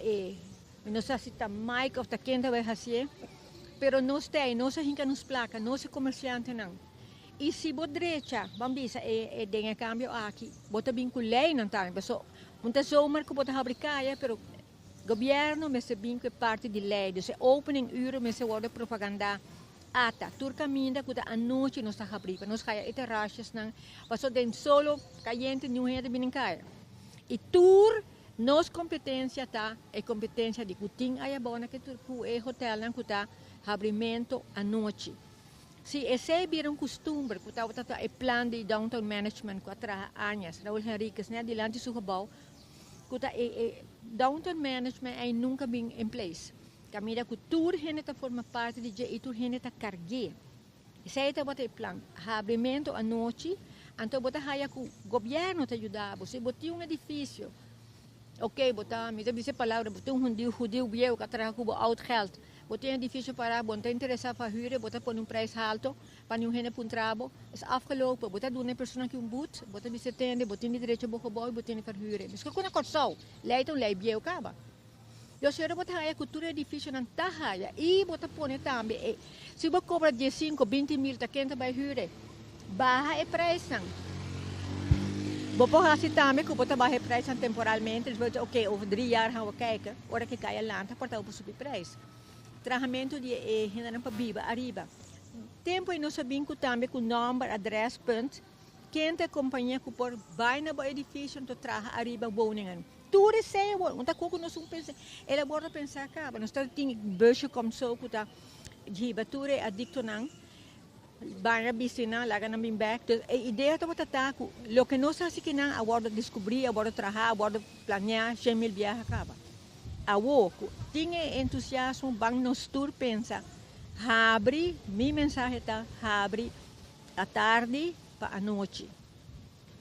não sei se está Mike ou está quem vai fazer, pero nós tem, nós a gente nos placa, nós comerciante não. E se você direita, vamos dizer, tem cambio aqui, você vinculei não tá, pessoal, muitas zomer que você abrir caia, pero governo me se vinca parte de lei, então opening uur me se word propaganda. Ata, tur caminda que a noite nós está abrindo, nós caia ete rashes não, passou den solo caliente não é de brincar. E tur nos competência tá, é competência de cutin aí bona que tur ku é hotel não que tá abrimento à noite. Se esse vira costume, que tá é plano de downtown management que há anos, Raul Henriquez, né, dilante do gebouw, que tá downtown management é nunca bem em place. Camila que tur gente tá forma parte de e tur gente tá cargue. Esse é o plano, abrimento à noite. Então, você vai que o governo te ajudar. Você botou um edifício. Ok, me dice palavra, botou judeu viu que traz com alto geld. Botou um edifício para você interessar para huren, botou por preço alto, para não render para trabalho. É afgelopen. Botou uma pessoa que boot, botou me setende, botou de direito para boy, botou para huren. Mas quando aconteceu, leitam lei viu acaba. Eu sei que você vai cultura edifício não tá raia e botou põe também. Se você cobra 15, 20 mil, tá quente para huren. Baja o preço. Você pode também que você baixa o preço temporalmente, depois ok, over 3 anos vamos kijken, hora que cai a lanta, para o subir preço. Tratamento de generam para viva, arriba. Tempo e nós sabemos que também com número, adresse, ponto, quem tem companhia que por vai no edifício, então traga arriba woningen. Tudo isso é, não está com nós pensar, ela pode pensar cá, nós temos beijo como sou que está, de tudo é adicto não. Banha piscina, laga na min back. A ideia é botar lo que nós assim que não, agora descobrir, agora trabalhar, agora planear, 100 mil viagens acaba. A woco, tinha entusiasmo, bang nos tur pensa, abre, minha mensagem tá, abre a tarde para a noite.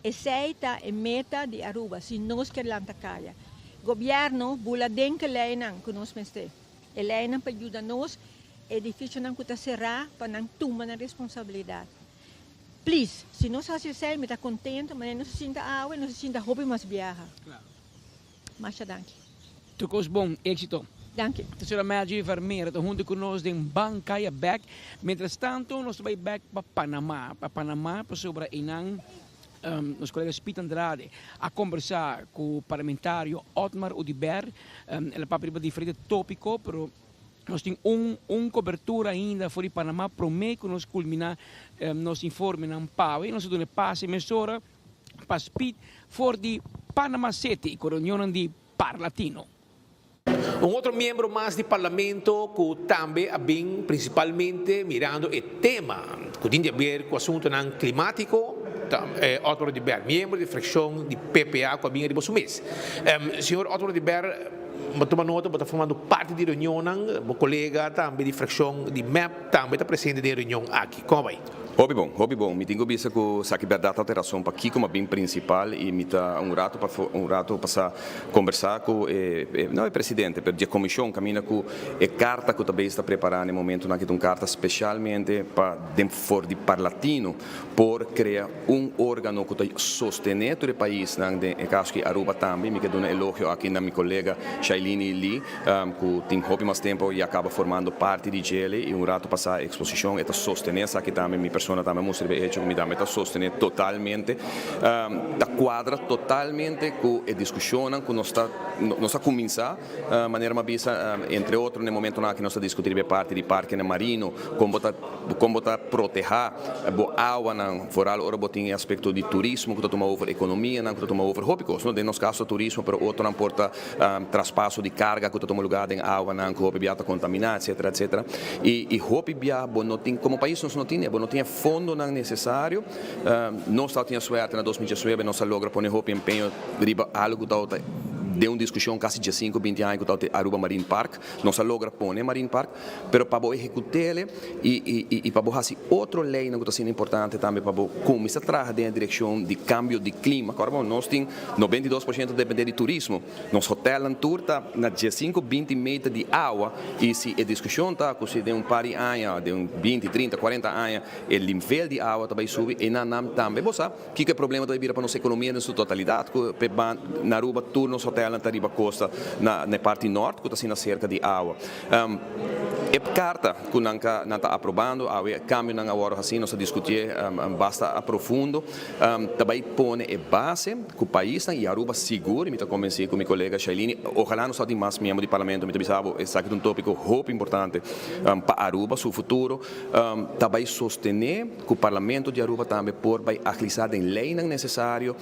Essa é a meta de Aruba, se nós queremos a caia. Governo, bula den que lei não, que nós pensamos. A lei não para ajudar nós. Edifício não custa será para não tomar a responsabilidade. Please, se nós fazemos me está contente, mas não se sinta água, não se sinta hobby mais viaja. Claro. Masha, danke. Toekomst bom, éxito. Danke. A senhora Margie Vermeer, junto conosco em Bancaya Back. Mientras tanto, nós vamos back para Panamá. Para Panamá, para sobre Inang, os colegas Pete Andrade, a conversar com o parlamentário Otmar Udiber. Ele vai para diferente tópico, pero nós temos cobertura ainda fora de Panamá, prometo que nós culminar nos informe na PAU e nós damos passe emissora para Speed for de Panama City, com a reunião de Parlatino. Outro membro mais do parlamento que também vem principalmente mirando o tema que tem a ver com o assunto climático, Otmar de Ber, membro de fracção de PPA que vem de mês. Senhor Otmar de Ber, toma nota, está formando parte da reunião, o colega também de fracção de MEP também está presente na reunião aqui. Como vai? Hobby bom. Me tenho visto que saki verdade alteração para aqui como bem principal e me tá rato passar conversar com não é presidente, per a comissão caminha com a carta que também está preparando no momento na que uma carta especialmente para for de Parlatino por criar órgão que sostener todo o país na caso que Aruba também me quedo um elogio aqui na minha colega Shailini Lee que tem hobby mais tempo e acaba formando parte de GL e rato passar a exposição e sostener saki também minha pessoa persona também mostrou hecho que também está sostener totalmente, da quadra totalmente com a discussão que nós está começar, maneira mais bisa, entre outros, no momento na que nós está discutindo parte de parque marino, como está proteger a água na foral, ora botem aspecto de turismo que está tomando over economia, que está tomando over hobicos, no de nosso caso turismo, pero outro não porta traspasso de carga que está tomando lugar em água, não que hobby está contaminado, etc. E hobby não tem, como país nós não tinha fundo não necessário, nós só tinha sorte na 2019, nós logra pôr hobby empenho riba algo da de uma discussão quase de 5, 20 anos com o Aruba Marine Park, não se logra pôr Marine Park, mas para executar e para fazer outra lei que está sendo importante também para começar a trabalhar na direção de cambio de clima. Agora, nós temos 92% depender de turismo, nosso hotel em tour está na 15, 20 metros de água e se a discussão está de um par de anos, de 20, 30, 40 anos, o nível de água também sube e também, você sabe que é o problema da para nossa economia na sua totalidade, na Aruba, tour, nosso hotel na riba costa na parte norte, que está sendo cerca de água. E carta que não está aprovando, há câmbio na hora assim, nós discutir basta aprofundo, também põe a base que o país e Aruba seguro, me está convencido com meu colega Shailini, ojalá não só de mais membros do parlamento, me está esse é um tópico muito importante para Aruba, seu futuro, também sostener que o parlamento de Aruba também pode agilizar em lei necessário,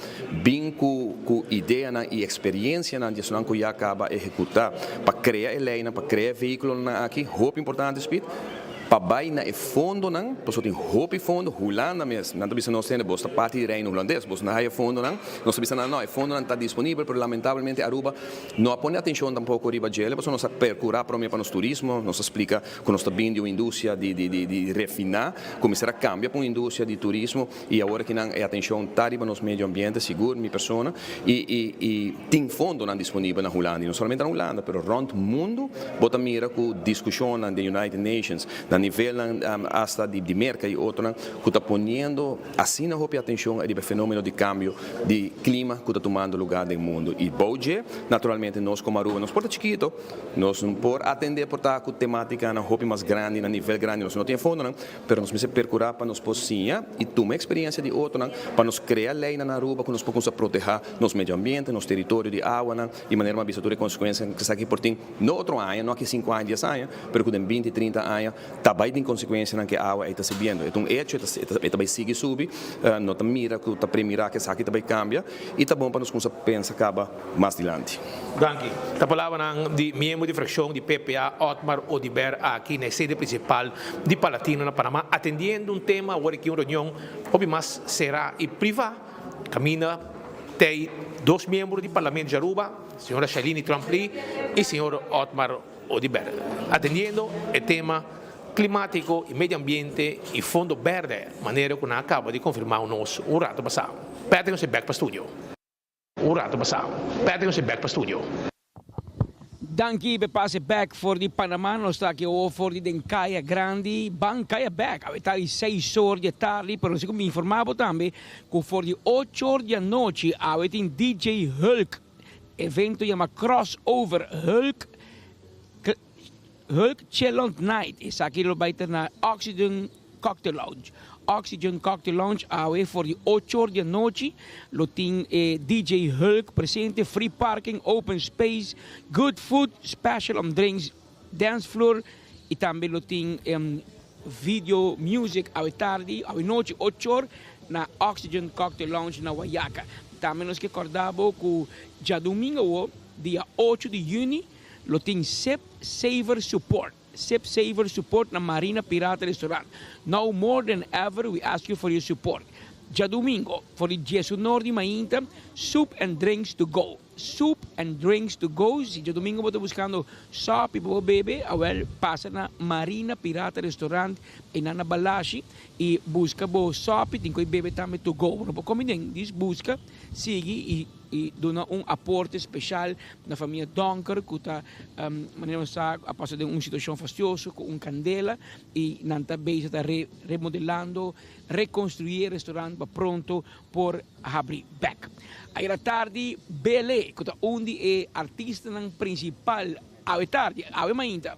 bem com ideia e experiência na gestão que já acaba de executar, para criar a lei, para criar veículo aqui, muito importante, Speed. Para baixo na fundo não, porque tem roupa fundo, Holanda mesmo, não está nós temos bosta parte de reino holandês, porque não há fundo não, nós sabemos não, fundo não está disponível, mas lamentavelmente Aruba não põe atenção tampouco riba gel, porque nós percurar para nós turismo, nós explica que nós está vindo uma indústria de refinar, começar a cambiar para uma indústria de turismo e agora que não é atenção tá riba nos meio ambiente seguro, minha pessoa e tem fundo não disponível na Holanda, não somente na Holanda, mas rond mundo, bota mira com discussão na United Nations a nível hasta de merca e outro que está ponendo assim na roupa atenção ao fenômeno de cambio de clima que está tomando lugar no mundo e hoje naturalmente nós como Aruba nós porta chiquito nós não por atender por estar com temática na roupa mais grande na nível grande nós não tem fundo não mas nós precisamos percurar para nós possível e tomar experiência de outro não para nós criar lei na Aruba que nós possamos proteger nosso meio ambiente nosso território de água não e maneira mais bisatura consequência que está aqui por tem no outro ano não aqui 5 anos 10 anos mas que em 20 30 anos também tem consequência que a água está subindo. Então, é também sigue subir, não está mira que está premirar que essa aqui também cambia e está bom para nós pensar acaba mais adiante. Danke. Está falando de membro de fração de PPA, Otmar Odiber, aqui na sede principal de Palatino, na Panamá, atendendo um tema, agora que uma reunião, mais será e privada, camina, tem 2 membros do Parlamento de Aruba, a senhora Shailini Trampli e o senhor Otmar Odiber, atendendo o tema climático e meio ambiente e fundo verde, maneira que acaba de confirmar o nosso rato passado. Pedem-se back para o estúdio. O rato passado. Pedem-se back para o estúdio. Danke be passe back voor die Panama, nós está aqui voor die den Caia Grande, ban Caia back, a vetari 6 horas de tarde, però se mi informavo também que for die 8 horas de noite, a vetin DJ Hulk, evento chama Crossover Hulk Chillon Night, is aqui lo buiten na Oxygen Cocktail Lounge. Oxygen Cocktail Lounge, awe voor die 8 horas de noite, lo tem DJ Hulk presente, free parking, open space, good food, special drinks, dance floor, e também lo tem video music awe tarde, awe noite 8 horas na Oxygen Cocktail Lounge na Guayaca. Também nos recordamos que já domingo, dia 8 de junho, lo tem Sip Saver Support. Sip Saver Support na Marina Pirata Restaurant. Now more than ever, we ask you for your support. Já domingo, for the Jesus de Mainta, soup and drinks to go. Soup and drinks to go. Se já domingo você buscando sopa e bebê, passa na Marina Pirata Restaurant em Anabalashi e busca bo sopa e tem que beber também to go. Não pode diz busca, siga e dona aporte especial na família Donker que está a passar de uma situação fastidiosa com candela e nanta base está remodelando, reconstruir o restaurante para pronto por abrir back. Aí à tarde, Belé, que é um dos artistas principal a tarde, a mañana,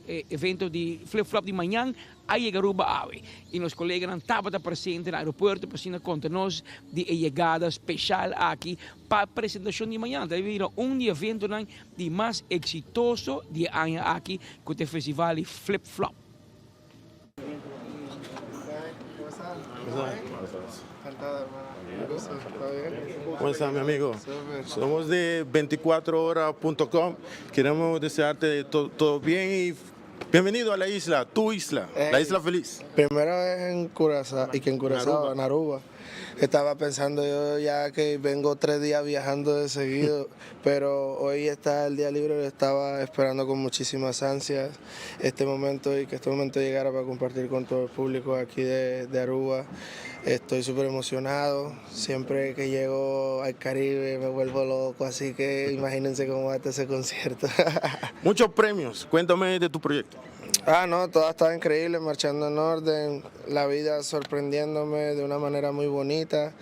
evento de flip-flop de mañana, aí chega Aruba Awe. E nos colegas não estavam presentes no aeroporto para nos contar-nos de chegada especial aqui para a apresentação de manhã. Deve ir evento de mais exitoso de ano aqui com o festival de flip-flop. ¿Cómo está, mi amigo? Somos de 24horas.com. Queremos desearte todo bien y bienvenido a la isla, tu isla, la isla feliz. Primera vez en Curazao, y que en Curazao, en Aruba. Estaba pensando yo ya que vengo 3 días viajando de seguido, pero hoy está el día libre, lo estaba esperando con muchísimas ansias este momento y que este momento llegara para compartir con todo el público aquí de Aruba. Estoy súper emocionado, siempre que llego al Caribe me vuelvo loco, así que imagínense cómo va a estar ese concierto. Muchos premios, cuéntame de tu proyecto. No, todo está increíble, marchando en orden, la vida sorprendiéndome de una manera muy bonita.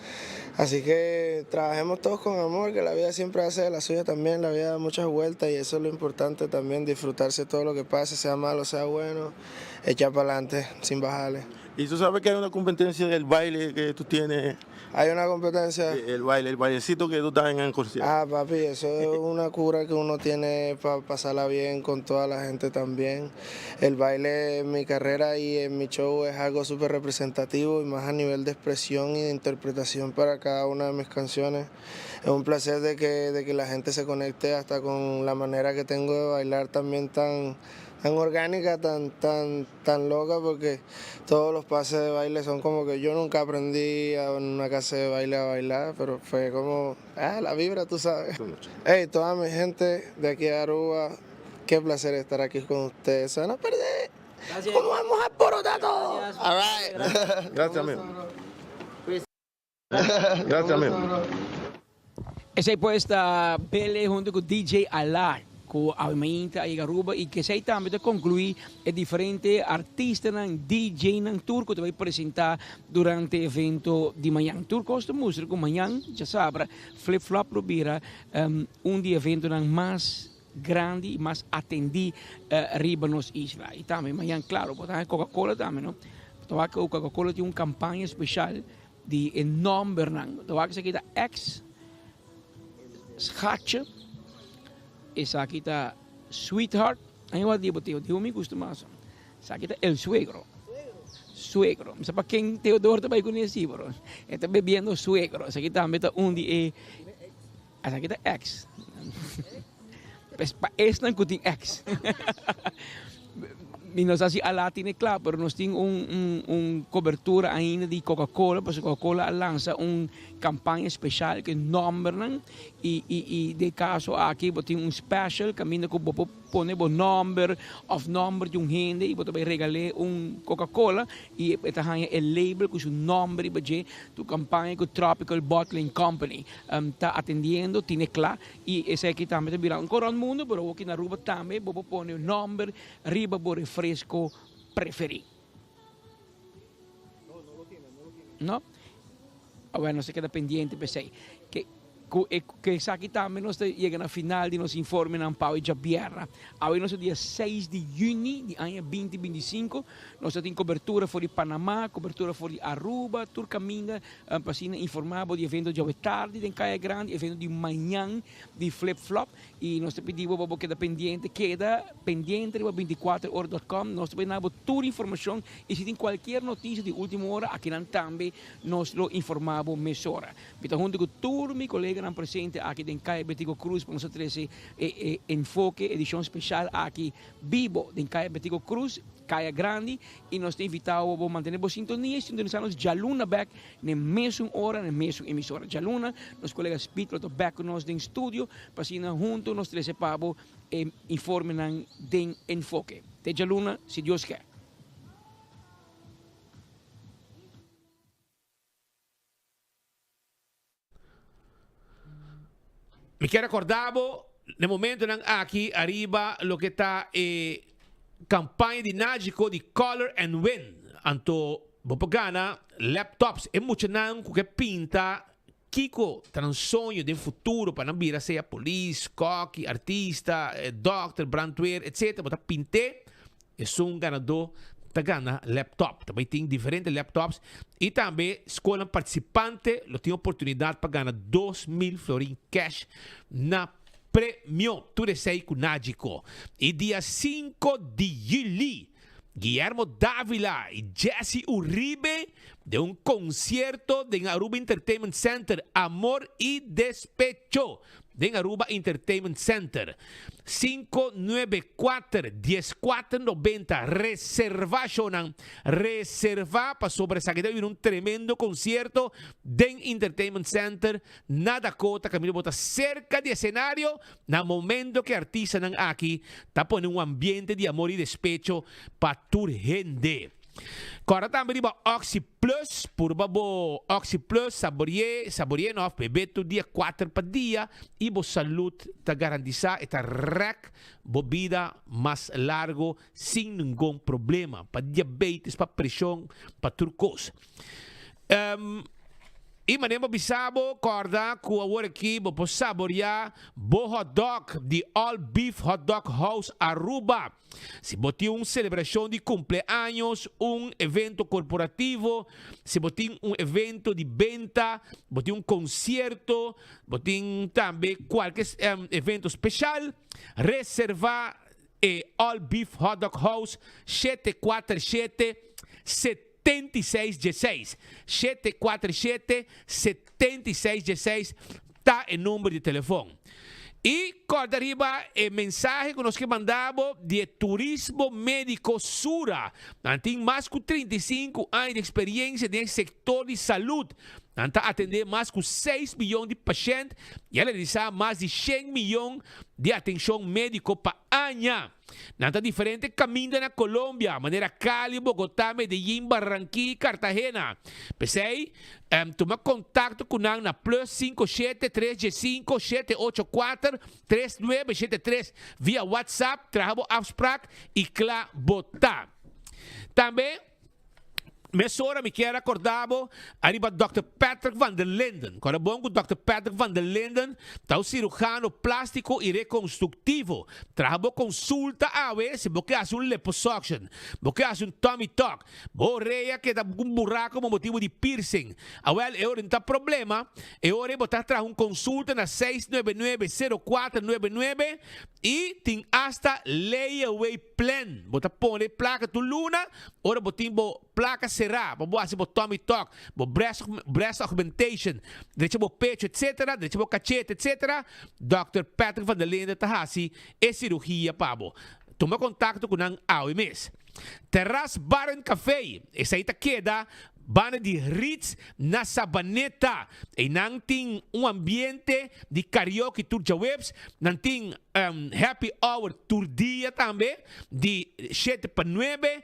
Así que trabajemos todos con amor, que la vida siempre hace de la suya también, la vida da muchas vueltas y eso es lo importante también, disfrutarse todo lo que pase, sea malo, sea bueno, echar para adelante, sin bajarle. Y tú sabes que hay una competencia del baile que tú tienes. Hay una competencia. El bailecito que tú estás en el concierto. Papi, eso es una cura que uno tiene para pasarla bien con toda la gente también. El baile en mi carrera y en mi show es algo súper representativo y más a nivel de expresión y de interpretación para cada una de mis canciones. Es un placer de que la gente se conecte hasta con la manera que tengo de bailar también tan orgánica, tan loca, porque todos los pases de baile son como que yo nunca aprendí en una casa de baile a bailar, pero fue como, la vibra, tú sabes. Hey, toda mi gente de aquí de Aruba, qué placer estar aquí con ustedes. Se van a perder. Gracias. ¿Cómo vamos a alborotar todo? All right. Gracias, amigo. Gracias, amigo. Essa aí pode estar Bele junto com DJ Alar. Com a minha e Aruba e que sei também concluir é diferente artista nan DJ nan turco que vai apresentar durante o evento de manhã. Turco esta música com manhã já sabe flip flop probira de evento nan mais grande e mais atendi riba nos isla. E também manhã claro, botar Coca-Cola também, não? Então que o Coca-Cola tem uma campanha especial de enorme nan. Então que se queda ex Schatje. Esa aqui está Sweetheart. Aí eu digo, me gusta mais. Essa aqui está El Suegro. Suegro. Não sei para quem Teodoro também conhece, bro. Está bebendo Suegro. Essa aqui também está de... Essa aqui está Ex. Esse não tem Ex. E nós assim a Latina, claro, mas nós temos cobertura ainda de Coca-Cola, porque Coca-Cola lança campanha especial que número e de caso aqui tem special caminho que você põe o número de gente e você vai regalar Coca-Cola e está aí o label com o número e tu campanha com Tropical Bottling Company está atendendo, tem claro e esse aqui também está virando corão mundo, mas aqui na Aruba também você põe o número riba do refresco preferido. ¿No? Bueno, se queda pendiente, pensei. Que aqui também nós chegamos na final de nosso informe na Pau e Jabierra. Hoje nosso dia 6 de junho de ano 2025. Nós temos cobertura fora de Panamá, cobertura fora de Aruba, Turcaminga, para informar de evento de tarde, de Caia Grande, evento de manhã, de flip-flop. E nós pedimos para queda pendiente de 24horas.com. Nós também temos toda a informação e se tem qualquer notícia de última hora, aqui também nós informamos mesora. Então, junto com todos meus colegas presente aqui em Caia Betico Cruz, para nós trazer enfoque, edição especial aqui vivo em Caia Betico Cruz, Caia Grande, e nós te invitamos a manter a sintonia e sintonizarmos Jaluna back na mesma hora, na mesma emissora. Jaluna, nossos colegas Pete, estão back com nós no estúdio, para assim, juntos, nós trazer para informe de enfoque. De Jaluna, se Deus quer. Me quero acordar, no momento aqui arriba lo que está campanha de Nágico de Color and Win. Anto, vou gana laptops e muito não que pinta Kiko tá um sonho de futuro para não vir a ser polícia, coque, artista, doctor, brandweer, etc. Bota pinte, é um ganador tá ganha laptop. Também tem diferentes laptops e também escola participante tem oportunidade para ganhar 2.000 florins cash na prêmio tudo sei com Nágico. E dia 5 de julho Guillermo Dávila e Jesse Uribe de um concerto de Aruba Entertainment Center, Amor y Despecho de Aruba Entertainment Center. 594-1490 reservación reserva para sobresalir un tremendo concierto de Entertainment Center na Dakota. Camilo bota cerca de escenario na momento que artista nan aquí está poniendo un ambiente de amor y despecho para tu gente. Agora também riba Oxy Plus, por babo Oxy Plus, saborie no, bebê tu dia 4 para dia e bo saúde ta garantiza eta rec bo vida mais largo sem nenhum problema, para diabetes, para pressão, para turcos. E manemo bisabo corda ku awor aqui bo saborear bo hot dog de All Beef Hot Dog House Aruba. Se bote celebração de cumpleaños, evento corporativo, se bote evento de venta, bote concerto, bote também qualquer evento especial, reserva All Beef Hot Dog House 747-7616 747-7616 tá em número de telefone. E corda arriba mensagem que nós que mandamos de Turismo Médico Sura. Tem mais de 35 anos de experiência nesse setor de saúde. Está atender mais de 6 milhões de pacientes e ela realiza mais de 100 milhões de atenção médica para ano. Nanta diferente caminho na Colômbia, maneira Cali, Bogotá, Medellín, Barranquilla, Cartagena. Pensei, toma contato com nós na plus 57-385-784-3973 via WhatsApp, trabalho afspraak e claro, botar. Também Mesora me quer acordado arriba Dr. Patrick van der Linden. Agora bom Dr. Patrick van der Linden, tá cirurgião plástico e reconstrutivo. Trabalha consulta a ver se você faz liposuction, você faz tummy tuck, borreia que dá buraco por motivo de piercing. Well, eu não tá problema. Eu botar traz consulta na 699-0499 e tem hasta layaway plan. Bota põe placa tu luna, ora botim placa será, bo assim bo tummy tuck, bo breast augmentation, direito bo pecho, etc, direito bo cachete, etc. Dr. Patrick van der Linden tahasi e cirurgia pabo. Toma contato com ang AOMS. Terrace Bar and Café, essa aí queda bana de Ritz na Sabaneta. E nang ting ambiente de karaoke tour webs, nang ting happy hour tour dia também, de 7 para 9.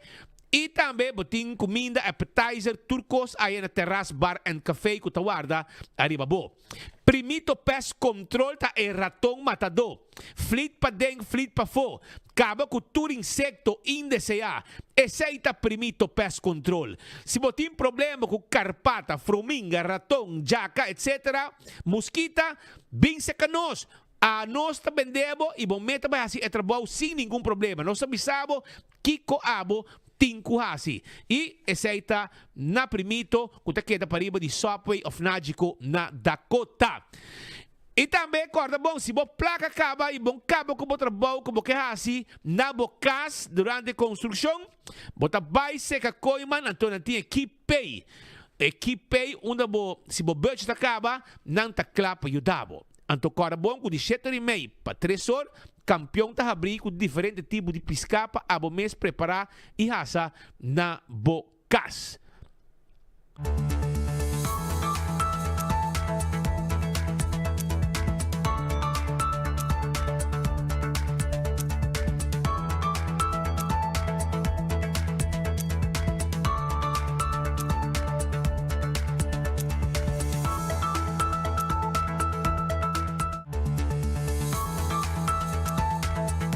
E também botin comida, appetizer, turcos aí na Terrace Bar and Café que guarda arriba bo. Primito Pest Control tá ratão matador. Flit pa deng, flit pa fo. Acaba com todo insecto indesejado. Aceita Primito Pest Control. Se botin problema com carpata, fruminga, ratão, jaca, etc. Mosquita, bem secanos. A nós também vendemos e bom meta vai assim trabalho sem nenhum problema. Nós avisamos Kiko Abo Tinku Hasi. E aceita na Primito, que queda para riba de Subway of Nágico na Dakota. E também, corda bom, se bom placa acaba e bom cabo como trabalho, como que hasi, na bocas durante a construção, bota vai seca coiman, então não tem equipe. Equipe, onde se bom budget acaba, não tá claro para ajudar. Então, corda bom, com de 7h30 para 3 horas, campeão tá abrir com diferentes tipos de pesca para a mês preparar e raça na bocas.